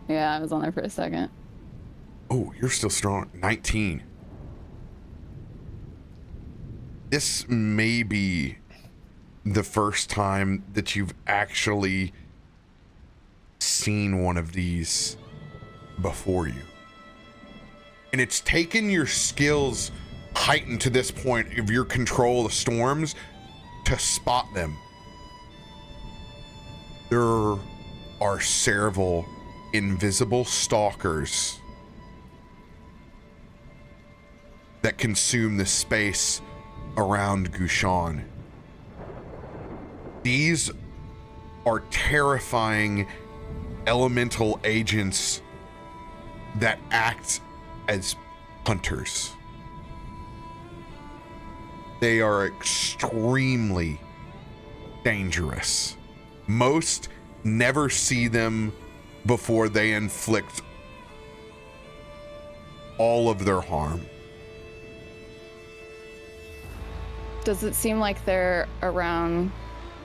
Yeah, I was on there for a second. Oh, you're still strong. 19. This may be the first time that you've actually seen one of these before you. And it's taken your skills heightened to this point of your control of storms to spot them. There are several invisible stalkers that consume the space around Gushan. These are terrifying elemental agents that act as hunters. They are extremely dangerous. Most never see them before they inflict all of their harm. Does it seem like they're around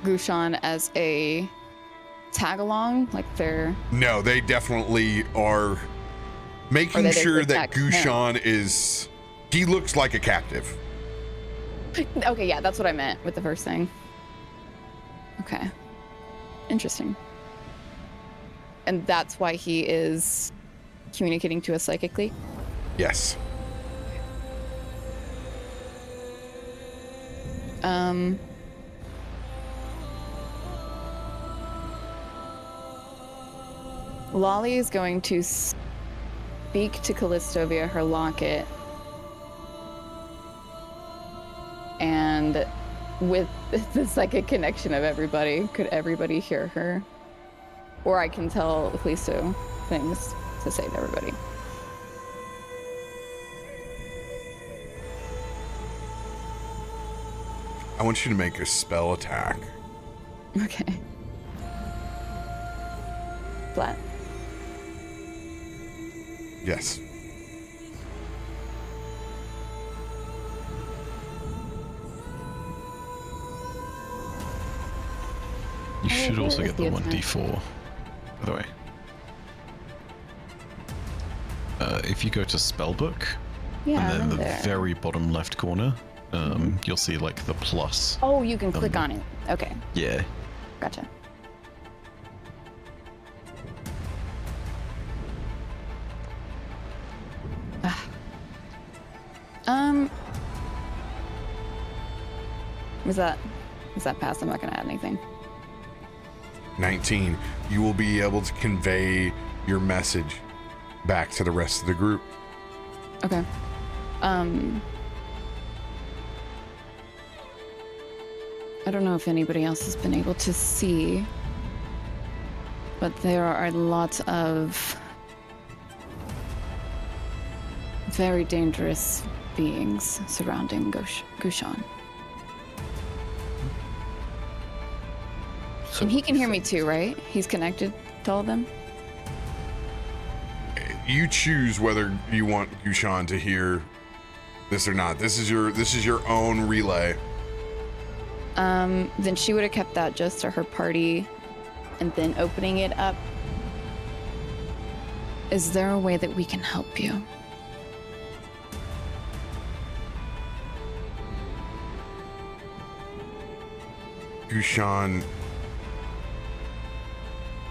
Gushan as a tag-along? Like they're... No, they definitely are making they sure that attack him? Gushan is... He looks like a captive. Okay, yeah, that's what I meant with the first thing. Okay. Interesting. And that's why he is communicating to us psychically? Yes. Lolly is going to speak to Kallisto via her locket. And with the psychic connection of everybody, could everybody hear her? Or I can tell Kallisto things to say to everybody. I want you to make a spell attack. Okay. Flat. Yes. You should where also is get the the attack? 1d4, by the way. If you go to Spellbook, Yeah, and then I'm the there. very bottom left corner, you'll see like the plus. Oh, you can click on it. Okay, Yeah. gotcha. Is that past? I'm not gonna add anything. 19. You will be able to convey your message back to the rest of the group. Okay. I don't know if anybody else has been able to see, but there are lots of very dangerous beings surrounding Gushan. And he can hear me too, right? He's connected to all of them? You choose whether you want Gushan to hear this or not. This is your own relay. Then she would have kept that just to her party and then opening it up. Is there a way that we can help you? Gushan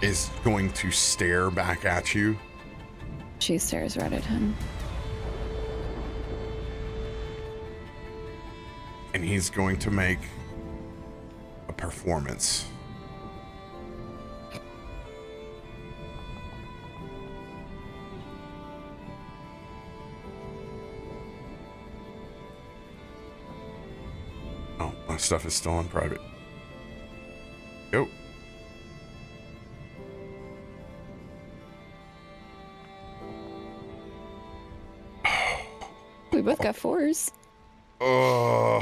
is going to stare back at you. She stares right at him. And he's going to make a performance. Oh, my stuff is still in private. Go. We both got 4s. Oh,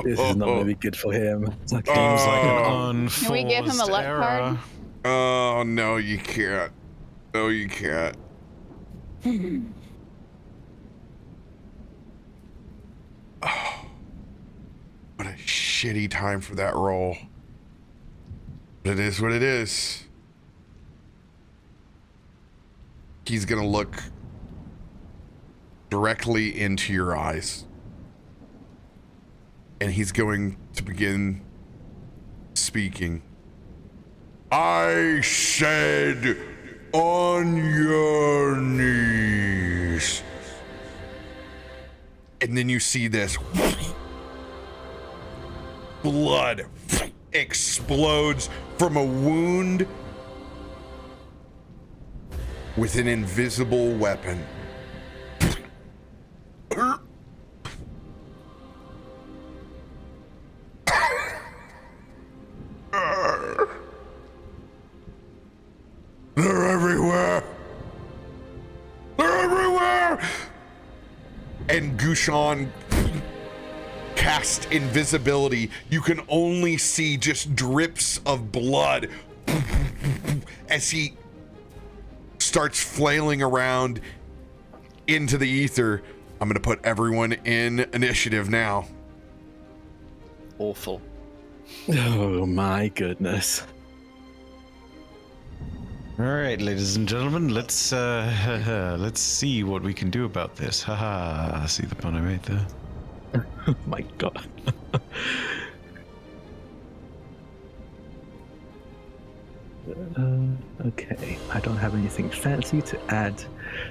This is not going to be good for him. Seems like an unforced Can we give him a luck error. card? Oh, no, you can't. No, you can't. Oh, what a shitty time for that roll. But it is what it is. He's gonna look directly into your eyes. And he's going to begin speaking. I said on your knees. And then you see this. Blood explodes from a wound with an invisible weapon. They're everywhere. They're everywhere. And Gushan cast invisibility. You can only see just drips of blood as he starts flailing around into the ether. I'm gonna put everyone in initiative now. Awful. Oh my goodness. All right, ladies and gentlemen, let's see what we can do about this. Haha, see the pun I made there? Oh my god. Okay, I don't have anything fancy to add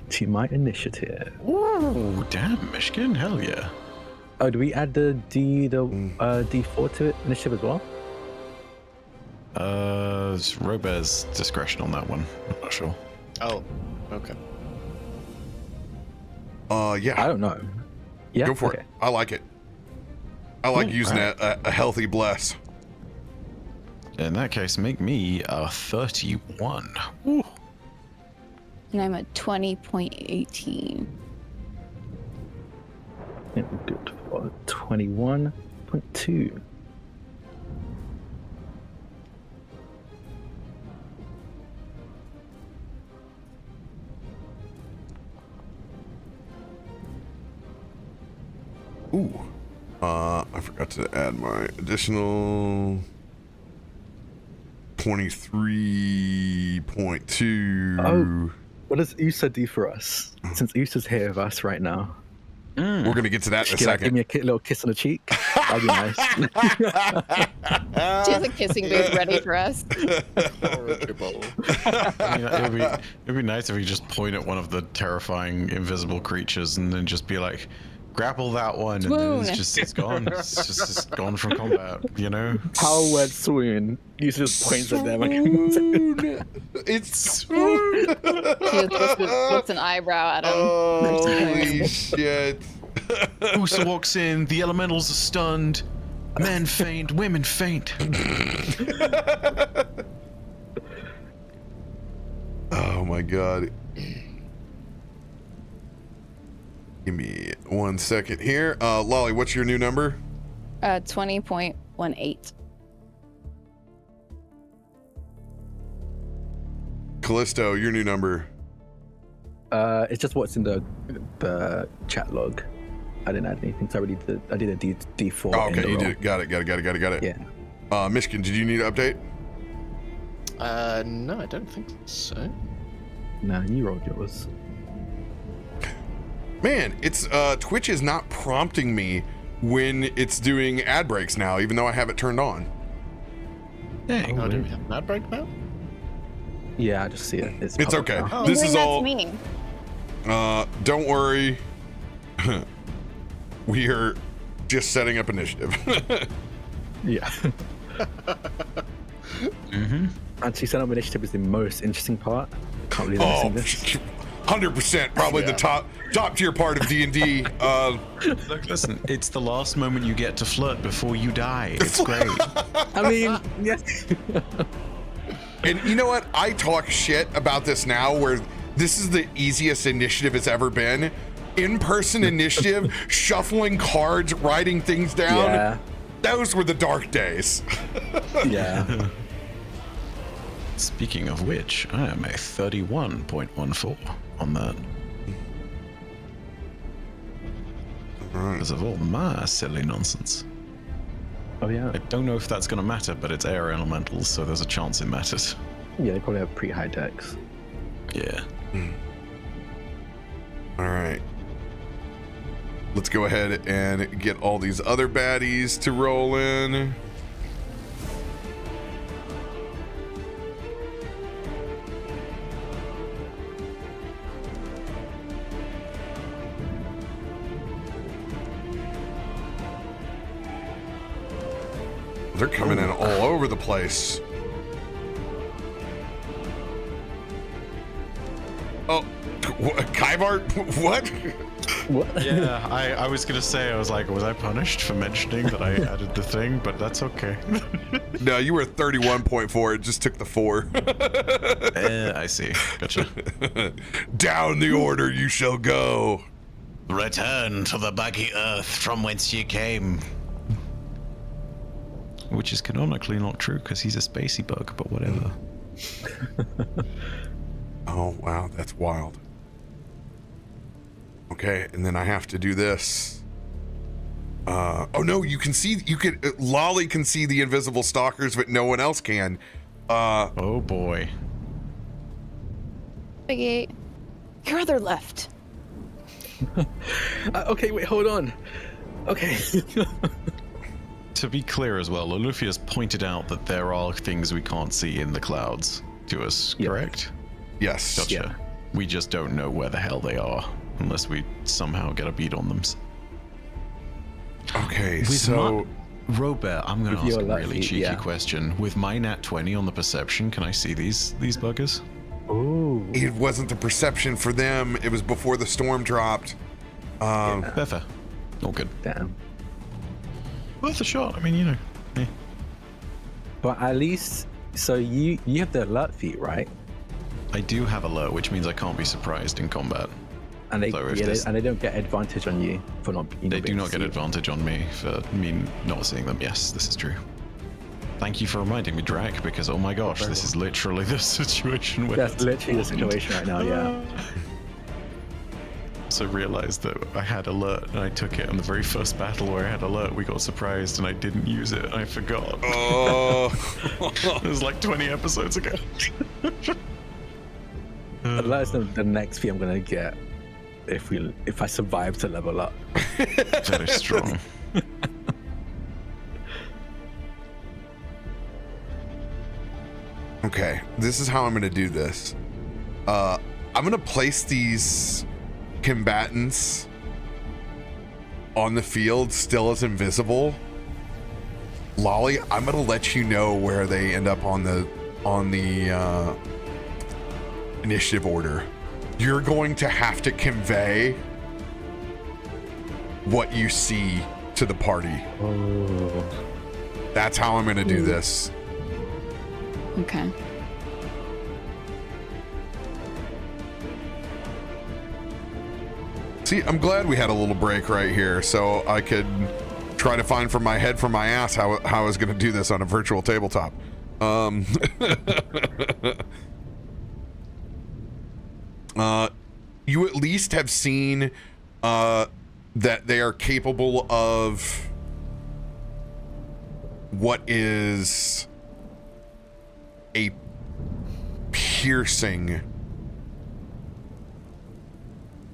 to my initiative. Ooh, damn, Myshkin, hell yeah. Oh, do we add the D4 to it initiative as well? It's RoBear's discretion on that one. I'm not sure. Oh, okay. Yeah. I don't know. Yeah, Go for it. I like it. I like using a healthy bless. In that case, make me a 31. Ooh. And I'm at 20.18. Yeah, we'll do it for 21.2. Ooh. I forgot to add my additional 23.2. Oh, what does Usa do for us? Since Usa's here with us right now. We're gonna get to that in a Give second. me a little kiss on the cheek. That'd be nice. She has a kissing booth ready for us. Horrible. I mean, it'd be nice if we just point at one of the terrifying invisible creatures and then just be like, grapple that one, and then it's gone. It's gone from combat, you know? Power word swoon. Usa just points at them. It's swoon. She just puts an eyebrow at him. Holy shit. Usa walks in, the elementals are stunned. Men faint, women faint. Oh my god. Give me 1 second here. Lolly, what's your new number? 20.18. Kallisto, your new number. It's just what's in the chat log. I didn't add anything, so I did a D4. Oh, okay, you did it. Got it. Yeah. Myshkin, did you need an update? No, I don't think so. No, you rolled yours. Man, it's Twitch is not prompting me when it's doing ad breaks now, even though I have it turned on. Dang. Oh, do we have an ad break now? Yeah, I just see it. It's public okay. now. This is That's all. me. Don't worry. We are just setting up initiative. Yeah. Actually, setting up initiative is the most interesting part. Can't believe I'm missing this. 100%, probably the top tier part of D&D. Look, listen, it's the last moment you get to flirt before you die. It's great. I mean, yes. And you know what? I talk shit about this now, where this is the easiest initiative it's ever been. In-person initiative, shuffling cards, writing things down. Yeah. Those were the dark days. Yeah. Speaking of which, I am a 31.14 on that. Because of all my silly nonsense. Oh yeah. I don't know if that's going to matter, but it's air elementals, so there's a chance it matters. Yeah, they probably have pretty high decks. Yeah. All right. Let's go ahead and get all these other baddies to roll in. They're coming in all over the place. Oh, Kaivart? What? What? Yeah, I was gonna say, I was like, was I punished for mentioning that I added the thing? But that's okay. No, you were 31.4. It just took the 4. I see. Gotcha. Down the order you shall go. Return to the buggy earth from whence you came. Which is canonically not true because he's a spacey bug, but whatever. Oh, wow. That's wild. Okay, and then I have to do this. Oh no, you can see, Lolly can see the invisible stalkers, but no one else can. Oh boy. Biggie, your other left. Okay, wait, hold on. Okay. To be clear as well, Loluphia's pointed out that there are things we can't see in the clouds to us, correct? Yes. Gotcha. Yeah. We just don't know where the hell they are unless we somehow get a beat on them. Okay, With so RoBear, I'm going to With ask your a really lucky, cheeky yeah. question. With my nat 20 on the perception, can I see these buggers? Ooh. it wasn't the perception for them. It was before the storm dropped. Fair. All good. Damn. Worth a shot. I mean, you know. eh. But at least, so you have the alert feat, right? I do have alert, which means I can't be surprised in combat. And they, So if yeah, this- and they don't get advantage on you for not. You They not do being not get seen. advantage on me for me not seeing them. Yes, this is true. Thank you for reminding me, Drak, because oh my gosh, very this is literally the situation where That's literally the situation right now. Yeah. So realized that I had alert and I took it on the very first battle where I had alert. We got surprised and I didn't use it. I forgot. It was like 20 episodes ago. But let us know the next feat I'm gonna get if I survive to level up. Very strong. Okay, this is how I'm gonna do this. I'm gonna place these combatants on the field still as invisible. Lolly, I'm gonna let you know where they end up on the initiative order. You're going to have to convey what you see to the party. Oh. That's how I'm gonna do this. Okay. See, I'm glad we had a little break right here so I could try to find from my head from my ass how I was going to do this on a virtual tabletop. You at least have seen that they are capable of what is a piercing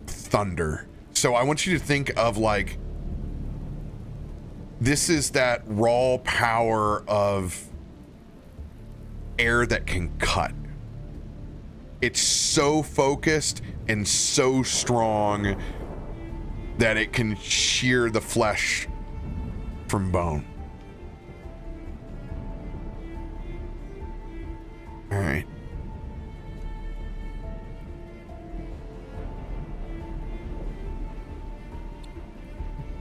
thunder. So I want you to think of like, this is that raw power of air that can cut. It's so focused and so strong that it can shear the flesh from bone. All right.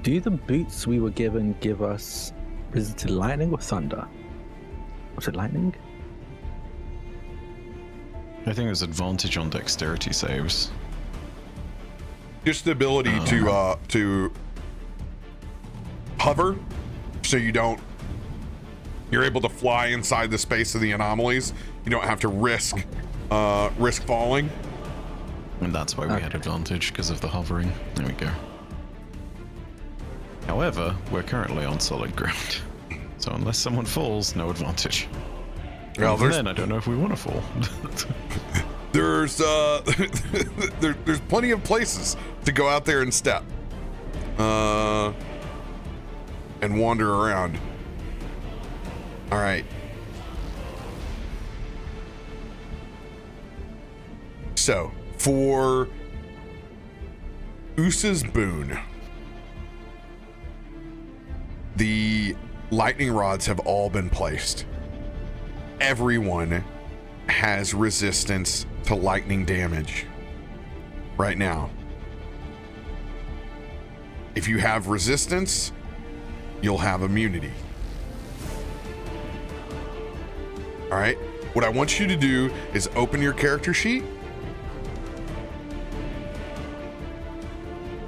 Do the boots we were given give us resisted lightning or thunder? Was it lightning? I think there's advantage on dexterity saves. Just the ability to hover, so you're able to fly inside the space of the anomalies. You don't have to risk falling. And that's why we had advantage, because of the hovering. There we go. However, we're currently on solid ground. So unless someone falls, no advantage. Well, Even then, I don't know if we want to fall. There's there's plenty of places to go out there and step, and wander around. All right. So for Usa's boon, the lightning rods have all been placed. Everyone has resistance to lightning damage right now. If you have resistance, you'll have immunity. All right. What I want you to do is open your character sheet.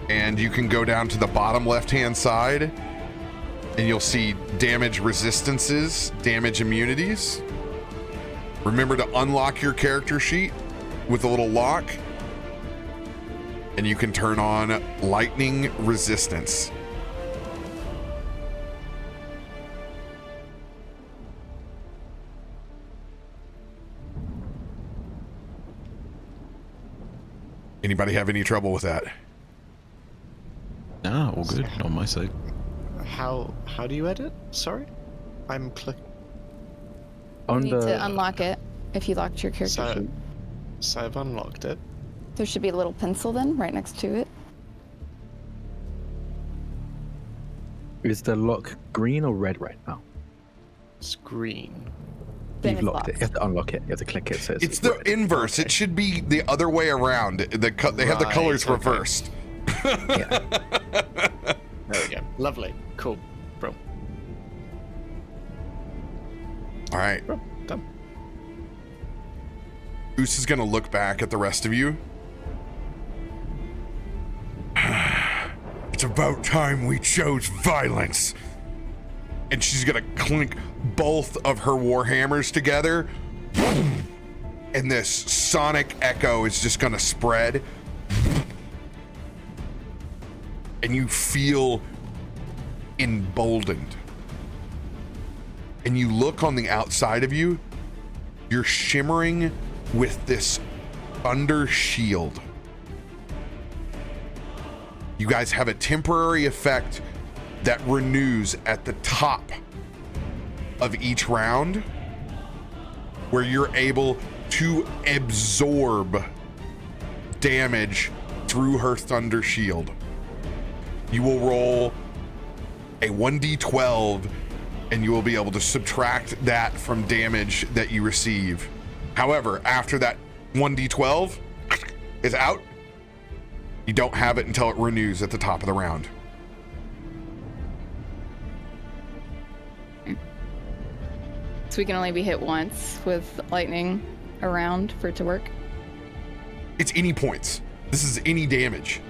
And you can go down to the bottom left-hand side and you'll see damage resistances, damage immunities. Remember to unlock your character sheet with a little lock. And you can turn on lightning resistance. Anybody have any trouble with that? Ah, all good on my side. How do you edit? Sorry, I'm clicking. You need to unlock it if you locked your character sheet. So I've unlocked it. There should be a little pencil then right next to it. Is the lock green or red right now? It's green. Then You've it's locked it. You have to unlock it. You have to click it. So It's the red. inverse. It should be the other way around. They have the Right, colors okay. reversed. Yeah. There we go. Lovely. Cool. Bro. All right. Bro. Done. Goose is going to look back at the rest of you. It's about time we chose violence. And she's going to clink both of her warhammers together. And this sonic echo is just going to spread. And you feel emboldened. And you look on the outside of you. You're shimmering with this thunder shield. You guys have a temporary effect that renews at the top of each round, where you're able to absorb damage through her thunder shield. You will roll a 1d12 and you will be able to subtract that from damage that you receive. However, after that 1d12 is out, you don't have it until it renews at the top of the round. So we can only be hit once with lightning around for it to work. It's any points. This is any damage.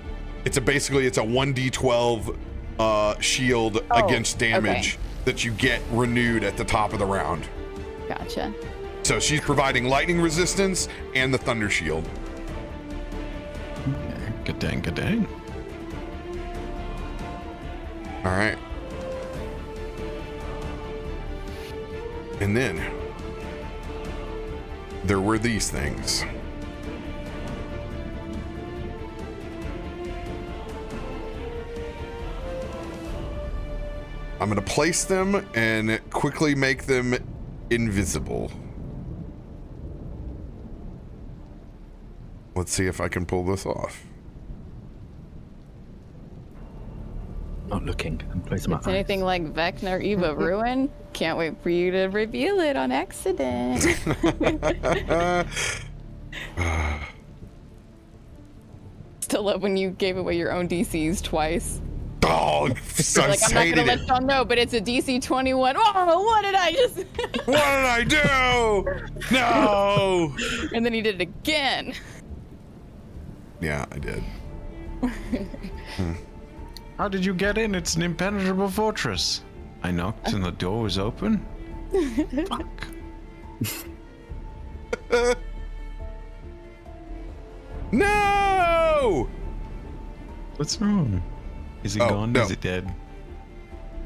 It's basically a 1d12 shield against damage that you get renewed at the top of the round. Gotcha. So she's providing lightning resistance and the thunder shield. Good dang, good dang. All right. And then there were these things. I'm going to place them and quickly make them invisible. Let's see if I can pull this off. Not looking. I'm placing my It's anything like Vecna or Eva Ruin. Can't wait for you to reveal it on accident. Still love when you gave away your own DCs twice. Oh, You're like, I'm not gonna let y'all know, but it's a DC 21. Oh, what did I just? What did I do? No. And then he did it again. Yeah, I did. How did you get in? It's an impenetrable fortress. I knocked and the door was open. Fuck. No! What's wrong? Is he Oh, gone? no. Is it dead?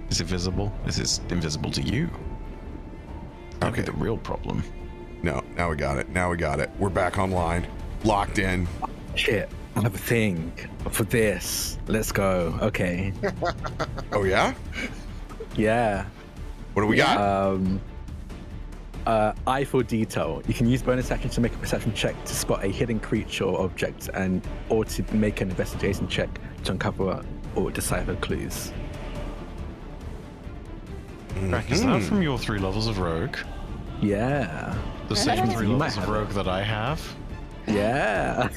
Is it visible? Is it invisible to you? That'd be Okay. the real problem. No, now we got it. Now we got it. We're back online. Locked in. shit. I have a thing for this. Let's go. Okay. Oh, yeah? Yeah. What do we got? Eye for detail. You can use bonus action to make a perception check to spot a hidden creature or object, or to make an investigation check to uncover or decipher clues. Drak, is that from your 3 levels of rogue? Yeah. The same 3 You might levels of have rogue that I have? Yeah.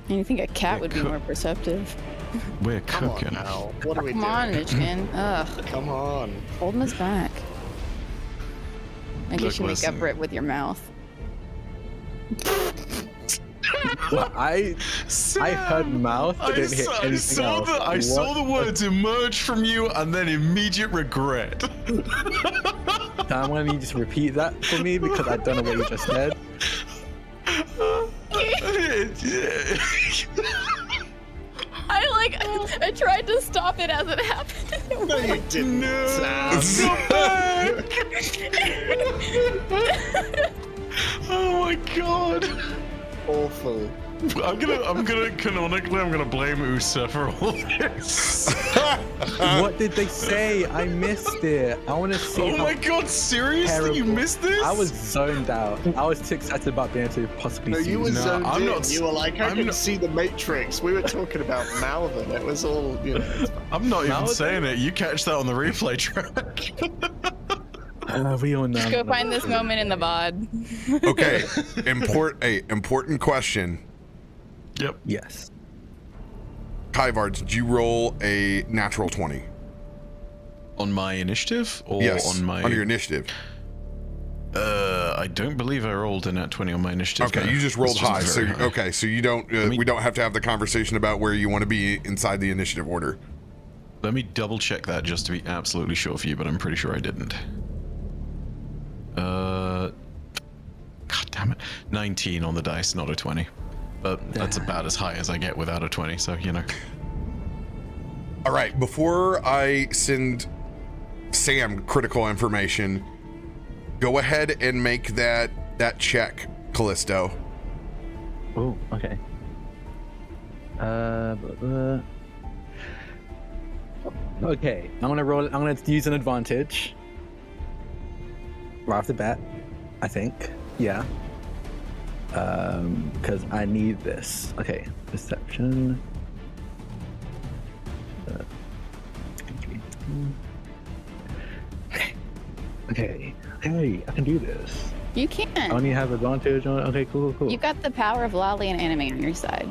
You think a cat would be more perceptive? We're Come on cooking. now. What are we Come doing? on, Myshkin. Ugh, Come on. hold him his back. I Look, guess you make listen. up for it with your mouth. Well, I heard mouth, but didn't hear anything else. I saw What? the words emerge from you and then immediate regret. Sam, why don't you just repeat that for me because I don't know what you just said. I tried to stop it as it happened. No, you didn't. No, Sam. Oh my god. Awful. I'm gonna canonically blame Usa for all this. What did they say? I missed it. I want to see. Oh how my god, seriously? You terrible- missed this? I was zoned out. I was too excited about being able to possibly No, see. you were this. zoned I'm in. not- You were like, I I'm can not- see the Matrix. We were talking about Malvern. It was all, you know. It's fine. I'm not even Nowadays- saying it. You catch that on the replay track. We all know. Go find this moment in the VOD. Okay, important question. Yep. Yes. Kyvard, did you roll a natural 20? On my initiative or Yes, on my your initiative. I don't believe I rolled a nat 20 on my initiative. Okay, no. you just rolled It's high. So very high. okay, so you don't. me- We don't have to have the conversation about where you want to be inside the initiative order. Let me double check that just to be absolutely sure for you, but I'm pretty sure I didn't. God damn it. 19 on the dice, not a 20. But that's about as high as I get without a 20, so you know. All right, before I send Sam critical information, go ahead and make that check, Kallisto. Oh, okay. Okay, I'm gonna roll. I'm gonna use an advantage right off the bat. I think, yeah. Because I need this. Okay, perception. Okay, hey, I can do this. You I can. only have advantage on. Okay, cool. You got the power of Lolly and anime on your side.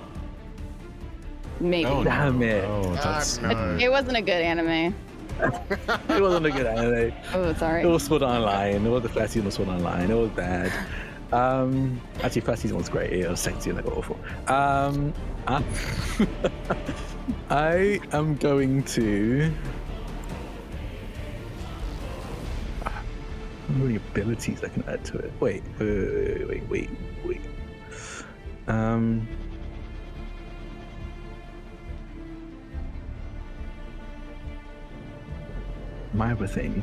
Maybe. Oh, Damn it. Oh, that's no. It wasn't a good anime. It wasn't a good anime. Oh, sorry. It was Sword Online. It was the first season of Sword Online. It was bad. Actually, first season was great. It was second season that got awful. I am going to. How many abilities I can add to it? Wait. My other thing.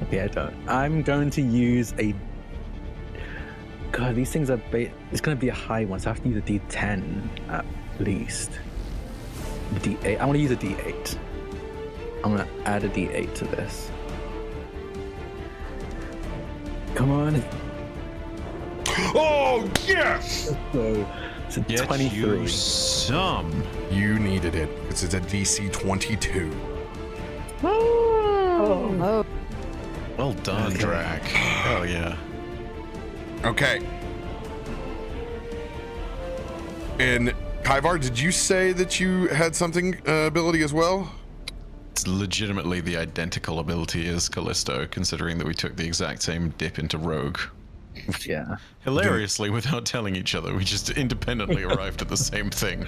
Okay, I don't. I'm going to use a. God, these things are. It's going to be a high one, so I have to use a D10 at least. D8. I want to use a D8. I'm going to add a D8 to this. Come on. Oh yes! So it's a Get 23. you some. You needed it because it's a DC 22. Oh. Well done, Okay. Drak. Hell yeah. Okay. And Kyvar, did you say that you had something ability as well? It's legitimately the identical ability as Kallisto, considering that we took the exact same dip into Rogue. Yeah. Hilariously, without telling each other, we just independently arrived at the same thing.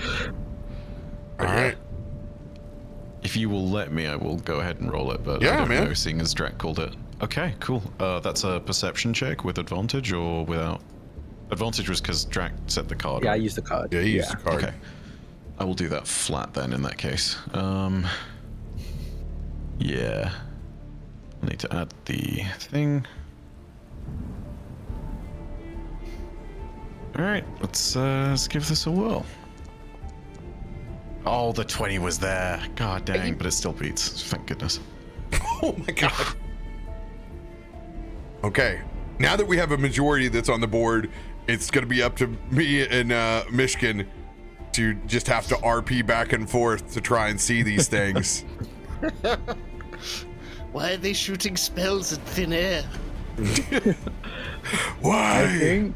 All right. If you will let me, I will go ahead and roll it, but Yeah, I don't man. know, seeing as Drak called it. Okay, cool. That's a perception check with advantage or without? Advantage was because Drak set the card. Yeah, I right? used the card. Yeah, you used the card. Okay. I will do that flat then in that case. Yeah. I need to add the thing. Alright, let's give this a whirl. Oh, the 20 was there. God dang, but it still beats. Thank goodness. Oh my god. Okay. Now that we have a majority that's on the board, it's going to be up to me and Myshkin to just have to RP back and forth to try and see these things. Why are they shooting spells in thin air? I Why? think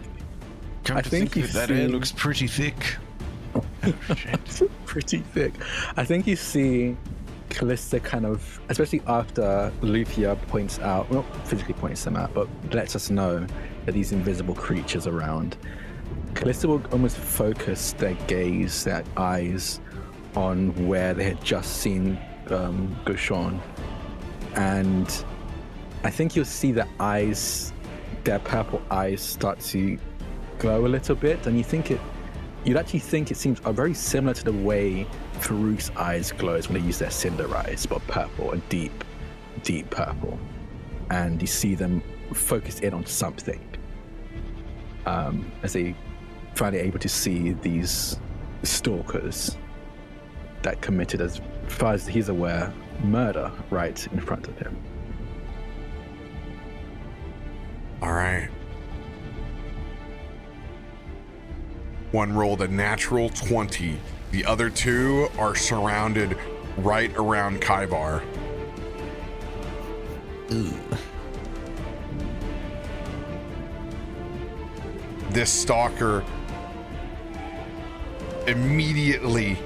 Come I to think think you of it, that air see- looks pretty thick. Oh, shit. Pretty thick. I think you see Kallisto kind of, especially after Loluphia points out, well, not physically points them out, but lets us know that these invisible creatures around. Kallisto will almost focus their gaze, their eyes, on where they had just seen Gushon. And I think you'll see their eyes, their purple eyes start to glow a little bit, and you'd actually think it seems very similar to the way Farouk's eyes glows when they use their cinder eyes, but purple, a deep, deep purple. And you see them focused in on something as they finally able to see these stalkers that committed, as far as he's aware, murder right in front of him. All right. One rolled a natural 20. The other two are surrounded right around Kaivar. This stalker immediately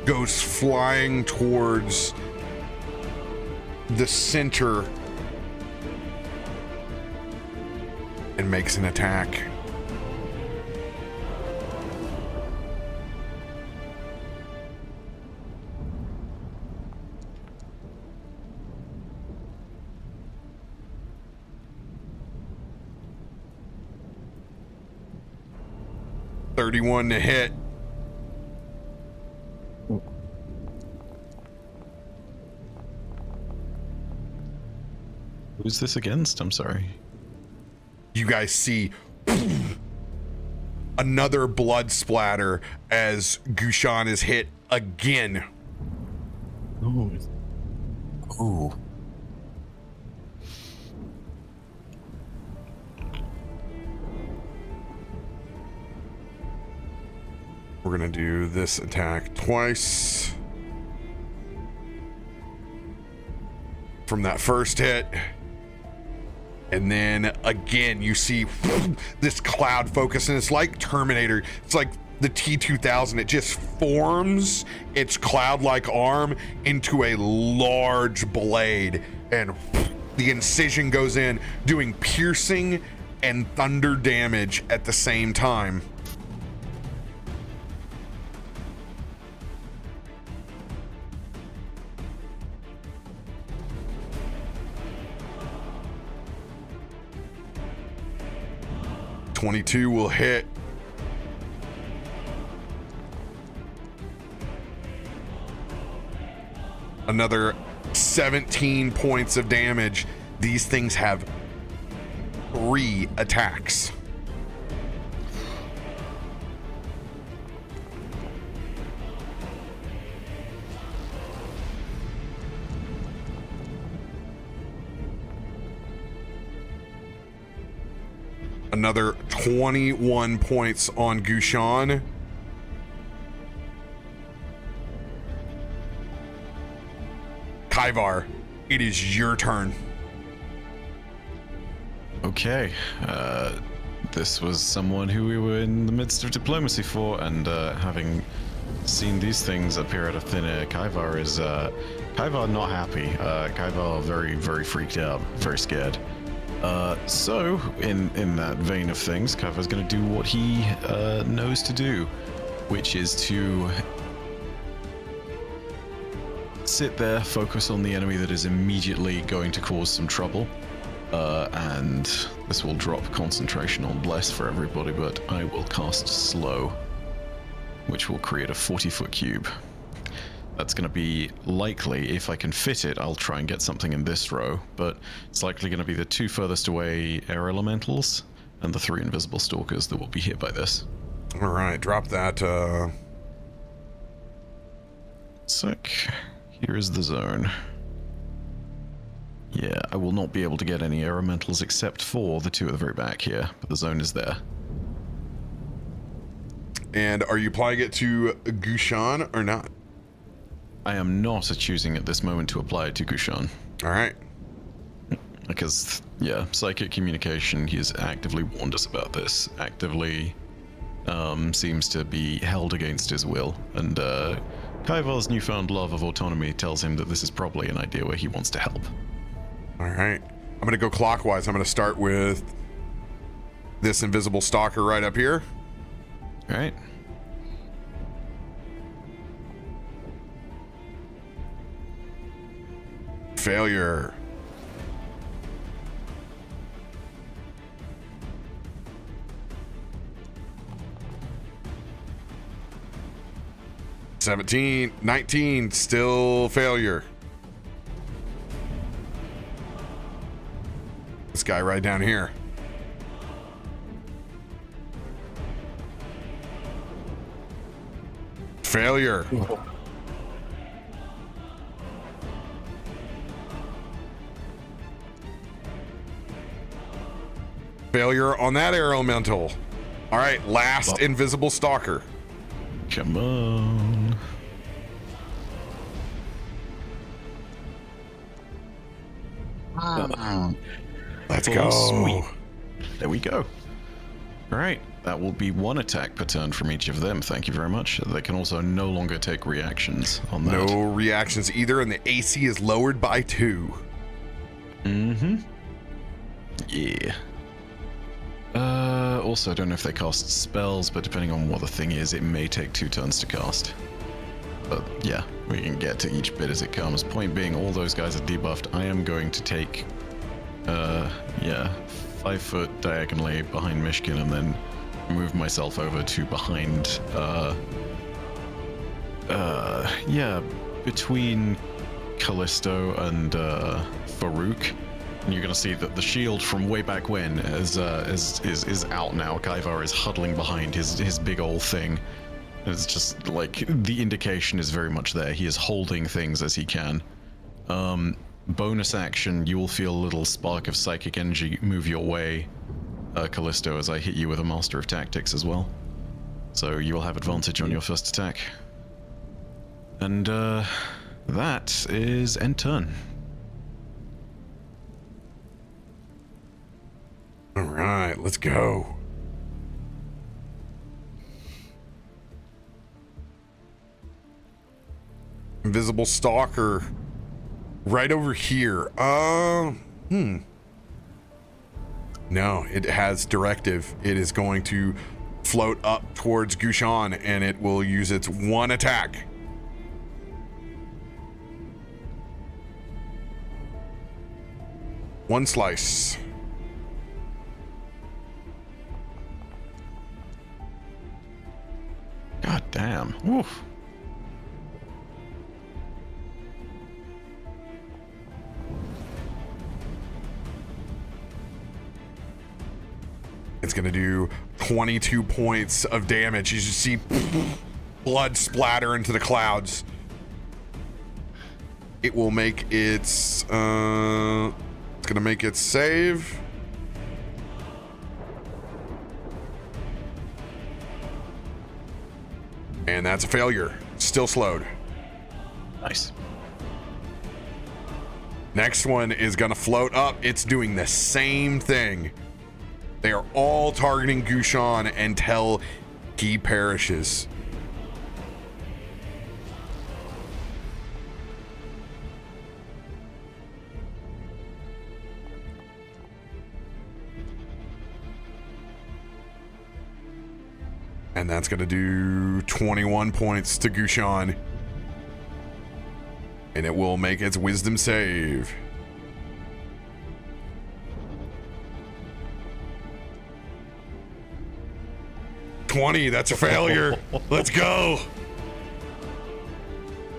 goes flying towards the center and makes an attack. $31 to hit. Who's this against? I'm sorry. You guys see another blood splatter as Gushon is hit again. Oh, Ooh. We're gonna do this attack twice. From that first hit. And then again, you see this cloud focus, and it's like Terminator. It's like the T-2000. It just forms its cloud-like arm into a large blade, and the incision goes in, doing piercing and thunder damage at the same time. .22 will hit. Another 17 points of damage. These things have 3 attacks. Another 21 points on Gushon. Kaivar, it is your turn. Okay. This was someone who we were in the midst of diplomacy for, and having seen these things appear out of thin air, Kaivar is Kaivar not happy. Kaivar very, very freaked out, very scared. So, in that vein of things, Kaivar's going to do what he knows to do, which is to sit there, focus on the enemy that is immediately going to cause some trouble, and this will drop concentration on Bless for everybody, but I will cast Slow, which will create a 40-foot cube. That's going to be likely, if I can fit it, I'll try and get something in this row, but it's likely going to be the 2 furthest away air elementals and the 3 invisible stalkers that will be hit by this. All right, drop that. Sec. Here is the zone. Yeah, I will not be able to get any air elementals except for the 2 at the very back here, but the zone is there. And are you applying it to Gushon or not? I am not choosing at this moment to apply it to Gushon. All right. Because, yeah, psychic communication, he has actively warned us about this, actively seems to be held against his will, and Kaivar's newfound love of autonomy tells him that this is probably an idea where he wants to help. All right. I'm going to go clockwise. I'm going to start with this invisible stalker right up here. All right. Failure. $17, $19, still failure. This guy right down here. Failure. Failure on that air elemental. All right, last invisible stalker. Come on. Let's go. Sweet. There we go. All right. That will be one attack per turn from each of them. Thank you very much. They can also no longer take reactions on that. No reactions either, and the AC is lowered by 2. Mm-hmm. Yeah. Also, I don't know if they cast spells, but depending on what the thing is, it may take 2 turns to cast. But yeah, we can get to each bit as it comes. Point being, all those guys are debuffed. I am going to take, 5 foot diagonally behind Myshkin and then move myself over to behind, between Kallisto and Faroük. And you're gonna see that the shield from way back when is out now. Kaivar is huddling behind his big old thing. It's just like the indication is very much there. He is holding things as he can. Bonus action, you will feel a little spark of psychic energy move your way, Kallisto, as I hit you with a Master of Tactics as well. So you will have advantage on your first attack. And that is end turn. All right, let's go. Invisible stalker right over here. No, it has directive. It is going to float up towards Gushan, and it will use its one attack. One slice. God damn. Oof. It's going to do 22 points of damage. You just see blood splatter into the clouds. It will make its... it's going to make its save. And that's a failure. Still slowed. Nice. Next one is going to float up. It's doing the same thing. They are all targeting Gushan until he perishes. And that's going to do 21 points to Gushan. And it will make its wisdom save. That's a failure. Let's go.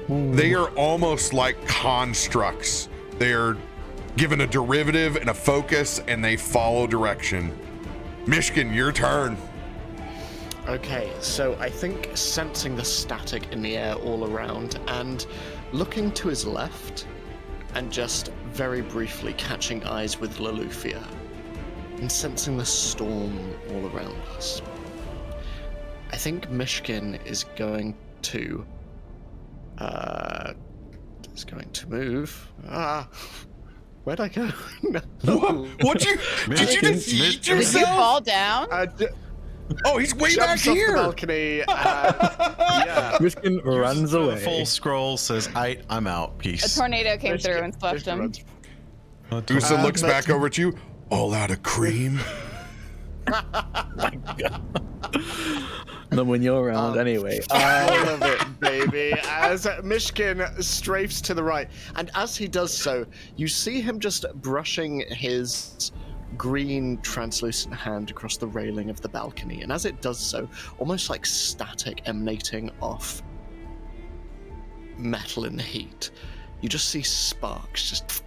They are almost like constructs. They are given a derivative and a focus, and they follow direction. Myshkin, your turn. Okay, so I think sensing the static in the air all around and looking to his left and just very briefly catching eyes with Loluphia and sensing the storm all around us. I think Myshkin is going to move. Where'd I go? No. What? Did you defeat Did you yourself? fall down? Oh, he's way back jumps off the here. balcony. Yeah. Myshkin runs away. Full scroll says, I'm out. A Peace. tornado came through and swept him. Usa looks back over at you. All out of cream. Not when you're around, anyway. All of it, baby. As Myshkin strafes to the right, and as he does so, you see him just brushing his green translucent hand across the railing of the balcony, and as it does so, almost like static emanating off metal in the heat, you just see sparks just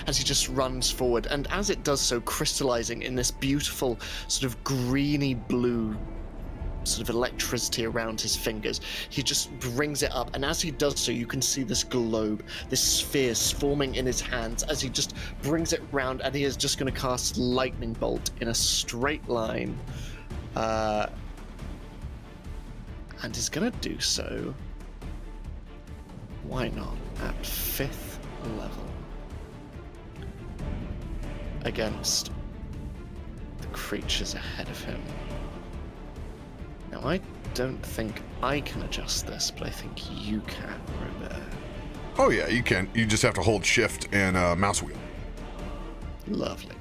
as he just runs forward, and as it does so, crystallizing in this beautiful sort of greeny blue sort of electricity around his fingers, he just brings it up, and as he does so, you can see this globe, this sphere forming in his hands as he just brings it round, and he is just going to cast lightning bolt in a straight line, and he's going to do so, why not, at 5th level against the creatures ahead of him. Now, I don't think I can adjust this, but I think you can, RoBear. Oh yeah, you can. You just have to hold shift and mouse wheel. Lovely.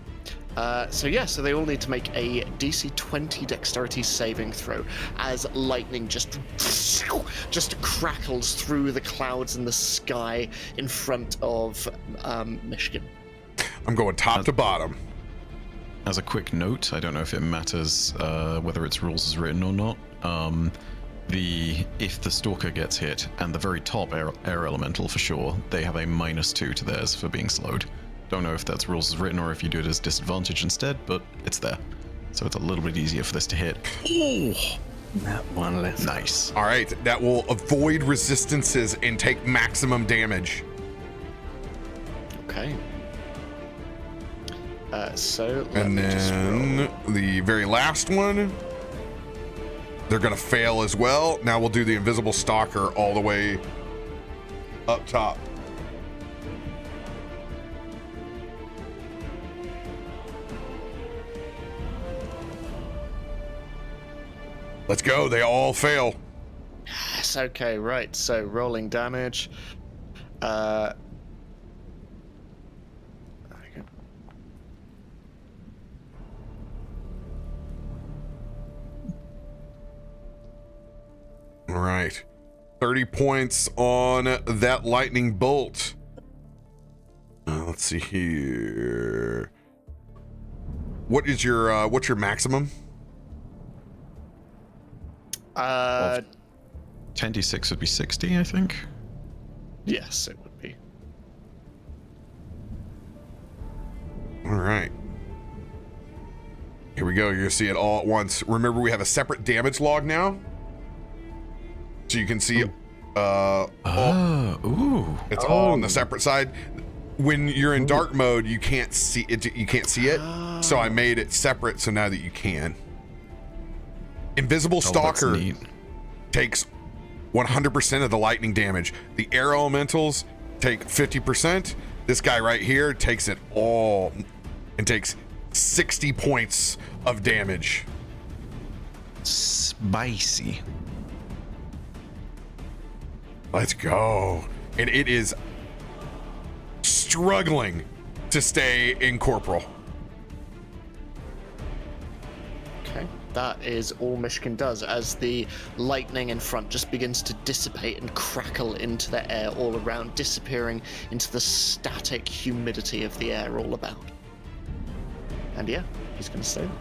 So they all need to make a DC 20 dexterity saving throw as lightning just crackles through the clouds in the sky in front of Myshkin. I'm going top to bottom. As a quick note, I don't know if it matters whether it's rules as written or not. If the Stalker gets hit, and the very top air elemental for sure, they have a -2 to theirs for being slowed. Don't know if that's rules as written or if you do it as disadvantage instead, but it's there. So it's a little bit easier for this to hit. Ooh, that one less. Nice. All right, that will avoid resistances and take maximum damage. Okay. So let And me just roll. then the very last one, they're gonna fail as well. Now we'll do the invisible stalker all the way up top. Let's go. They all fail. Yes, okay, right. So rolling damage. There we go. All right. 30 points on that lightning bolt. Let's see here. What's your maximum? 10d6 would be 60, I think. Yes, it would be. All right. Here we go. You're gonna see it all at once. Remember, we have a separate damage log now, so you can see. All, it's all on the separate side. When you're in dark mode, you can't see it. You can't see it. So I made it separate, so now that you can. Invisible Stalker takes 100% of the lightning damage. The air elementals take 50%. This guy right here takes it all and takes 60 points of damage. Spicy. Let's go. And it is struggling to stay incorporeal. Okay. That is all Myshkin does as the lightning in front just begins to dissipate and crackle into the air all around, disappearing into the static humidity of the air all about. And yeah, he's going to stay there.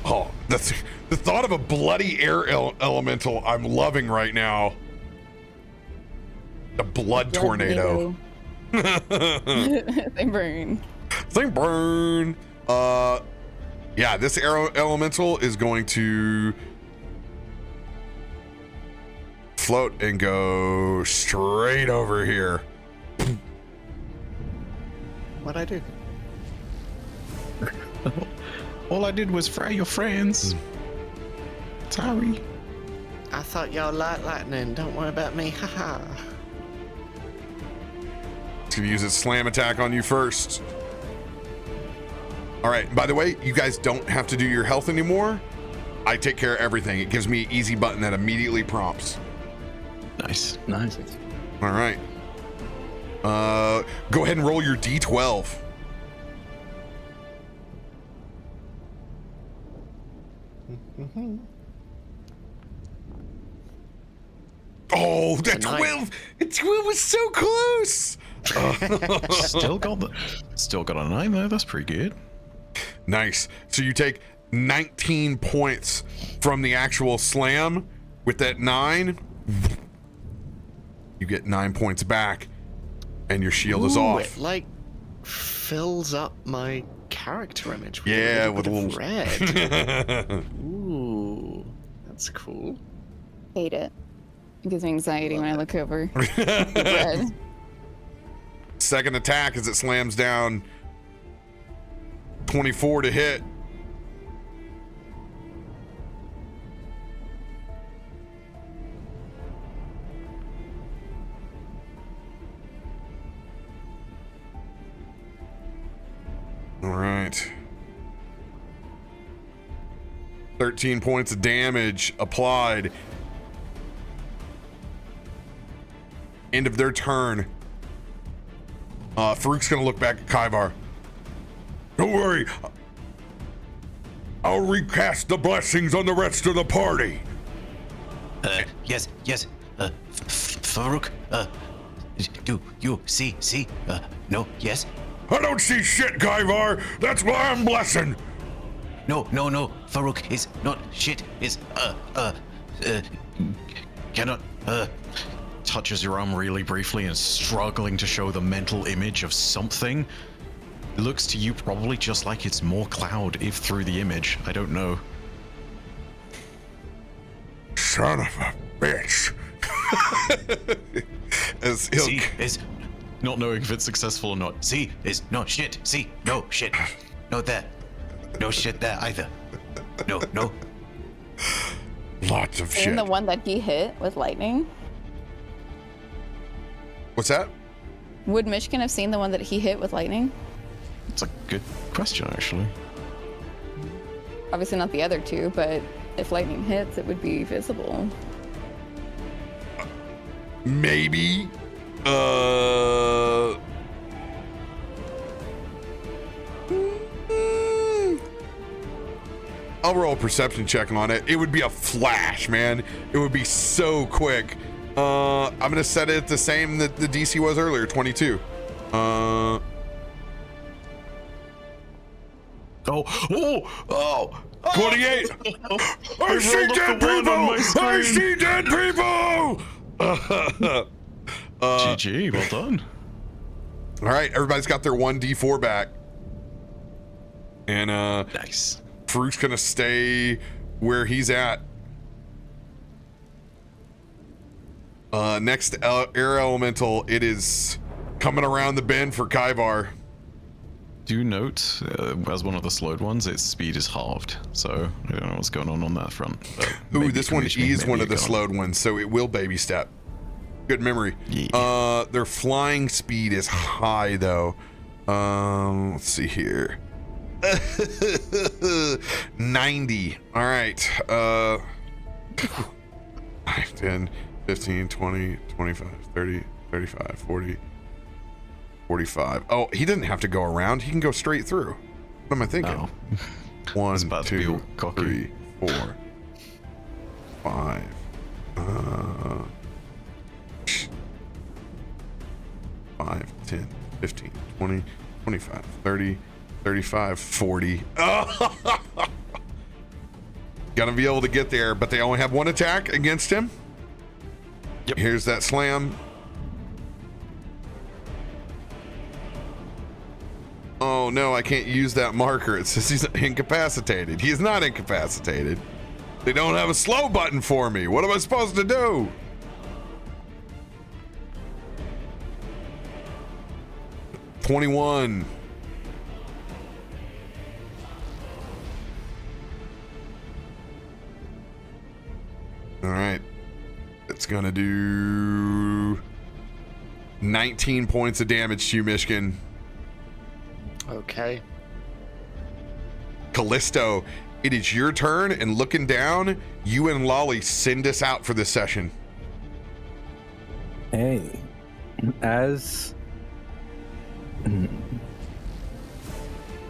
Oh, that's the thought of a bloody air elemental I'm loving right now. The blood tornado. They burn. They burn. Yeah, this air elemental is going to float and go straight over here. What'd I do? All I did was fry your friends. Sorry. I thought y'all liked lightning. Don't worry about me. Haha. It's gonna use its slam attack on you first. All right, by the way, you guys don't have to do your health anymore. I take care of everything. It gives me an easy button that immediately prompts. Nice. Nice. All right. Go ahead and roll your D12. Oh, that 12! That 12 was so close! Still got a 9 there. That's pretty good. Nice. So you take 19 points from the actual slam. With that 9, you get 9 points back, and your shield is off. It like fills up my character image. With Yeah, a with a little little red. Ooh, that's cool. Hate it. It gives me anxiety when I look over. Red. Second attack as it slams down. 24 to hit. All right. 13 points of damage applied. End of their turn. Farouk's gonna look back at Kaivar. Don't worry. I'll recast the blessings on the rest of the party. Yes. Farouk, do you see? No, yes? I don't see shit, Kaivar. That's why I'm blessing. No. Farouk is not shit. Is, cannot, Touches your arm really briefly and struggling to show the mental image of something. Looks to you probably just like it's more cloud, if through the image. I don't know. Son of a bitch. As he'll... See, is not knowing if it's successful or not. see, is no shit. See, no shit. No there. No shit there either. No. Lots of shit. And the one that he hit with lightning. What's that? Would Myshkin have seen the one that he hit with lightning? It's a good question, actually. Obviously not the other two, but if lightning hits, it would be visible. Maybe. I'll roll a perception check on it. It would be a flash, man. It would be so quick. I'm gonna set it the same that the DC was earlier, 22. 28. I see dead people. I see dead people. GG, well done. All right, everybody's got their 1d4 back. And Nice. Farouk's gonna stay where he's at. Next air elemental, it is coming around the bend for Kaivar. Do note, as one of the slowed ones, its speed is halved. So I don't know what's going on that front. But Ooh, maybe this one conditioning, is maybe one of the you're slowed ones, so it will baby step. Good memory. Yeah. Their flying speed is high though. Let's see here. 90. All right. 5, 10, 15, 20, 25, 30, 35, 40, 45. Oh, he doesn't have to go around. He can go straight through. What am I thinking? Oh. 1, about to be 2, all cocky. 3, 4, 5. 5, 10, 15, 20, 25, 30, 35, 40. Oh! Gonna be able to get there, but they only have one attack against him. Yep. Here's that slam. Oh no, I can't use that marker. It says he's incapacitated. He is not incapacitated. They don't have a slow button for me. What am I supposed to do? $21. All right. It's gonna do 19 points of damage to you, Myshkin. Okay. Kallisto, it is your turn, and looking down, you and Lolly send us out for this session. Hey, as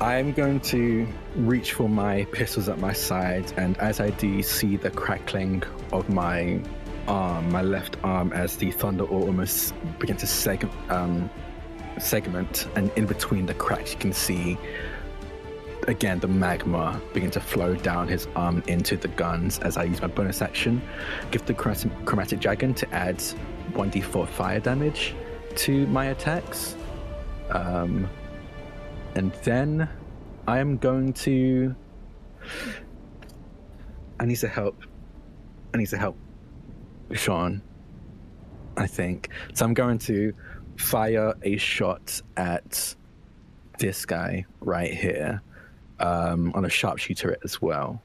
I'm going to reach for my pistols at my side, and as I do, see the crackling of my arm, my left arm, as the thunder almost begin to segment, and in between the cracks, you can see again the magma begin to flow down his arm into the guns. As I use my bonus action, give the chromatic dragon to add 1d4 fire damage to my attacks. And then I am going to... I need to help Sean, I think. So I'm going to fire a shot at this guy right here, on a sharpshooter as well.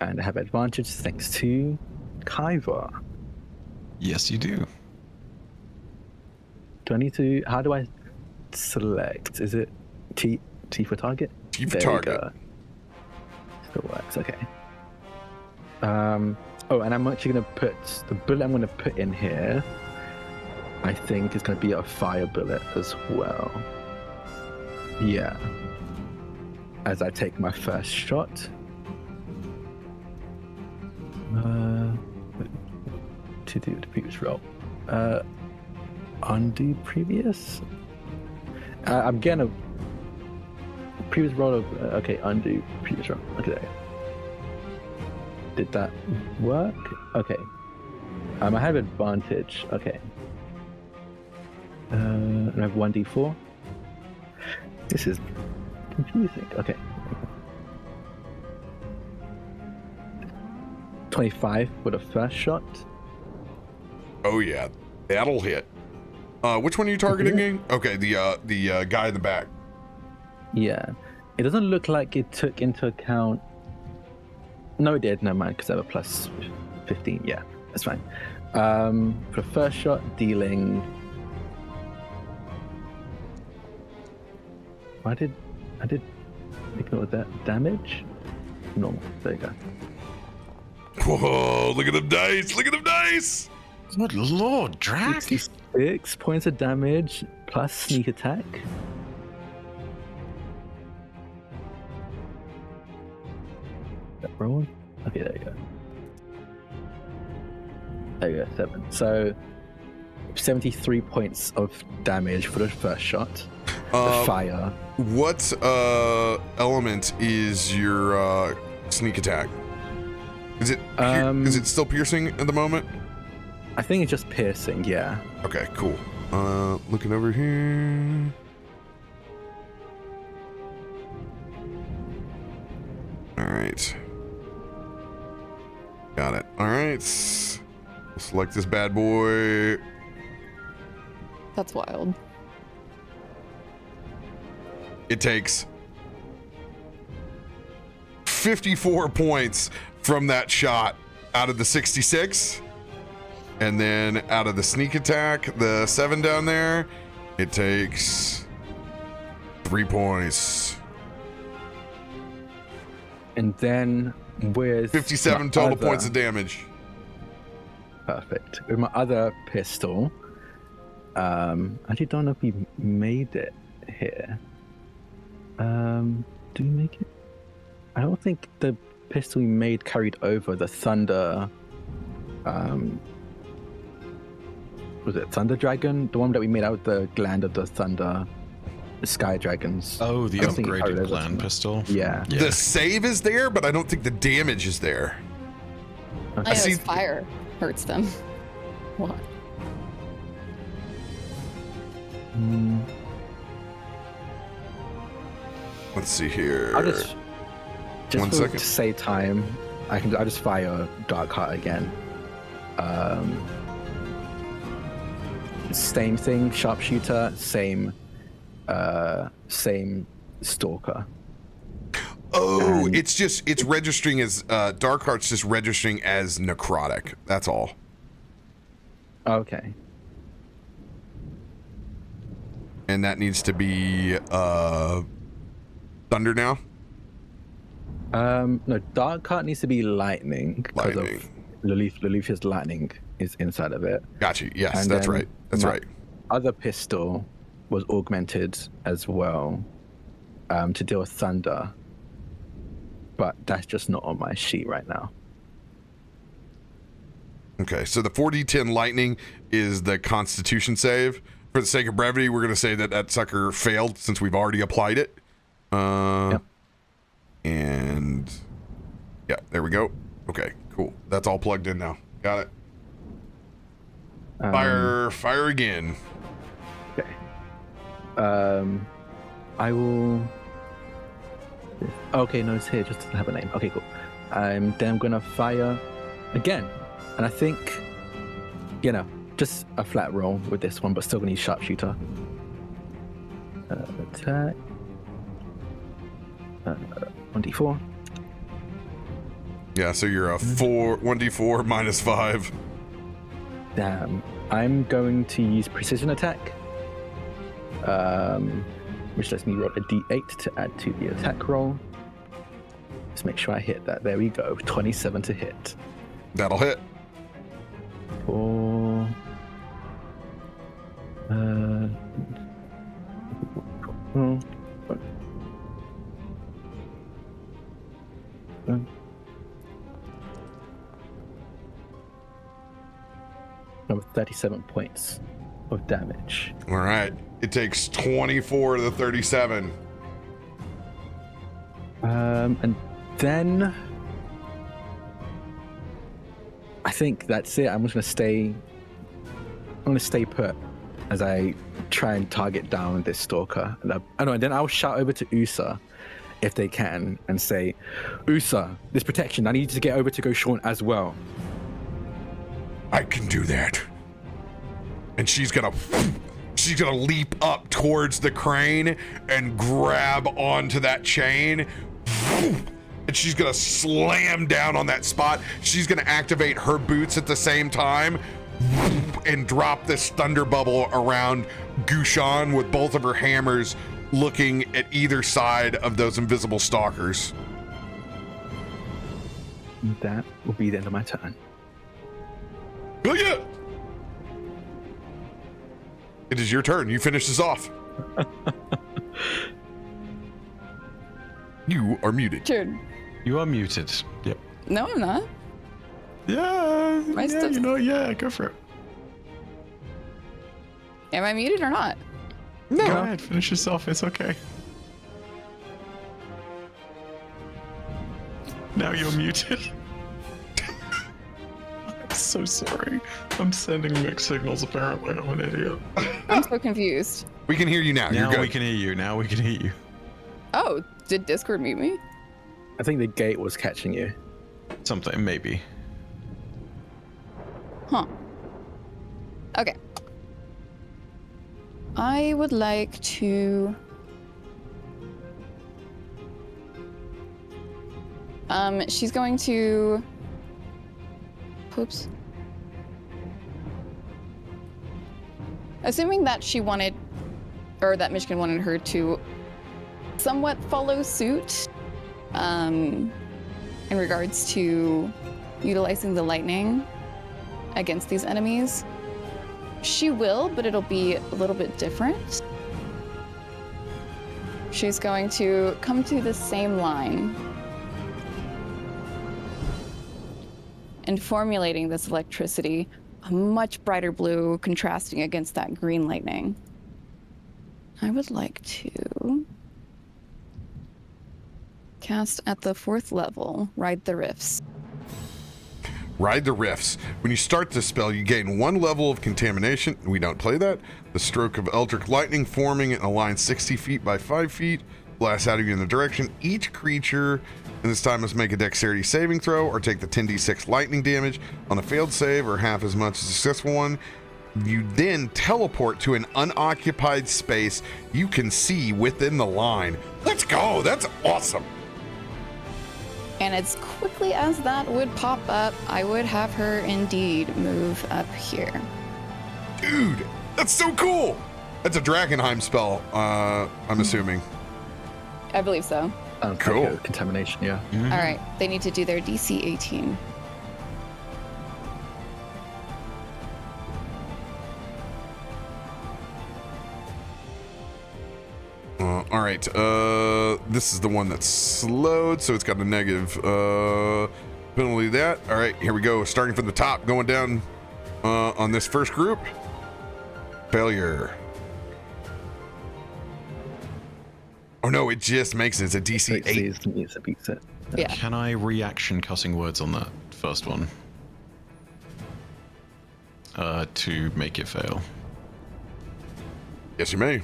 And I have advantage thanks to Kaiva. Yes, you do. Do I need to... How do I select? Is it T for target? T for There we target. go. Still works, okay. Oh, and I'm actually going to put... The bullet I'm going to put in here, I think, is going to be a fire bullet as well. Yeah. As I take my first shot. To do the previous roll. Undo previous? I'm getting a previous roll of... okay, undo previous roll. Okay. Did that work? Okay. I have advantage. Okay. And I have 1d4. This is confusing. Okay. 25 for the first shot. Oh yeah, that'll hit. Which one are you targeting again? Okay, the guy in the back. Yeah. It doesn't look like it took into account... No, it did. Never mind, because I have a plus 15. Yeah, that's fine. For the first shot, dealing... I did ignore that damage. Normal. There you go. Whoa, look at them dice! Look at them dice! Good lord, Drak. 66 points of damage plus sneak attack. That roll? Okay, there you go. There you go, 7. So 73 points of damage for the first shot. The fire. What element is your sneak attack? Is it still piercing at the moment? I think it's just piercing, yeah. Okay, cool. Looking over here. All right. Got it. All right. Select this bad boy. That's wild. It takes 54 points from that shot out of the 66. And then out of the sneak attack, the 7 down there, it takes 3 points. And then with 57 my total other- points of damage. Perfect. With my other pistol, I actually don't know if we made it here. Do we make it? I don't think the pistol we made carried over the thunder. Was it Thunder Dragon? The one that we made out of the gland of the thunder, the Sky Dragons. Oh, the I don't think it carried upgraded over clan somewhere. pistol. Yeah. Yeah. The save is there, but I don't think the damage is there. I know see- his fire hurts them. What? Let's see here. I'll just 1 for, second. to save time, I'll just fire Dark Heart again. Same thing, sharpshooter, same stalker. Oh, it's registering as Dark Heart's just registering as necrotic. That's all. Okay. And that needs to be thunder now. No, Dark Heart needs to be lightning because of Loluphia's lightning is inside of it. Gotcha. Yes, And that's then right. That's my right. Other pistol was augmented as well to deal with thunder, but that's just not on my sheet right now. Okay, so the 4d10 lightning is the Constitution save. For the sake of brevity, we're going to say that that sucker failed since we've already applied it. Yep. And yeah, there we go. Okay, cool. That's all plugged in now. Got it. Fire again. Okay. I will. Okay, no, it's here. Just doesn't have a name. Okay, cool. Then I'm gonna fire again, and I think, just a flat roll with this one, but still gonna use sharpshooter. Attack. 1d4. Yeah, so you're a 1d4 minus 5. Damn. I'm going to use precision attack, which lets me roll a d8 to add to the attack roll. Just make sure I hit that. There we go. 27 to hit. That'll hit. For 37 points of damage. All right. It takes 24 to the 37. And then I think that's it. I'm just gonna stay put as I try and target down this stalker. And then I'll shout over to Usa if they can and say, Usa, this protection, I need you to get over to Goshawn as well. I can do that. And she's gonna leap up towards the crane and grab onto that chain. And she's gonna slam down on that spot. She's gonna activate her boots at the same time and drop this thunder bubble around Gushan with both of her hammers looking at either side of those invisible stalkers. That will be the end of my turn. Oh yeah! It is your turn. You finish this off. You are muted. Turn. You are muted. Yep. No, I'm not. Yeah. My stuff- Go for it. Am I muted or not? No. Go ahead. Finish this off. It's okay. Now you're muted. I'm so sorry. I'm sending mixed signals, apparently. I'm an idiot. I'm so confused. We can hear you now. You're Now good. we can hear you. Now we can hear you. Oh, did Discord mute me? I think the gate was catching you. Something, maybe. Huh. Okay. I would like to... she's going to... Oops. Assuming that she wanted, or that Myshkin wanted her to somewhat follow suit, in regards to utilizing the lightning against these enemies. She will, but it'll be a little bit different. She's going to come to the same line and formulating this electricity, a much brighter blue contrasting against that green lightning. I would like to cast at the 4th level, Ride the Rifts. Ride the Rifts. When you start this spell, you gain 1 level of contamination. We don't play that. The stroke of electric lightning forming in a line 60 feet by 5 feet. Blasts out of you in the direction. Each creature in this time must make a dexterity saving throw or take the 10d6 lightning damage on a failed save or half as much as a successful one. You then teleport to an unoccupied space you can see within the line. Let's go. That's awesome. And as quickly as that would pop up, I would have her indeed move up here. Dude, that's so cool. That's a Drakenheim spell, I'm assuming. I believe so. Cool. Contamination, yeah. All right, they need to do their DC 18. All right, this is the one that's slowed, so it's got a negative penalty that. All right, here we go. Starting from the top, going down on this first group. Failure. Oh no, it just makes it. It's a DC 8. It beats it. Yeah. Can I reaction cussing words on that first one? To make it fail. Yes, you may.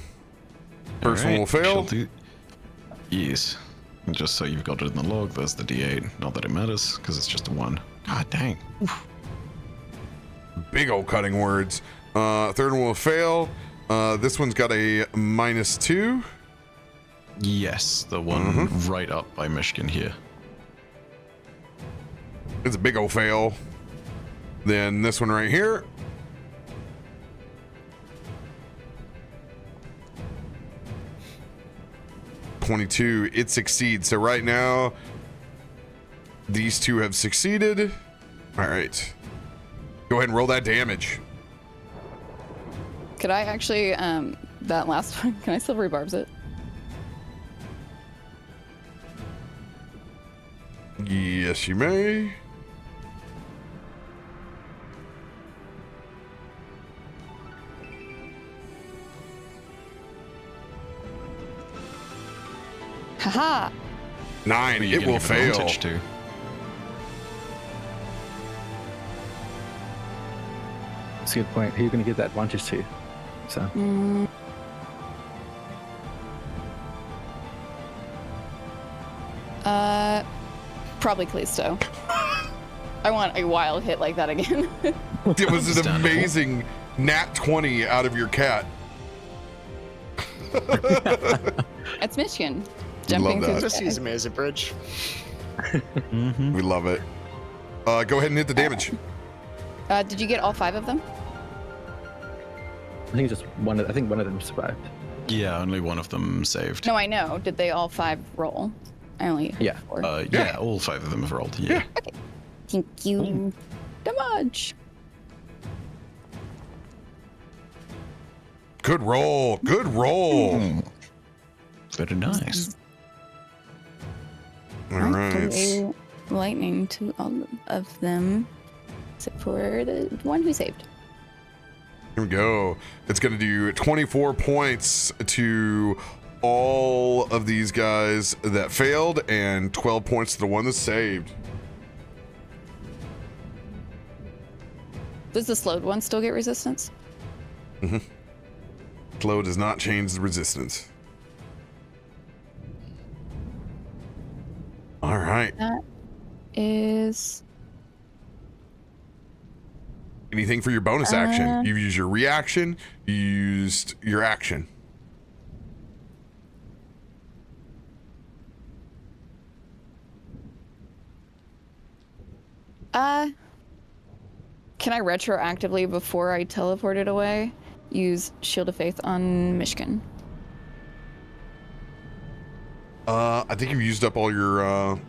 First one will Alright, fail. shall do- Yes. And just so you've got it in the log, there's the D8. Not that it matters, because it's just a 1. God dang. Oof. Big old cutting words. Third one will fail. This one's got a -2. Yes, the one right up by Myshkin here. It's a big old fail. Then this one right here. -22. It succeeds. So right now, these two have succeeded. All right. Go ahead and roll that damage. Could I actually, that last one, can I still rebarbs it? Yes, you may. Haha! 9. You It can will give fail. advantage to. That's a good point. Who are you going to give that advantage to? So, Probably Kallisto. I want a wild hit like that again. It was an Understandable. amazing nat 20 out of your cat. It's Myshkin. Love Jumping through that. the Just use me as a bridge. We love it. Go ahead and hit the damage. Did you get all 5 of them? I think just one of them survived. Yeah, only one of them saved. No, I know. Did they all 5 roll? I only heard Yeah. 4. Yeah, all 5 of them have rolled. Yeah. Thank you. Damage. Good roll. Good roll. Very nice. All right. Throw lightning to all of them, except for the one who saved. Here we go. It's going to do 24 points to all of these guys that failed and 12 points to the one that saved. Does the slowed one still get resistance? Slow does not change the resistance. All right. That is. Anything for your bonus action? You used your reaction. You used your action. Can I retroactively, before I teleport it away, use Shield of Faith on Myshkin? I think you've used up all your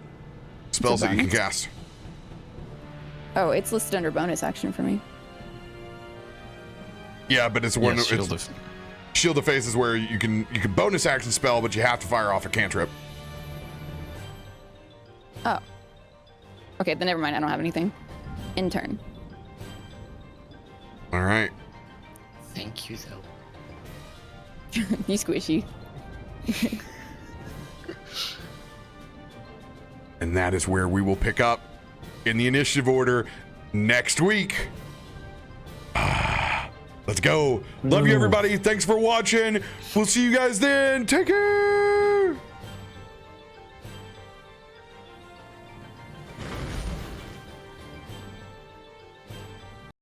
spells that you can bonus? cast. Oh, it's listed under bonus action for me. Yeah, but it's one. Yeah, It's, Shield of Faith is where you can bonus action spell, but you have to fire off a cantrip. Oh. Okay, then never mind. I don't have anything. In turn. All right. Thank you, though. You squishy. And that is where we will pick up in the initiative order next week. Let's go. Love you, everybody. Thanks for watching. We'll see you guys then. Take care.